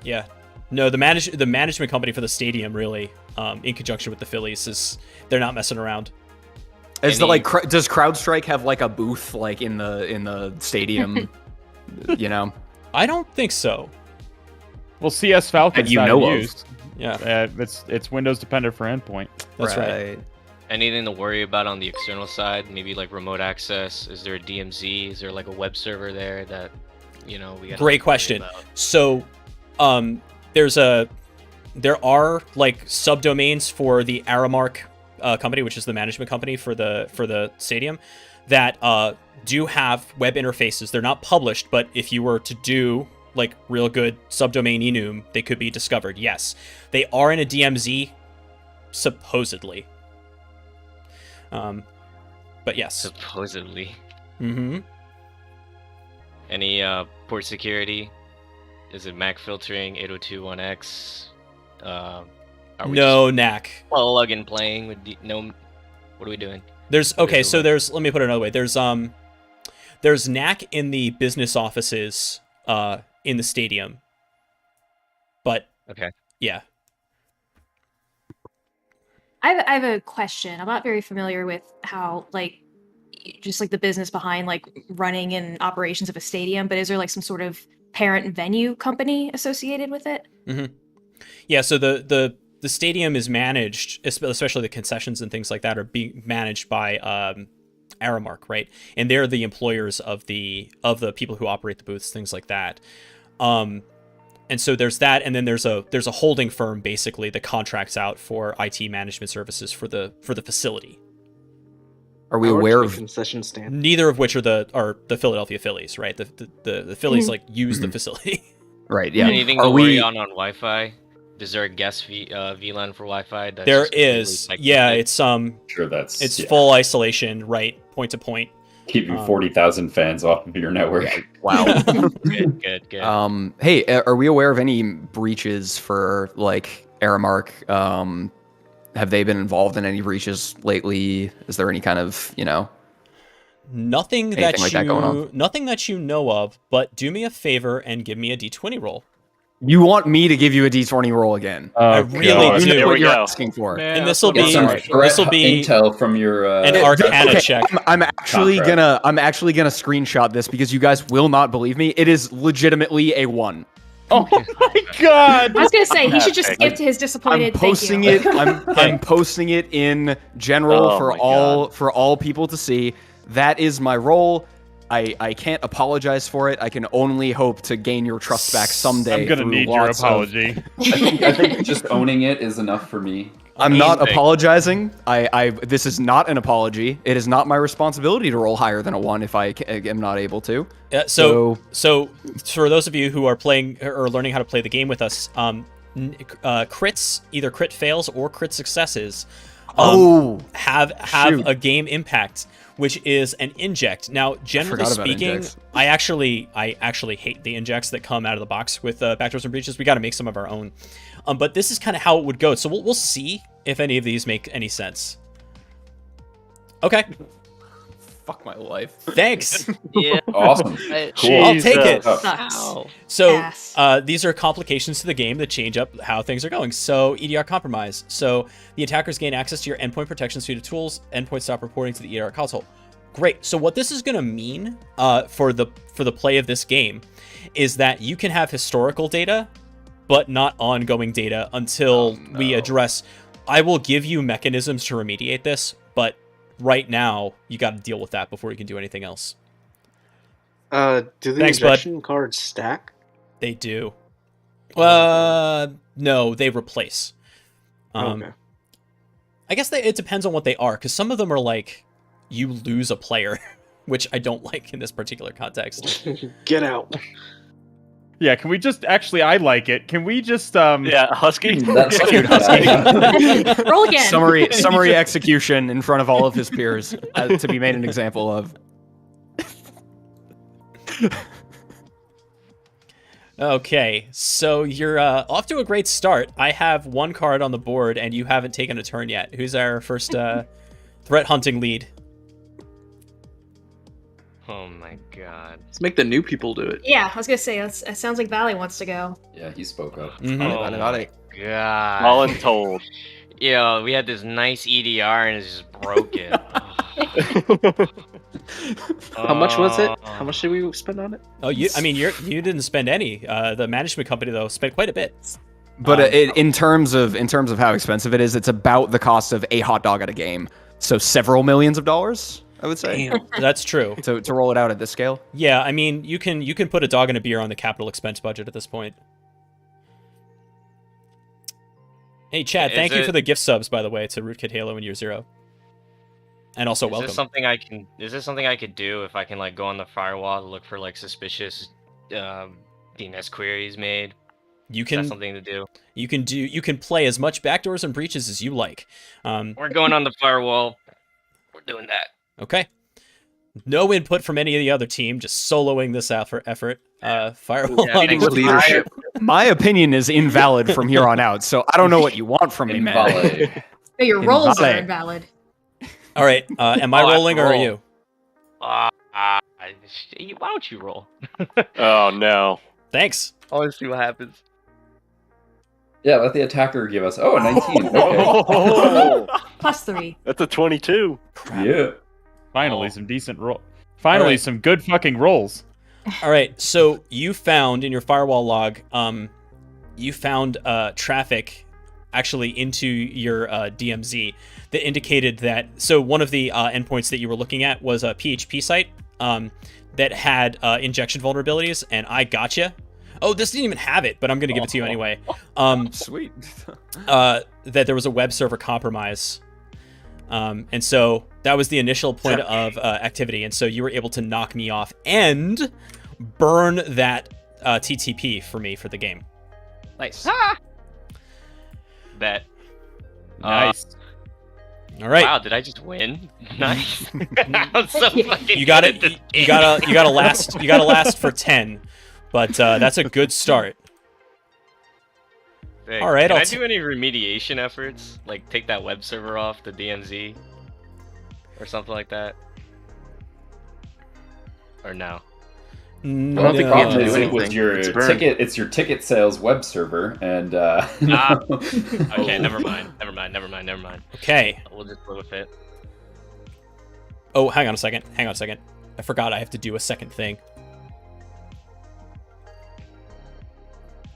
yeah. No, the management company for the stadium, really, in conjunction with the Phillies, they're not messing around. Is the does CrowdStrike have like a booth like in the stadium? You know, I don't think so. Well, CS Falcon's That you not know of. used. Yeah, It's Windows dependent for endpoint. that's right. Anything to worry about on the external side? Maybe like remote access? Is there a DMZ? Is there like a web server there that, we got? Great question. So, there are like subdomains for the Aramark company, which is the management company for the stadium, that do have web interfaces. They're not published, but if you were to do like real good subdomain enum, they could be discovered. Yes, they are in a DMZ, supposedly. But yes. Supposedly. Mm-hmm. Any port security? Is it MAC filtering 802.1x? Are we No just knack. plug and playing with no? What are we doing? There's okay, There's a so lot. there's let me put it another way. There's knack in the business offices in the stadium. But Okay. yeah. I have a question. I'm not very familiar with how, like, just like the business behind like running and operations of a stadium, but is there like some sort of parent venue company associated with it? Mm-hmm. Yeah, so the stadium is managed, especially the concessions and things like that are being managed by Aramark, right? And they're the employers of the people who operate the booths, things like that. And so there's that, and then there's a holding firm basically that contracts out for IT management services for the facility. Are we I worked aware at a of? concession stand? Neither of which are the Philadelphia Phillies, right? The Phillies like use the facility. Right. Yeah. Anything Are to worry we? on Wi-Fi? Is there a guest VLAN for Wi-Fi? That's There just completely is, yeah, segmented? Sure, that's it's yeah. full isolation, right, point to point. Keeping 40,000 fans off of your network. Wow. Good. Hey, are we aware of any breaches for like Aramark? Have they been involved in any breaches lately? Is there any kind of Nothing that anything like that going on? nothing that you know of, but do me a favor and give me a d20 roll. You want me to give you a D20 roll again? I really do. You know There what we you're go. asking for. Man, And this will Get be some this will be intel from your an Arcana check. I'm actually Contract. gonna screenshot this because you guys will not believe me. It is legitimately a 1. Oh my god! I was gonna say he should just skip to his disappointed. I'm posting thank you. it. I'm posting it in general Oh my for all people to see. That is my role. I can't apologize for it. I can only hope to gain your trust back someday. I'm gonna through need your lots of- apology. I think just owning it is enough for me. I'm not Thank- apologizing. This is not an apology. It is not my responsibility to roll higher than a 1 if I am not able to. So for those of you who are playing or learning how to play the game with us, crits, either crit fails or crit successes, have shoot. a game impact, which is an inject. Now, generally forgot about speaking, injects. I actually hate the injects that come out of the box with Backdoors and Breaches. We got to make some of our own. But this is kind of how it would go. So we'll see if any of these make any sense. Okay. Fuck my life. Thanks. Yeah. Awesome. Cool. I'll take it. Sucks. So Ass. these are complications to the game that change up how things are going. So EDR compromise. So the attackers gain access to your endpoint protection suite of tools. Endpoints stop reporting to the EDR console. Great. So what this is going to mean for the play of this game is that you can have historical data, but not ongoing data until we address. I will give you mechanisms to remediate this, but right now you got to deal with that before you can do anything else. Do the Thanks, bud. injection cards stack? They do. No, they replace. Okay. I guess it depends on what they are, because some of them are like you lose a player, which I don't like in this particular context. Get out. Yeah, can we just I like it. Can we just Yeah, Husky. That's Execute Husky. Roll again. Summary execution in front of all of his peers to be made an example of. Okay, so you're off to a great start. I have one card on the board, and you haven't taken a turn yet. Who's our first threat hunting lead? Oh my god. Let's make the new people do it. Yeah, I was gonna say it sounds like Valley wants to go. Yeah, he spoke up. Mhm. Oh my god. Voluntold. Yeah, we had this nice EDR and it's just broken. How much was it? How much did we spend on it? Oh, you didn't spend any. The management company though spent quite a bit. But in terms of how expensive it is, it's about the cost of a hot dog at a game. So several millions of dollars, I would say. Damn. That's true. To roll it out at this scale. Yeah, I mean, you can put a dog and a beer on the capital expense budget at this point. Hey, Chad, Is thank you it- for the gift subs, by the way, to Rootkit Halo in Year Zero. And also Is welcome. this something I can? Is this something I could do if I can like go on the firewall to look for like suspicious DNS queries made? You Is that can something to do? you can play as much backdoors and breaches as you like. We're going on the firewall. We're doing that. Okay. No input from any of the other team, just soloing this effort. Firewall. Yeah, thanks, leadership. My opinion is invalid from here on out, so I don't know what you want from me, man. Invalid. No, your rolls are Invalid. invalid. All right. Am I Oh, I have to rolling or are roll. you? Why don't you roll? Oh no. Thanks. I want to see what happens. Yeah, let the attacker give us. Oh, a 19. Okay. Oh, +3. that's a 22. Yeah. finally some decent roll. Finally Alright. some good fucking rolls. All right. So you found in your firewall log, you found traffic actually into your DMZ that indicated that. So one of the endpoints that you were looking at was a PHP site that had injection vulnerabilities, and I gotcha. Oh, this didn't even have it, but I'm gonna give it to you anyway. Sweet. That there was a web server compromise. And so that was the initial point of activity. And so you were able to knock me off and burn that TTP for me for the game. Nice. Bet. Nice. All right. Wow, did I just win? Nice. I'm so fucking You got good it. at this You game. gotta last. You gotta last for 10, but that's a good start. Sick. All right, Can I'll I do any remediation efforts? Like take that web server off the DMZ? Or something like that? Or no? I No. don't think you have to do it was anything. your It's burned. ticket. It's your ticket sales web server, and Okay, never mind. Okay. We'll just go with it. Oh, hang on a second. I forgot I have to do a second thing.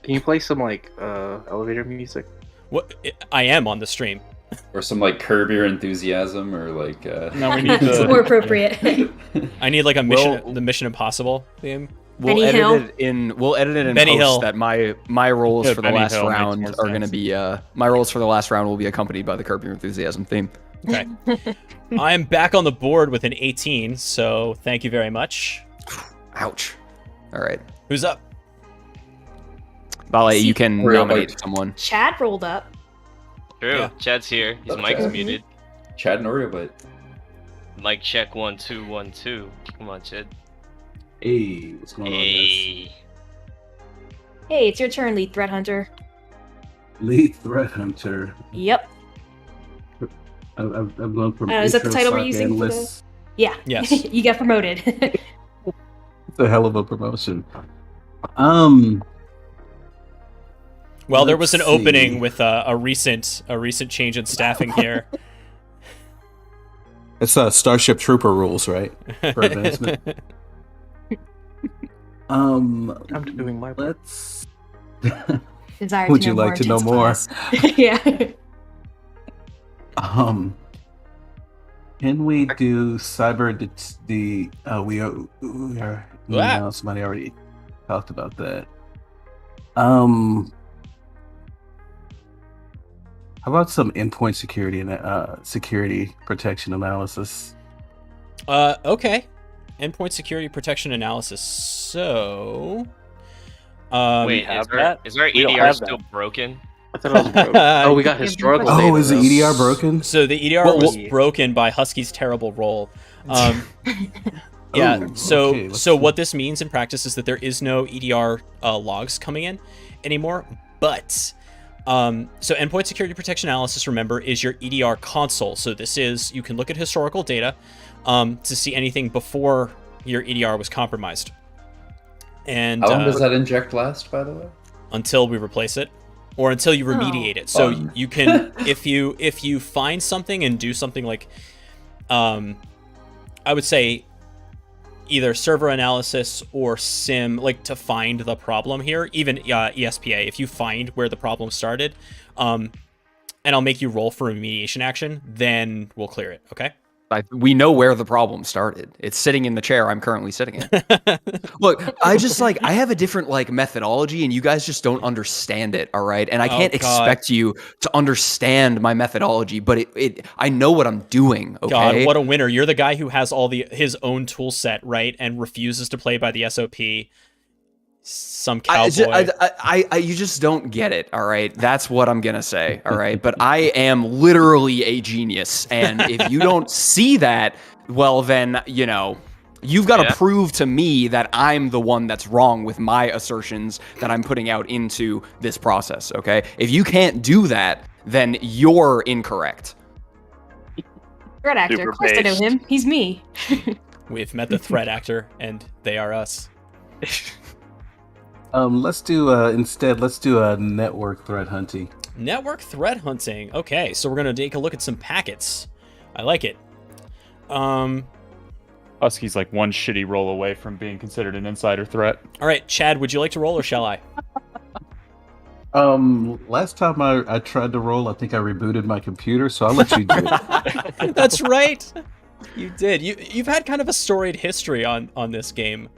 Can you play some like elevator music? What? I am on the stream. or some like Curb Your Enthusiasm, or like. No, we need It's to. more appropriate. I need like a mission, the Mission Impossible theme. We'll Benny edit Hill? it in. We'll edit it in Benny post Hill. that my roles Yeah, for the Benny last Hill makes round more are going to sense. be. My roles for the last round will be accompanied by the Curb Your Enthusiasm theme. Okay. I am back on the board with an 18, so thank you very much. Ouch. All right, Who's up? Vale, you can Oreo nominate bite. someone. Chad rolled up. True. Yeah. Chad's here. His Up, mic's Chad. muted. Chad and Oreo, but Mic check 1 2 1 2. Come on, Chad. Hey, what's going on, guys? Hey. Hey, it's your turn, lead threat hunter. Lead Threat Hunter. Yep. I've gone from Is that the intro title we're SOC using for the- analyst. Yeah. Yes. You got promoted. It's a hell of a promotion. Well, there was an Let's opening see. with a recent change in staffing here. It's Starship Trooper rules, right? For advancement. I'm doing my part. Let's. Desire Would to you know like to know more? intensifies. Yeah. Can we do cyber? We are. Ah. No, somebody already talked about that. How about some endpoint security and security protection analysis? Okay. Endpoint security protection analysis. So, We Wait, have is our that? We don't EDR have still that. broken? I thought it was broken. Oh, we got historical data. Oh, is the though. EDR broken? So the EDR Well, was well- broken by Husky's terrible roll. Yeah. Oh, So okay, let's so see. what this means in practice is that there is no EDR logs coming in anymore. But so endpoint security protection analysis, remember, is your EDR console. So this is, you can look at historical data to see anything before your EDR was compromised. And how long does that inject last, by the way? until we replace it, or until you remediate it. So Fun. you can, if you find something and do something like, I would say either server analysis or SIM, like to find the problem here, even ESPA, if you find where the problem started, and I'll make you roll for remediation action, then we'll clear it, okay? We know where the problem started. It's sitting in the chair I'm currently sitting in. Look, I have a different methodology, and you guys just don't understand it. All right, and I can't God. expect you to understand my methodology, but I know what I'm doing. Okay. God, what a winner. You're the guy who has all his own tool set, right? And refuses to play by the SOP. Some cowboy. You just don't get it, all right? That's what I'm gonna say, all right? But I am literally a genius, and if you don't see that, well, then, you've got to prove to me that I'm the one that's wrong with my assertions that I'm putting out into this process, okay? If you can't do that, then you're incorrect. Threat actor. Super Of course I know based. him. He's me. We've met the threat actor, and they are us. Let's do a network threat hunting. Network threat hunting. Okay, so we're gonna take a look at some packets. I like it. Husky's like one shitty roll away from being considered an insider threat. All right, Chad, would you like to roll or shall I? Last time I tried to roll, I think I rebooted my computer, so I'll let you do it. That's right. You did. You've had kind of a storied history on this game.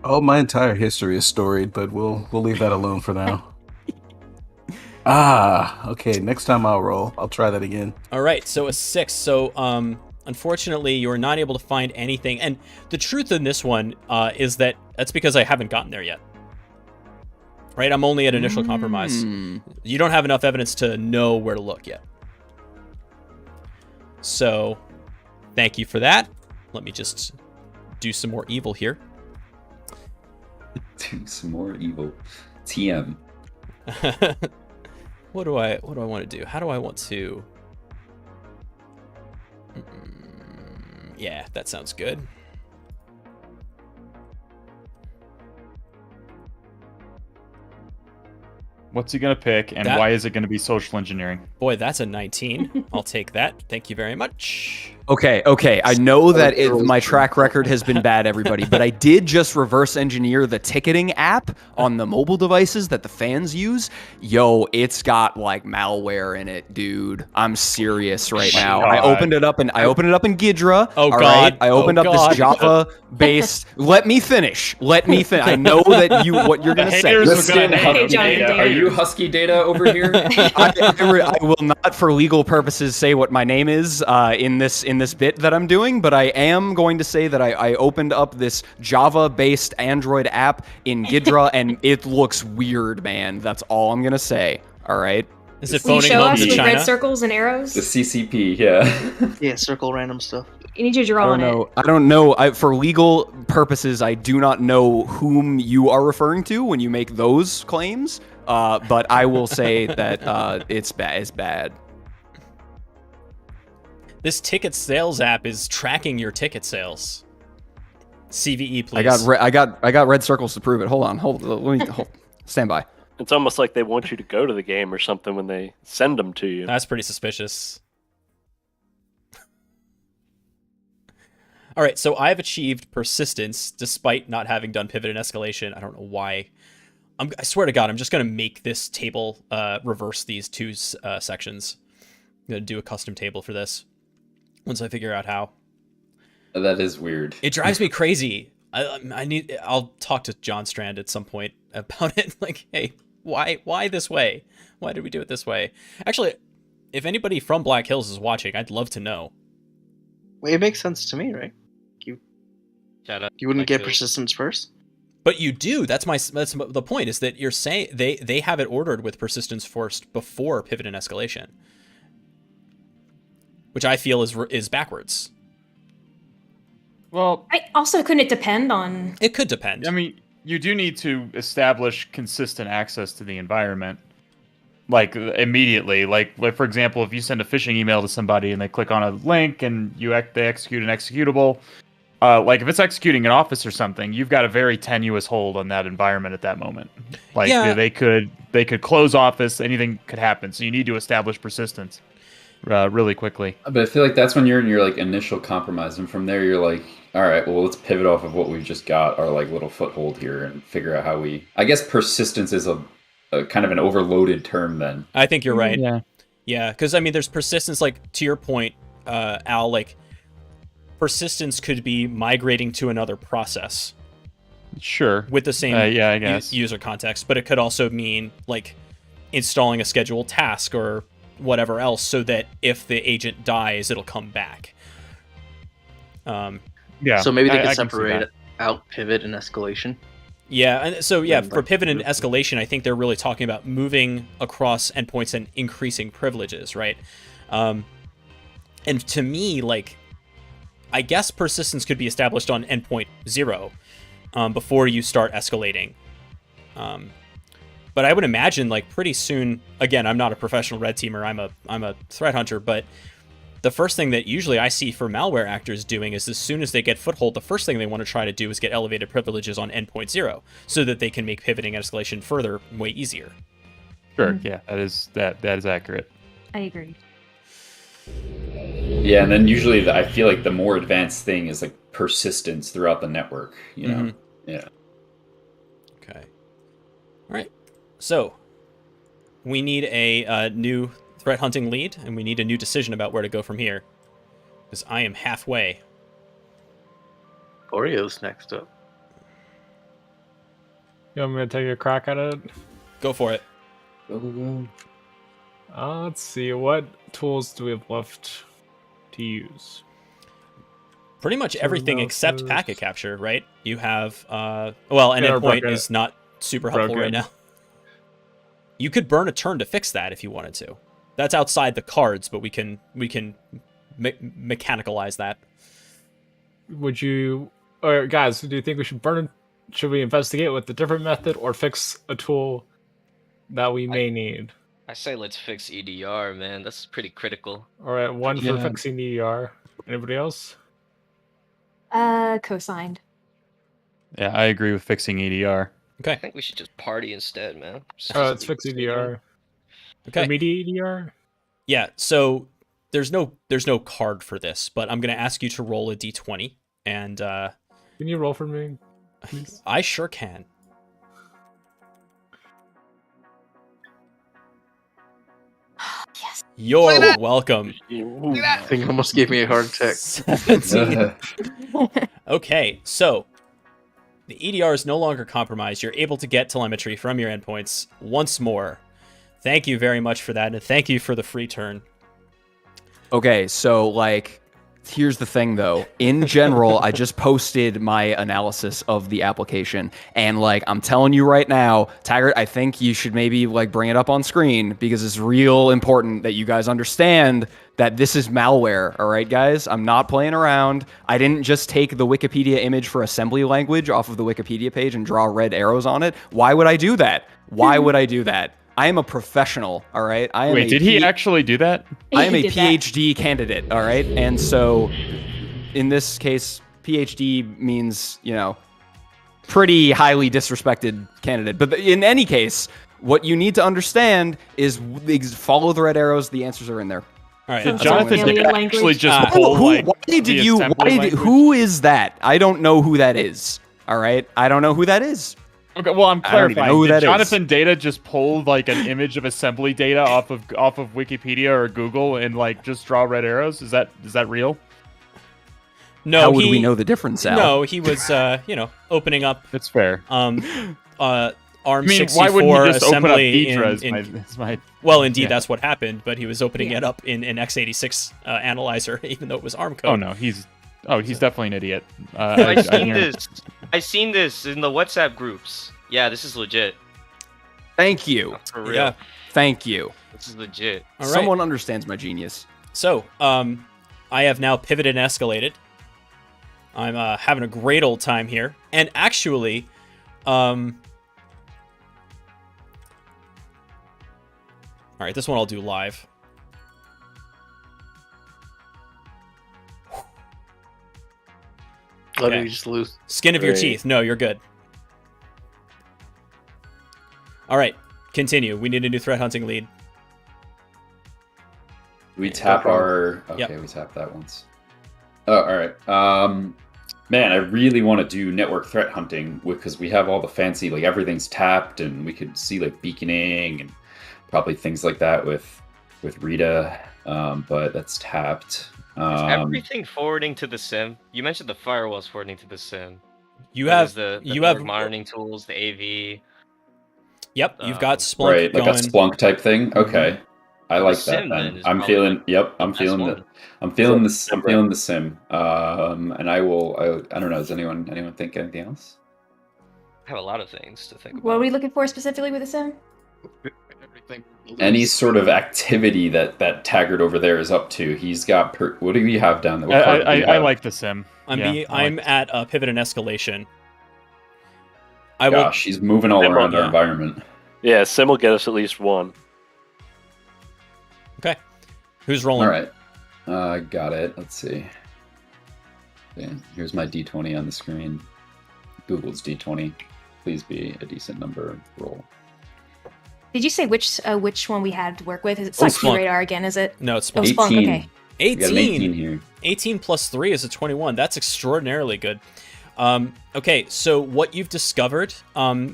Oh, my entire history is storied, but we'll leave that alone for now. Okay. Next time I'll roll. I'll try that again. All right, so a 6. So, unfortunately, you're not able to find anything. And the truth in this one is that that's because I haven't gotten there yet. Right? I'm only at initial compromise. You don't have enough evidence to know where to look yet. So, thank you for that. Let me just do some more evil here. Do some more evil. TM. What do I want to do? How do I want to? Yeah, that sounds good. What's he gonna pick, and why is it gonna be social engineering? Boy, that's a 19. I'll take that. Thank you very much. Okay. I know that my track record has been bad, everybody, but I did just reverse engineer the ticketing app on the mobile devices that the fans use. Yo, it's got like malware in it, dude. I'm serious right now. I opened it up in Ghidra. Oh all God. Right? I opened up this Java-based. Let me finish. I know that what you're gonna say. Listen, are you Husky Data over here? I will not, for legal purposes, say what my name is in this bit that I'm doing, but I am going to say that I opened up this Java-based Android app in Ghidra, and it looks weird, man. That's all I'm gonna say. All right. Is it Will you phoning show home us to with China? red circles and arrows? The CCP, yeah. Yeah, circle random stuff. You need to draw on it. I don't know. For legal purposes, I do not know whom you are referring to when you make those claims. But I will say that it's bad. It's bad. This ticket sales app is tracking your ticket sales. CVE, please. I got red circles to prove it. Hold on. Let me stand by. It's almost like they want you to go to the game or something when they send them to you. That's pretty suspicious. All right, so I've achieved persistence despite not having done pivot and escalation. I don't know why. I swear to God, I'm just going to make this table reverse these two sections. I'm going to do a custom table for this once I figure out how. That is weird. It drives me crazy. I'll talk to John Strand at some point about it. Like, hey, why this way? Why did we do it this way? Actually, if anybody from Black Hills is watching, I'd love to know. Well, it makes sense to me, right? You wouldn't get persistence first? But you do. That's the point, is that you're saying they have it ordered with persistence first before pivot and escalation, which I feel is backwards. Well, couldn't it depend on? It could depend. I mean, you do need to establish consistent access to the environment, like immediately. Like for example, if you send a phishing email to somebody and they click on a link and they execute an executable. Like if it's executing an office or something, you've got a very tenuous hold on that environment at that moment. Like they could close office, anything could happen. So you need to establish persistence really quickly. But I feel like that's when you're in your like initial compromise, and from there you're like, all right, well let's pivot off of what we've just got, our like little foothold here, and figure out how we. I guess persistence is a kind of an overloaded term then. I think you're right. Yeah, because I mean, there's persistence. Like to your point, Al, like. Persistence could be migrating to another process. Sure. With the same I guess. User context, but it could also mean like installing a scheduled task or whatever else so that if the agent dies, it'll come back. Yeah. So maybe they could separate out pivot and escalation. Yeah, and so for pivot and escalation, I think they're really talking about moving across endpoints and increasing privileges, right? And to me, like, I guess persistence could be established on endpoint 0 before you start escalating. But I would imagine, like, pretty soon. Again, I'm not a professional red teamer. I'm a threat hunter. But the first thing that usually I see for malware actors doing is, as soon as they get foothold, the first thing they want to try to do is get elevated privileges on endpoint 0, so that they can make pivoting and escalation further way easier. Sure. Yeah, that is accurate. I agree. Yeah, and then usually I feel like the more advanced thing is like persistence throughout the network, you know? Yeah. Okay. All right. So we need a new threat hunting lead, and we need a new decision about where to go from here. Because I am halfway. Oreo's next up. You want me to take a crack at it? Go for it. Go. Let's see. What tools do we have left to use? Pretty much everything except Analysis. packet capture, right? You have, well, an Yeah, or endpoint broken. is not super helpful right Broken. now. You could burn a turn to fix that if you wanted to. That's outside the cards, but we can mechanicalize that. Would you, or guys, do you think we should burn? Should we investigate with a different method or fix a tool that we may need? I say let's fix EDR, man. That's pretty critical. All right, one for Yeah. fixing EDR. Anybody else? Co-signed. Yeah, I agree with fixing EDR. I Okay. think we should just party instead, man. Let's fix EDR. Okay. Immediate EDR. Yeah. So there's no card for this, but I'm gonna ask you to roll a d20, and Can you roll for me, please? I sure can. Yes. You're welcome. I think it almost gave me a heart attack. 17. Okay, so the EDR is no longer compromised. You're able to get telemetry from your endpoints once more. Thank you very much for that, and thank you for the free turn. Okay, so like, here's the thing though. In general, I just posted my analysis of the application, and like, I'm telling you right now, Taggart, I think you should maybe like bring it up on screen because it's real important that you guys understand that this is malware. All right, guys, I'm not playing around. I didn't just take the Wikipedia image for assembly language off of the Wikipedia page and draw red arrows on it. Why would I do that? Why would I do that? I am a professional, all right? I am Wait, did he actually do that? I am He a did that. PhD candidate, all right? And so in this case, PhD means, you know, pretty highly disrespected candidate. But in any case, what you need to understand is follow the red arrows. The answers are in there. All right. Did That's all Jonathan alien actually language. just pull Who, like why did the you? assembly Why did, language? who is that? I don't know who that is. All right, I don't know who that is. Okay, well, I'm I don't even clarifying. know who Did that is. Jonathan Data just pull like an image of assembly data off of Wikipedia or Google and like just draw red arrows? Is that real? No, How would we know the difference, Al? No, he was, opening up That's fair. ARM I mean, 64 why wouldn't he just open up assembly Deidre? in Is my well, indeed, yeah. that's what happened. But he was opening Yeah. it up in an x86 analyzer, even though it was ARM code. Oh no, he's definitely an idiot. I've seen hear- this. I've seen this in the WhatsApp groups. Yeah, this is legit. Thank you. For real. Yeah. Thank you. This is legit. All right. Someone understands my genius. So, I have now pivoted and escalated. I'm having a great old time here, and actually, all right, this one I'll do live. Let Okay. me just lose. Skin of your Great. teeth. No, you're good. All right, continue. We need a new threat hunting lead. We tap our. Okay, Yep. we tap that once. Oh, all right. Man, I really want to do network threat hunting because we have all the fancy, like everything's tapped, and we could see like beaconing and probably things like that with Rita. But that's tapped. Is everything forwarding to the SIM? You mentioned the firewalls forwarding to the SIM. You What have is the you network have monitoring tools, the AV. Yep, you've got Splunk right, like going. a Splunk type thing. Okay, I like that. sim, then, Then is I'm probably feeling. Yep, I'm best feeling one. the. I'm feeling this. I'm feeling the sim. And I will. I don't know. Does anyone think anything else? I have a lot of things to think about. What are we looking for specifically with the sim? Everything. Any sort of activity that Taggart over there is up to. He's got. What do you have down there? What card do you I have? like the sim. I'm Yeah, I I'm like at pivot and escalation. I will. Gosh, he's moving all Sim, around our yeah. environment. Yeah, Sim will get us at least one. Okay, who's rolling? All right, got it. Let's see. Yeah, here's my D20 on the screen. Google's D20. Please be a decent number. Roll. Did you say which one we had to work with? Is it Oh, Splunk Splunk. Radar again? Is it? No, it's Oh, Splunk. Splunk. Okay. We got an 18 18. here. 18 plus 3 is a 21. That's extraordinarily good. Okay, so what you've discovered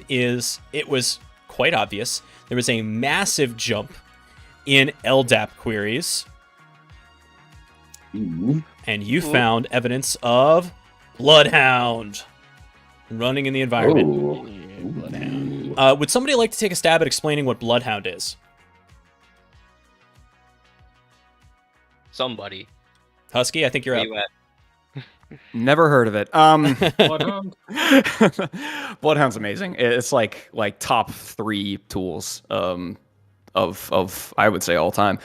is it was quite obvious. There was a massive jump in LDAP queries, Ooh. and you found evidence of Bloodhound running in the environment. Ooh. Would somebody like to take a stab at explaining what Bloodhound is? Somebody. Husky, I think you're Where up. you at? Never heard of it. Bloodhound? Bloodhound's amazing. It's like top 3 tools of I would say all time.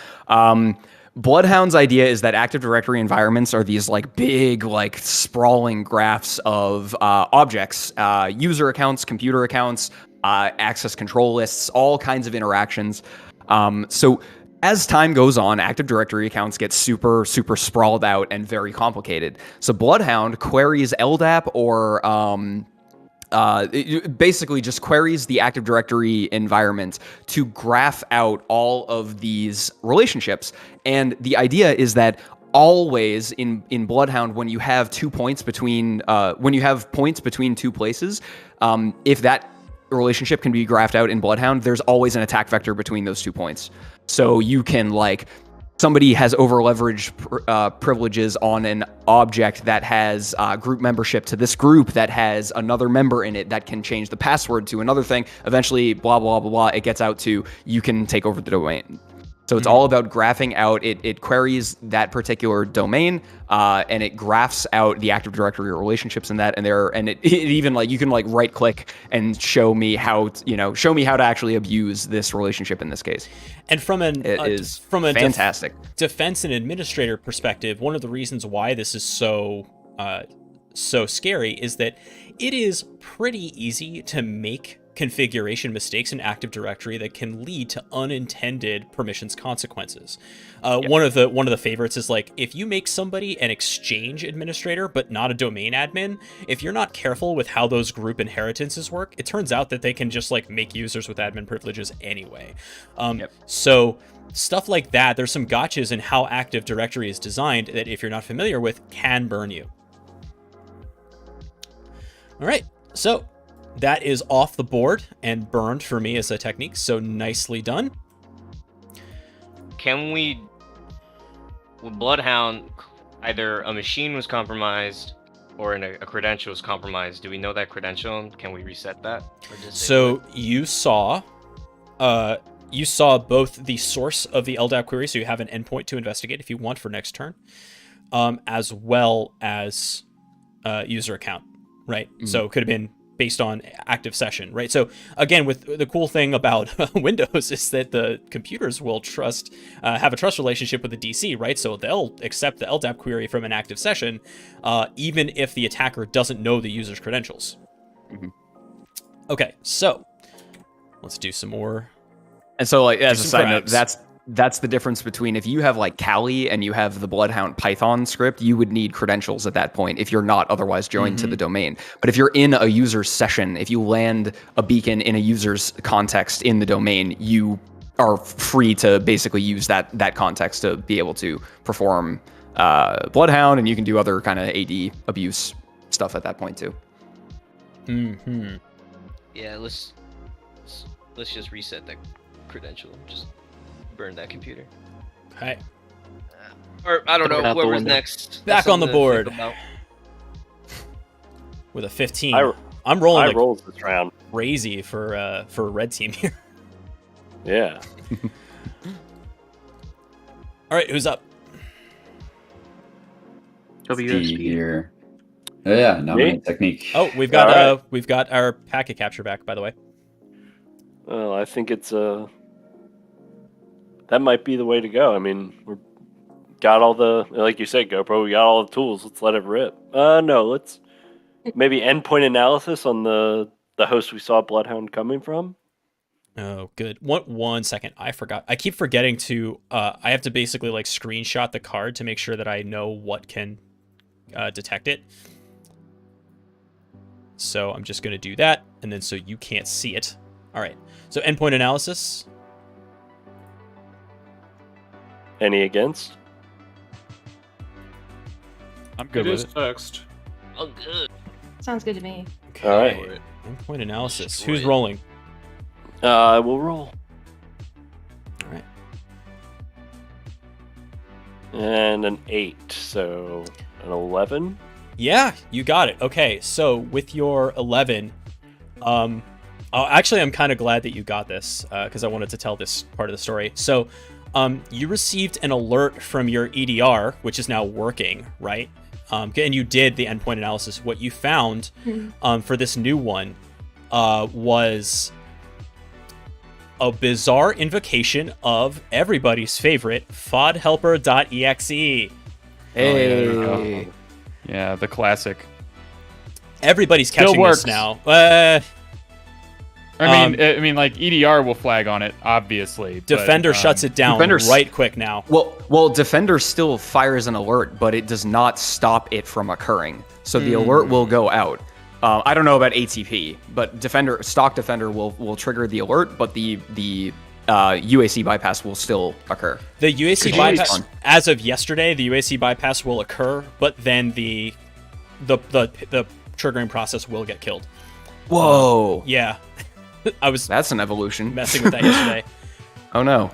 Bloodhound's idea is that Active Directory environments are these like big, like sprawling graphs of objects, user accounts, computer accounts, access control lists, all kinds of interactions. So as time goes on, Active Directory accounts get super sprawled out and very complicated. So Bloodhound queries LDAP or it basically just queries the Active Directory environment to graph out all of these relationships. And the idea is that always in Bloodhound, when you have 2 points between points between 2 places, if that relationship can be graphed out in Bloodhound, there's always an attack vector between those 2 points. So you can somebody has over-leveraged privileges on an object that has group membership to this group that has another member in it that can change the password to another thing. Eventually, blah, blah, blah, blah, it gets out to you can take over the domain. So it's all about graphing out. It queries that particular domain, and it graphs out the Active Directory relationships in that. And it even you can right click and show me how to actually abuse this relationship in this case. And from a fantastic defense and administrator perspective, one of the reasons why this is so scary is that it is pretty easy to make configuration mistakes in Active Directory that can lead to unintended permissions consequences. One of the favorites is if you make somebody an Exchange administrator but not a domain admin, if you're not careful with how those group inheritances work, it turns out that they can just make users with admin privileges anyway. So stuff like that, there's some gotchas in how Active Directory is designed that if you're not familiar with, can burn you. All right, so that is off the board and burned for me as a technique, so nicely done. Can we, with Bloodhound, either a machine was compromised or a credential was compromised? Do we know that credential? Can we reset that? So you saw both the source of the LDAP query, so you have an endpoint to investigate if you want for next turn, as well as user account, right? Mm-hmm. So it could have been based on active session, right? So again, with the cool thing about Windows is that the computers will have a trust relationship with the DC, right? So they'll accept the LDAP query from an active session, even if the attacker doesn't know the user's credentials. Mm-hmm. Okay, so let's do some more. And so, as a side note, that's the difference between if you have Kali and you have the Bloodhound Python script, you would need credentials at that point if you're not otherwise joined to the domain. But if you're in a user's session, if you land a beacon in a user's context in the domain, you are free to basically use that context to be able to perform Bloodhound, and you can do other kind of AD abuse stuff at that point too. Mm-hmm. Yeah, let's just reset that credential. Just burn that computer. Okay. Or I don't know, whoever's next. Back on the board. With a 15. I'm rolling rolls this round. Crazy for a red team here. Yeah. All right, who's up? WSP here. Oh, yeah, now my technique. Oh, we've got our packet capture back, by the way. Well, I think it's that might be the way to go. I mean, we've got all the, like you said, GoPro, we got all the tools. Let's let it rip. No, let's maybe endpoint analysis on the host we saw Bloodhound coming from. Oh, good. One second. I forgot. I keep forgetting to, I have to basically screenshot the card to make sure that I know what can detect it. So I'm just going to do that, and then so you can't see it. All right. So endpoint analysis. Any against? I'm good with it. Fixed. Oh, good. Sounds good to me. Okay. All right. Endpoint analysis. Who's rolling? I will roll. All right. And an 8, so an 11. Yeah, you got it. Okay, so with your 11, actually, I'm kind of glad that you got this because I wanted to tell this part of the story. So, you received an alert from your EDR, which is now working, right? And you did the endpoint analysis. What you found for this new one was a bizarre invocation of everybody's favorite fodhelper.exe. Hey. Yeah, the classic. Everybody's Still catching works. this now. I mean, like EDR will flag on it, obviously. Defender shuts it down right quick now. Well, Defender still fires an alert, but it does not stop it from occurring. So the alert will go out. I don't know about ATP, but stock Defender will trigger the alert, but the UAC bypass will still occur. The UAC bypass, as of yesterday, the UAC bypass will occur, but then the triggering process will get killed. Whoa. Yeah. That's an evolution. Messing with that yesterday. Oh no.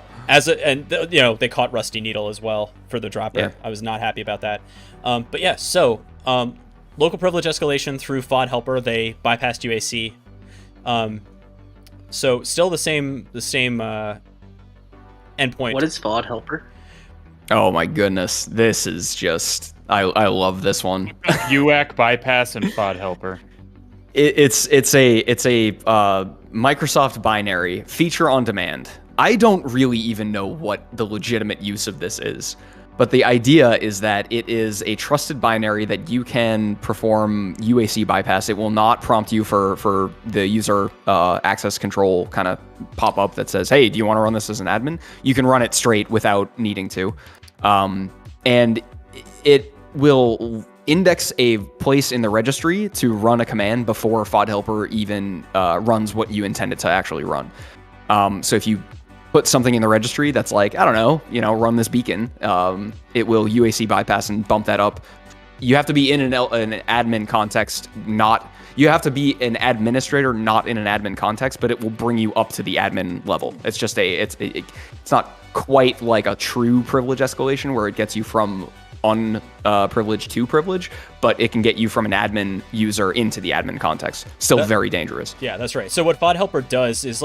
They caught Rusty Needle as well for the dropper. Yeah. I was not happy about that. But yeah, so local privilege escalation through FOD helper, they bypassed UAC. So still the same endpoint. What is FOD helper? Oh my goodness, this is just I love this one. UAC bypass and FOD helper. It's a Microsoft binary feature on demand. I don't really even know what the legitimate use of this is, but the idea is that it is a trusted binary that you can perform UAC bypass. It will not prompt you for the user access control kind of pop up that says, "Hey, do you want to run this as an admin?" You can run it straight without needing to, and it will index a place in the registry to run a command before FOD helper even runs what you intend it to actually run. So if you put something in the registry that's like, I don't know, run this beacon, it will UAC bypass and bump that up. You have to be in an admin context, you have to be an administrator, not in an admin context, but it will bring you up to the admin level. It's just it's not quite like a true privilege escalation where it gets you from unprivileged to privilege, but it can get you from an admin user into the admin context. Still very dangerous. Yeah, that's right. So what FOD helper does is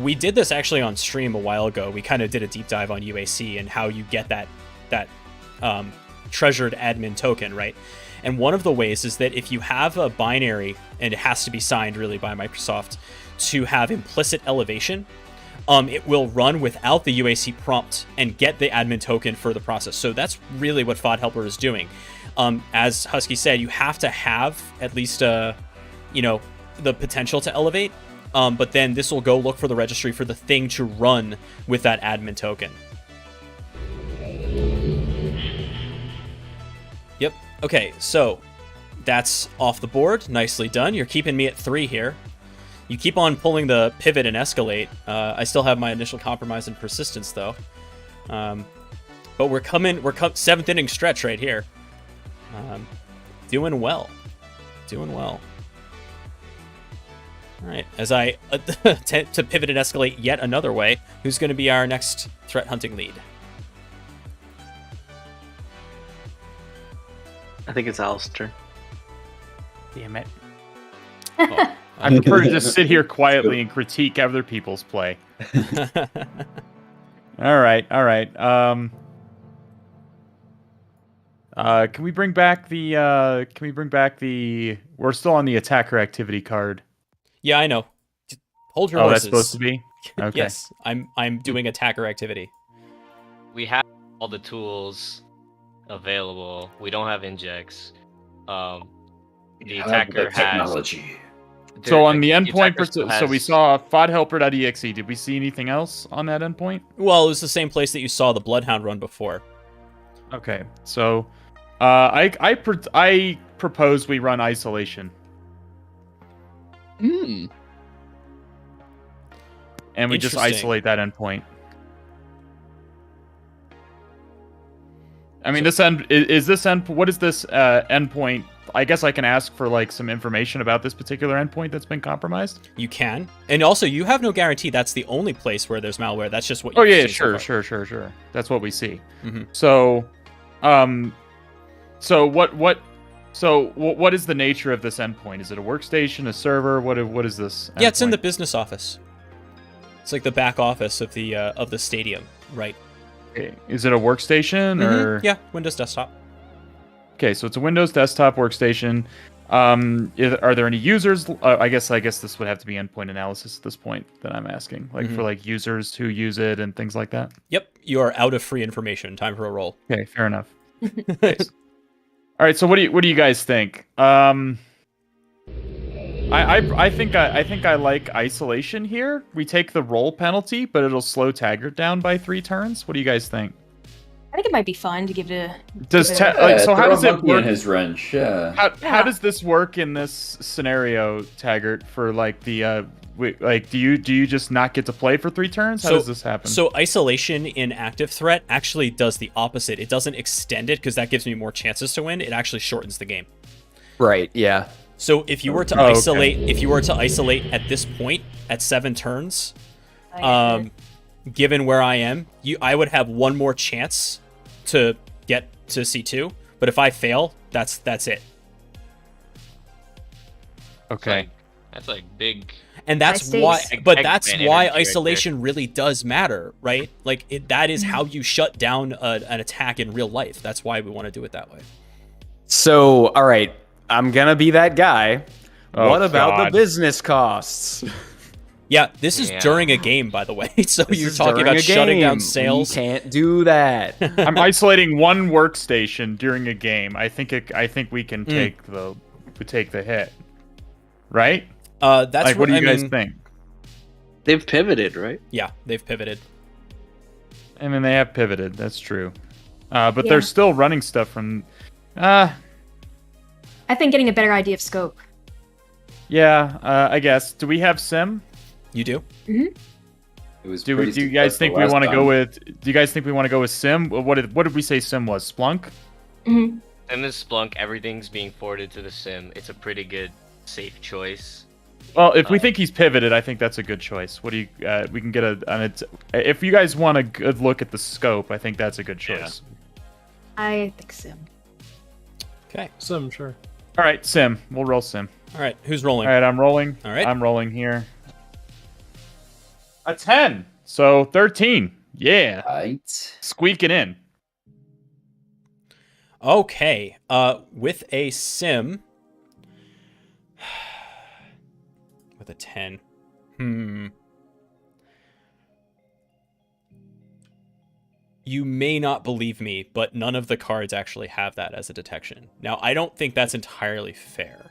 we did this actually on stream a while ago. We kind of did a deep dive on UAC and how you get that treasured admin token, right? And one of the ways is that if you have a binary, and it has to be signed really by Microsoft to have implicit elevation, it will run without the UAC prompt and get the admin token for the process. So that's really what FOD helper is doing. As Husky said, you have to have at least the potential to elevate. But then this will go look for the registry for the thing to run with that admin token. Yep. Okay, so that's off the board. Nicely done. You're keeping me at 3 here. You keep on pulling the pivot and escalate. I still have my initial compromise and persistence, though. But we're 7th inning stretch right here. Doing well. All right, as I attempt to pivot and escalate yet another way, who's going to be our next threat hunting lead? I think it's Alistair. Damn it. Oh, I prefer to just sit here quietly and critique other people's play. All right. Can we bring back the? We're still on the attacker activity card. Yeah, I know. Hold your horses. horses. That's supposed to be? Okay. Yes, I'm doing attacker activity. We have all the tools available. We don't have injects. The attacker has technology. So on the endpoint, so we saw fodhelper.exe. Did we see anything else on that endpoint? Well, it was the same place that you saw the Bloodhound run before. Okay, so I propose we run isolation. And we just isolate that endpoint. I mean, what is this endpoint? I guess I can ask for some information about this particular endpoint that's been compromised. You can, and also you have no guarantee that's the only place where there's malware. That's just what. Sure. That's what we see. Mm-hmm. So, what is the nature of this endpoint? Is it a workstation, a server? What is this endpoint? Yeah, it's in the business office. It's like the back office of the stadium, right? Okay. Is it a workstation or? Yeah, Windows desktop. Okay, so it's a Windows desktop workstation. Are there any users? I guess this would have to be endpoint analysis at this point that I'm asking, like for like users who use it and things like that. Yep, you are out of free information. Time for a roll. Okay, fair enough. Nice. All right, so what do you guys think? I think I like isolation here. We take the roll penalty, but it'll slow Taggart down by 3 turns. What do you guys think? I think it might be fun to give it a. So how does it work? In his wrench, yeah. How does this work in this scenario, Taggart? For like the do you just not get to play for 3 turns? How does this happen? So isolation in active threat actually does the opposite. It doesn't extend it because that gives me more chances to win. It actually shortens the game. Right. Yeah. So if you were to isolate at this point at 7 turns, given where I am, I would have 1 more chance to get to C2. But if I fail, that's it. Okay. That's like big. And that's why, but that's why isolation really does matter, right? Like that is how you shut down an attack in real life. That's why we want to do it that way. So, all right, I'm gonna be that guy. Oh, what about God. the business costs? Yeah, this is during a game, by the way. So This you're is talking during about a shutting game. down sales. We can't do that. I'm isolating 1 workstation during a game. I think we can take the hit, right? That's like, what do you guys think? They've pivoted, right? Yeah, they've pivoted. I mean, they have pivoted. That's true, but they're still running stuff from. I think getting a better idea of scope. Yeah, I guess. Do we have sim? You do. Mm-hmm. It was Do you guys think we want to go with? Do you guys think we want to go with sim? What did we say sim was? Splunk. Mm-hmm. Sim is Splunk. Everything's being forwarded to the sim. It's a pretty good, safe choice. Well, if we think he's pivoted, I think that's a good choice. What do you? We can get if you guys want a good look at the scope, I think that's a good choice. I think sim. Okay. Sim, sure. All right, sim. We'll roll sim. All right, who's rolling? All right, I'm rolling. All right. I'm rolling here. A 10. So 13. Yeah. Right. Squeaking in. Okay. With a sim. With a 10. You may not believe me, but none of the cards actually have that as a detection. Now, I don't think that's entirely fair.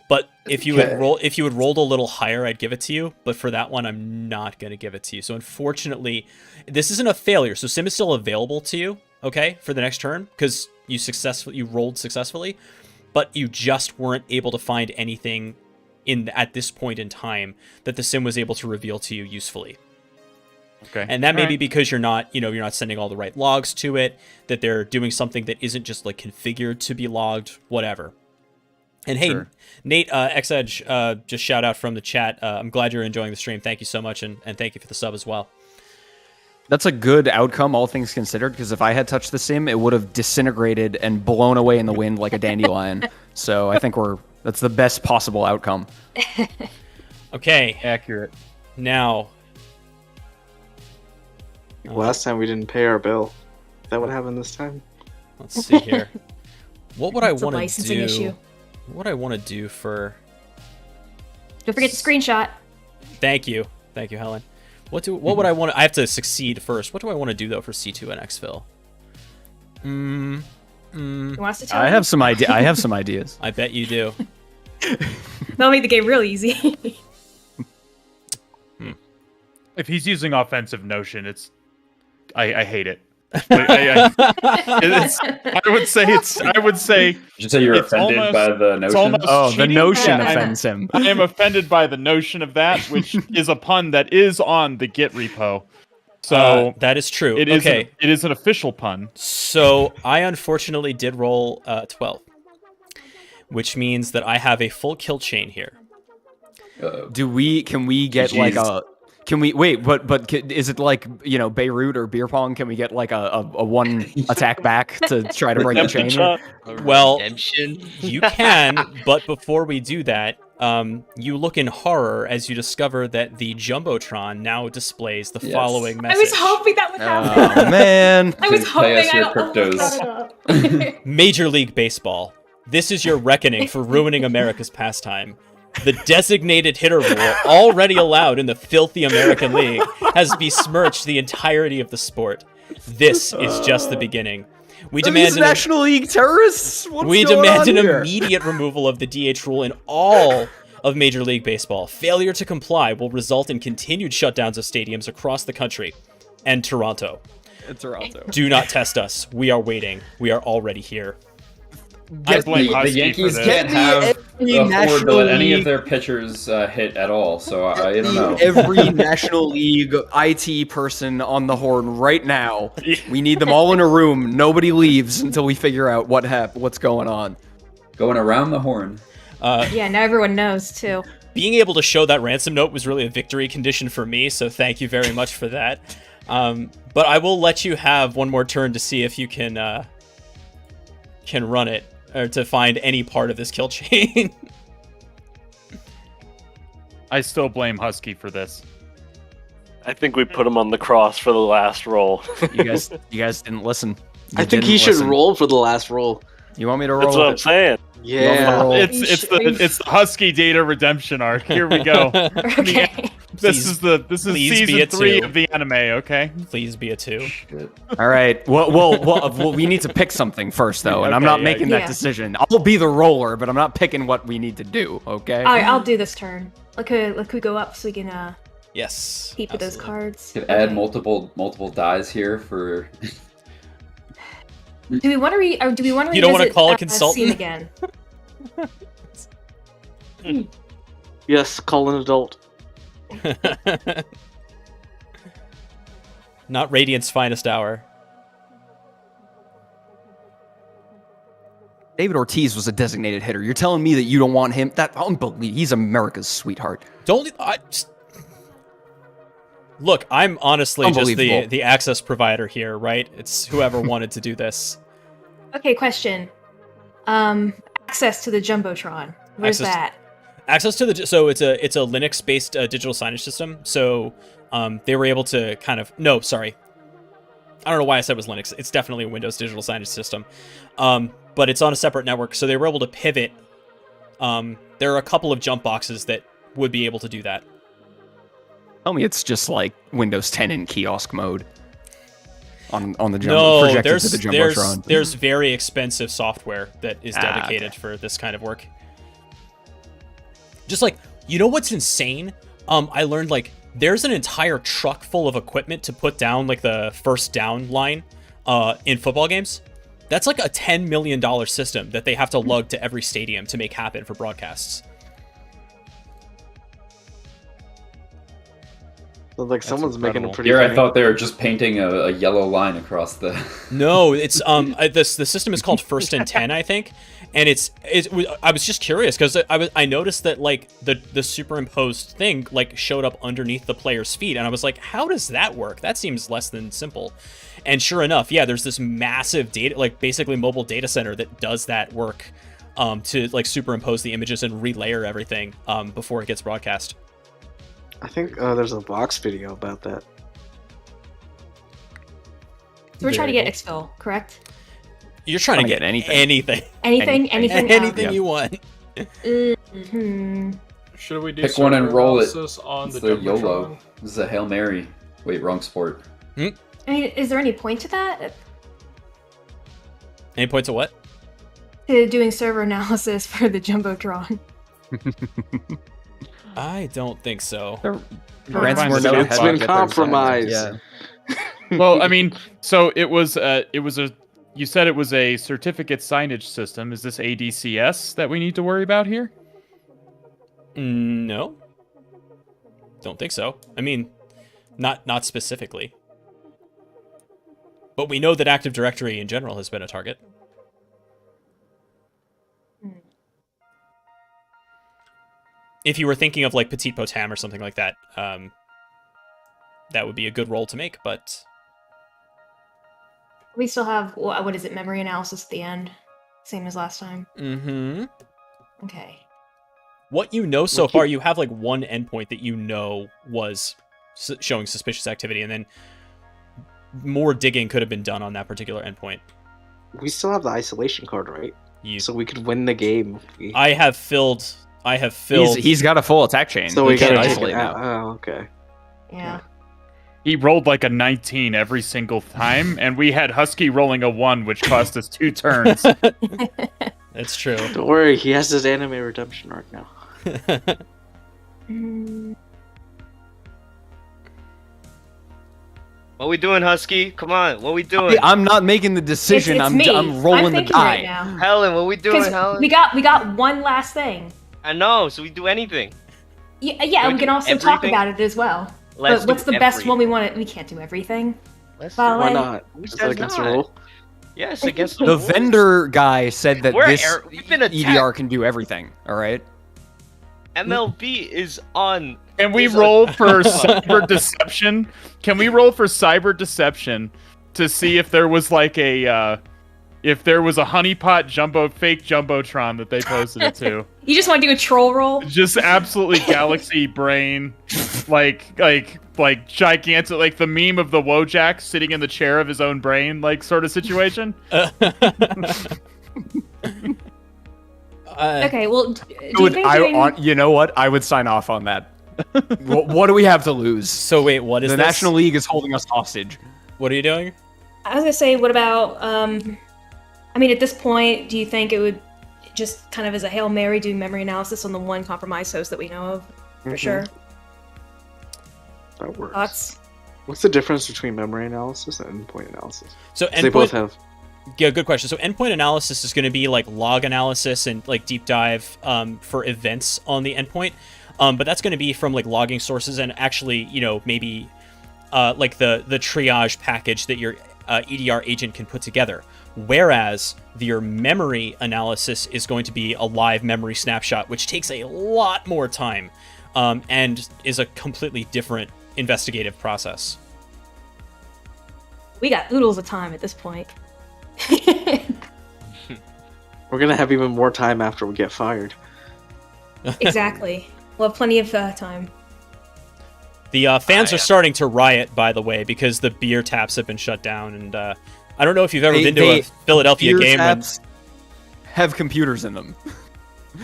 But if you had rolled a little higher, I'd give it to you. But for that one, I'm not going to give it to you. So unfortunately, this isn't a failure. So sim is still available to you, okay, for the next turn because you rolled successfully, but you just weren't able to find anything at this point in time that the sim was able to reveal to you usefully. Okay. And that may be because you're not sending all the right logs to it, that they're doing something that isn't just like configured to be logged, whatever. And hey, Sure. Nate, XEdge, just shout out from the chat. I'm glad you're enjoying the stream. Thank you so much, and thank you for the sub as well. That's a good outcome, all things considered, because if I had touched the sim, it would have disintegrated and blown away in the wind like a dandelion. So I think that's the best possible outcome. Okay. Accurate. Now. Last time we didn't pay our bill. Is that what happened this time? Let's see here. What would I It's a want to licensing do? issue. What would I want to do for... Don't forget the screenshot. Thank you, Helen. What would I want to... I have to succeed first. What do I want to do, though, for C2 and exfil? You want us to tell I you? have some ideas. I bet you do. That'll make the game real easy. If he's using offensive notion, I hate it. I would say You should say you're it's offended almost- by the it's notion. almost The cheating. notion Yeah, offends him. I am offended by the notion of that, which is a pun that is on the Git repo. So that is true. It is Okay. it is an official pun. So I unfortunately did roll 12, which means that I have a full kill chain here. Can we get like Jeez. Can we wait? But is it like Beirut or beer pong? Can we get like a one attack back to try to break the chain? Here? Well, Redemption. you can, but before we do that, you look in horror as you discover that the Jumbotron now displays the following I message. was hoping that would happen. Oh man! I was Pay hoping us I your almost cryptos. brought it up. Major League Baseball. This is your reckoning for ruining America's pastime. The designated hitter rule, already allowed in the filthy American League, has besmirched the entirety of the sport. This is just the beginning. We demand These National League terrorists. What's we going demand on an here? immediate removal of the DH rule in all of Major League Baseball. Failure to comply will result in continued shutdowns of stadiums across the country and Toronto. Toronto. Do not test us. We are waiting. We are already here. I blame The Husky for Yankees this. can't have Every afford to National let any of League- their pitchers hit at all, so I don't know. Every National League IT person on the horn right now. We need them all in a room. Nobody leaves until we figure out what's going on. Going around the horn. Yeah, now everyone knows too. Being able to show that ransom note was really a victory condition for me, so thank you very much for that. But I will let you have one more turn to see if you can run it, or to find any part of this kill chain. I still blame Husky for this. I think we put him on the cross for the last roll. You guys didn't listen. You I think he didn't should listen. roll for the last roll. You want me to roll? That's what with I'm it? saying. Yeah. It's the Husky data redemption arc. Here we go. Okay. This is please be season a 3 2. of the anime. Okay. Please be a 2. All right. Well, we need to pick something first, though, and I'm Okay, not yeah, making yeah. that decision. I'll be the roller, but I'm not picking what we need to do. Okay. All right, I'll do this turn. Could we go up so we can Yes. keep with those absolutely. cards? Could add Okay. multiple dies here for. Do we want to do we want to You don't wanna revisit, call a scene consultant? again? Yes, call an adult. Not Radiant's finest hour. David Ortiz was a designated hitter. You're telling me that you don't want him? That unbelievable. He's America's sweetheart. Look, I'm honestly just Unbelievable. the access provider here, right? It's whoever wanted to do this. Okay, question. Access to the Jumbotron. Where's Access- that? Access to the so it's a Linux-based digital signage system. So they were able to kind of sorry, I don't know why I said it was Linux. It's definitely a Windows digital signage system, but it's on a separate network. So they were able to pivot. There are a couple of jump boxes that would be able to do that. Tell me it's just like Windows 10 in kiosk mode on the No, projected to the Jumbotron. there's very expensive software that is dedicated for this kind of work. Just like, you know what's insane? I learned like there's an entire truck full of equipment to put down like the first down line in football games. That's like a $10 million system that they have to lug to every stadium to make happen for broadcasts. Sounds like someone's making a incredible. pretty. Here, I funny- thought they were just painting a yellow line across the. No, it's the system is called First and 10, I think, and I was just curious because I noticed that like the superimposed thing like showed up underneath the player's feet, and I was like, how does that work? That seems less than simple. And sure enough, yeah, there's this massive data, like basically mobile data center that does that work to like superimpose the images and relayer everything before it gets broadcast. I think there's a Vox video about that. So we're trying to get exfil, correct? You're trying to get anything. anything Anything you want. Hmm. Should we do Pick one and server roll it. analysis on It's the the YOLO. Jumbotron? This is a Hail Mary. Wait, wrong sport. I mean, is there any point to that? Any points of what? To doing server analysis for the Jumbotron? I don't think so. Ransomware It's note It's been compromised. Yeah. Well, I mean, so it was a. You said it was a certificate signage system. Is this ADCS that we need to worry about here? No. Don't think so. I mean, not specifically. But we know that Active Directory in general has been a target. If you were thinking of like Petit Potam or something like that, that would be a good roll to make, but We still have what is it? Memory analysis at the end, same as last time. mm-hmm. Okay. What you know so far, you have like one endpoint that you know was showing suspicious activity, and then more digging could have been done on that particular endpoint. We still have the isolation card, right? You, So we could win the game. If we... I have filled. He's got a full attack chain. So He we can't gotta take isolate it now. out. Oh, okay. Yeah. He rolled like a 19 every single time, and we had Husky rolling a 1, which cost us 2 turns. That's true. Don't worry, he has his anime redemption arc now. What we doing, Husky? Come on, what we doing? I'm not making the decision. It's I'm me. I'm rolling I'm the thinking die. right now. Helen, what we doing, 'Cause Helen? we got one last thing. I know, so we do anything. Yeah, Can we we can do also talk everything? about it as well. Let's but what's do the best one we everything. want to? We can't do everything. Let's Vale. Why not? Who Is that says against the not? rule? Yes, against the The rules. vendor guy said that We're this we've been attacked. EDR can do everything. All right. MLB is on. Can we is roll for cyber deception? Can we roll for cyber deception to see if there was like a honeypot fake jumbotron that they posted it to? You just want to do a troll roll? Just absolutely galaxy brain, like gigantic, like the meme of the Wojak sitting in the chair of his own brain, like sort of situation. Okay, well, do you think doing... you know what? I would sign off on that. What do we have to lose? So wait, what is the this? National League is holding us hostage? What are you doing? I was gonna say, what about? I mean, at this point, do you think it would just kind of as a Hail Mary do memory analysis on the one compromised host that we know of for sure? That works. Thoughts? What's the difference between memory analysis and endpoint analysis? So They both have. Yeah, good question. So endpoint analysis is going to be like log analysis and like deep dive for events on the endpoint. But that's going to be from like logging sources and actually, you know, maybe like the triage package that your EDR agent can put together. Whereas your memory analysis is going to be a live memory snapshot, which takes a lot more time and is a completely different investigative process. We got oodles of time at this point. We're gonna have even more time after we get fired. Exactly. We'll have plenty of time. The fans are starting to riot, by the way, because the beer taps have been shut down. And I don't know if you've ever been to a Philadelphia beer game. taps have computers in them.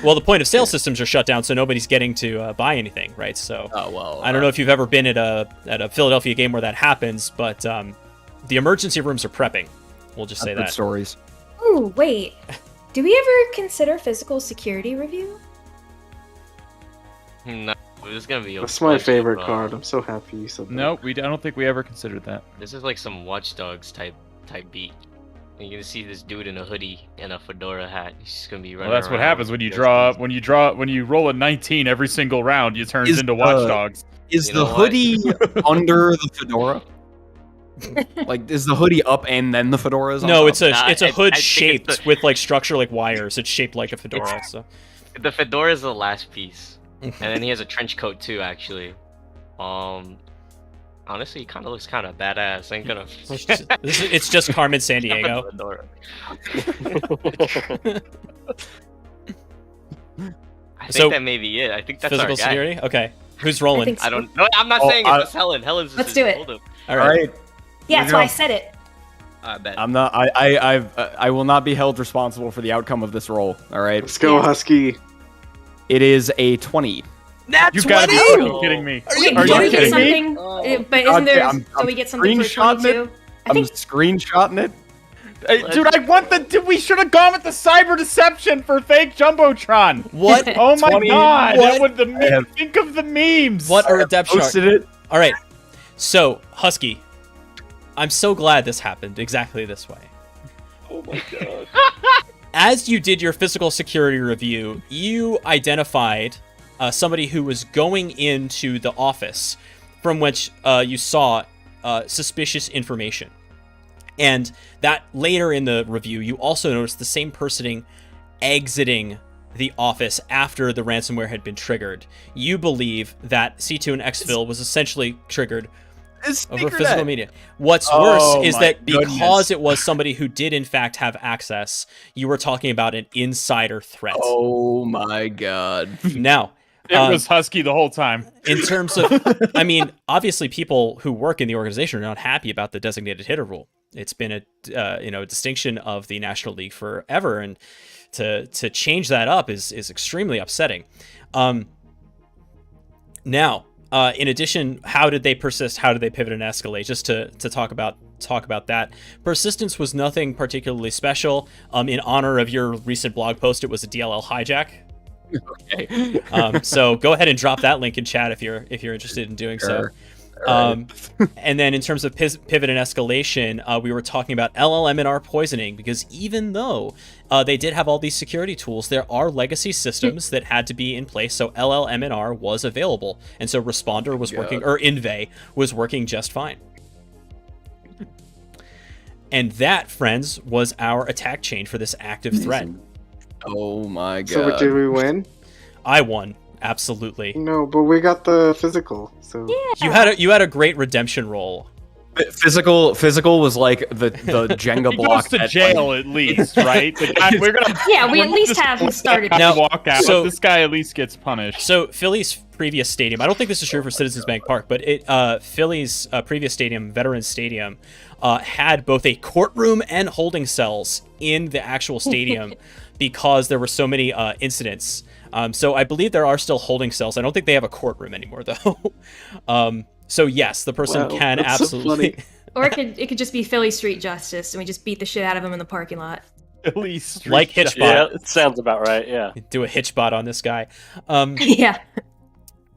Well, the point of sale systems are shut down, so nobody's getting to buy anything, right? So I don't know if you've ever been at a Philadelphia game where that happens, but the emergency rooms are prepping. We'll just say I've heard that. stories. Ooh, wait. Do we ever consider physical security review? No, this is gonna be. That's my favorite card. I'm so happy you said that. Nope, I don't think we ever considered that. This is like some Watch Dogs type beat. And you're gonna see this dude in a hoodie and a fedora hat. He's just gonna be running. Well, that's what around happens when you with when you roll a 19 every single round. You turn into Watch Dogs. Is You the know what? hoodie under the fedora? Like, is the hoodie up and then the fedora is on No, top? it's a Nah, it's a I hood think it's shaped the- with like structure like wires. It's shaped like a fedora. So The fedora is the last piece, and then he has a trench coat too. Actually, honestly, he kind of looks kind of badass. Ain't gonna. it's just Carmen San Diego. Fedora. I think So, that may be it. I think that's Physical our guy. security. Okay, who's rolling? think so. I don't. No, I'm not Oh, saying it. It's Helen. Helen's. Let's do it. Hold up. All All right. right. Yeah, that's why I go. said it. I bet. I'm not. I will not be held responsible for the outcome of this roll. All right. Let's go, Husky. It is a 20. You've got to be fucking kidding me. Wait, Are don't you we get kidding me? something? But isn't there? I'm do we get something for screenshotting 22? it. I I'm think screenshotting it. Hey, dude, I want we should have gone with the cyber deception for fake jumbotron. What? Oh my 20 god! what? That would think of the memes. What are depth chart? Posted it. All right. So Husky, I'm so glad this happened exactly this way. Oh my god. As you did your physical security review, you identified somebody who was going into the office from which you saw suspicious information. And that later in the review, you also noticed the same person exiting the office after the ransomware had been triggered. You believe that C2 and Exfil was essentially triggered over physical net. media. What's Oh, worse is my that goodness. because it was somebody who did in fact have access, you were talking about an insider threat. Oh my god. Now, It was Husky the whole time. in terms of, I mean, obviously people who work in the organization are not happy about the designated hitter rule. It's been a distinction of the National League forever, and to change that up is extremely upsetting. Now, in addition, how did they persist? How did they pivot and escalate? Just to talk about that. Persistence was nothing particularly special. In honor of your recent blog post, it was a DLL hijack. Okay. So go ahead and drop that link in chat if you're interested in doing so. And then in terms of pivot and escalation, we were talking about LLM&R poisoning, because even though they did have all these security tools, there are legacy systems that had to be in place, so LLM&R was available. And so Responder was working, or Inve was working just fine. And that, friends, was our attack chain for this active threat. Oh my god. So did we win? I won. Absolutely. No, but we got the physical. So You had a great redemption roll. Physical was like the Jenga He block. goes to jail at least, right? The guy, we're gonna we at least have him started. Now, walk out. so- This guy at least gets punished. So Philly's previous stadium, I don't think this is true for Citizens Bank Park, but Philly's previous stadium, Veterans Stadium, had both a courtroom and holding cells in the actual stadium because there were so many incidents. So I believe there are still holding cells. I don't think they have a courtroom anymore, though. So yes, the person Wow, can that's so absolutely. funny. Or it could just be Philly Street Justice, and we just beat the shit out of him in the parking lot. Philly Street Like Hitchbot. Yeah, it sounds about right. Yeah. Do a Hitchbot on this guy. Yeah.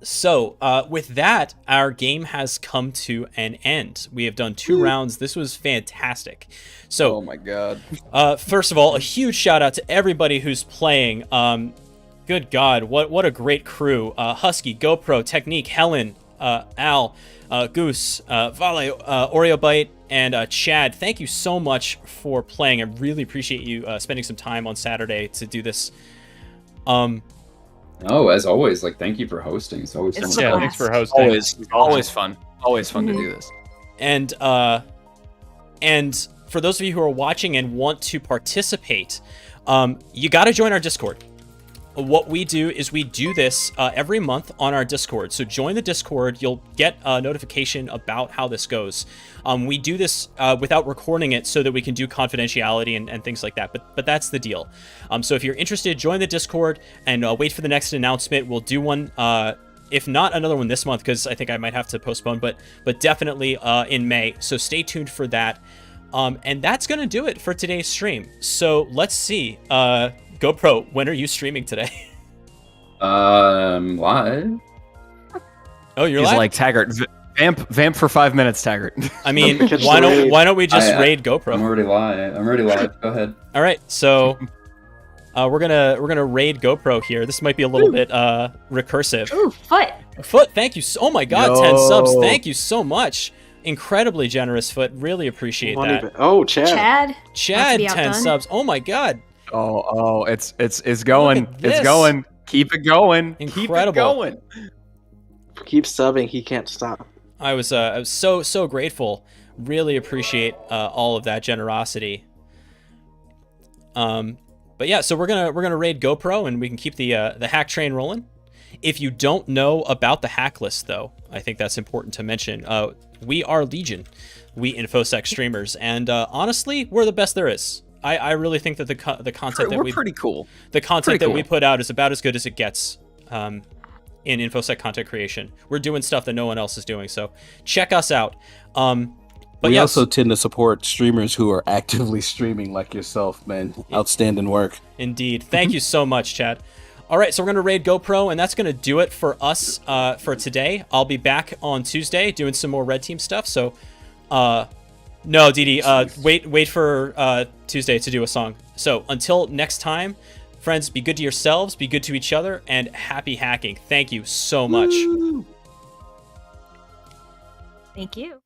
So, with that, our game has come to an end. We have done 2 rounds. This was fantastic. So, Oh my god. first of all, a huge shout out to everybody who's playing. Good God, what a great crew. Husky, GoPro, Technique, Helen, Al, Goose, Vale, Oreobite, and Chad. Thank you so much for playing. I really appreciate you spending some time on Saturday to do this. Oh, as always, thank you for hosting. It's always It's fun. a Yeah, thanks for hosting. Always fun. Always fun to do this. And for those of you who are watching and want to participate, you got to join our Discord. What we do is we do this every month on our Discord. So join the Discord. You'll get a notification about how this goes. We do this without recording it so that we can do confidentiality and things like that. But that's the deal. So if you're interested, join the Discord and wait for the next announcement. We'll do one, if not another one this month, because I think I might have to postpone, but definitely in May. So stay tuned for that. And that's going to do it for today's stream. So let's see. GoPro, when are you streaming today? Live. Oh, you're He's live? like Taggart. Vamp for 5 minutes, Taggart. I mean, Catch the why raid. don't we just I- raid GoPro? I'm already live. Go ahead. All right, so we're gonna raid GoPro here. This might be a little bit recursive. Ooh, foot. Foot, thank you. Oh my God, 10 Yo. subs. Thank you so much. Incredibly generous, Foot. Really appreciate Money that. ba- Oh, Chad. Chad. Chad, Not to be 10 outdone. subs. Oh my God. Oh, it's going. Look at this. It's going. Keep it going. Incredible. Keep it going. Keep subbing. He can't stop. I was so grateful. Really appreciate all of that generosity. But yeah, so we're gonna raid GoPro and we can keep the hack train rolling. If you don't know about the hack list, though, I think that's important to mention. We are Legion, we InfoSec streamers, and honestly, we're the best there is. I really think that the content that We're pretty cool. the content pretty that cool. we put out is about as good as it gets in InfoSec content creation. We're doing stuff that no one else is doing, so check us out. But we yes, also tend to support streamers who are actively streaming like yourself, man. Outstanding work. indeed. Thank you so much, Chad. All right, so we're going to raid GoPro, and that's going to do it for us for today. I'll be back on Tuesday doing some more Red Team stuff, so... no, Didi, wait for Tuesday to do a song. So until next time, friends, be good to yourselves, be good to each other, and happy hacking. Thank you so much. Thank you.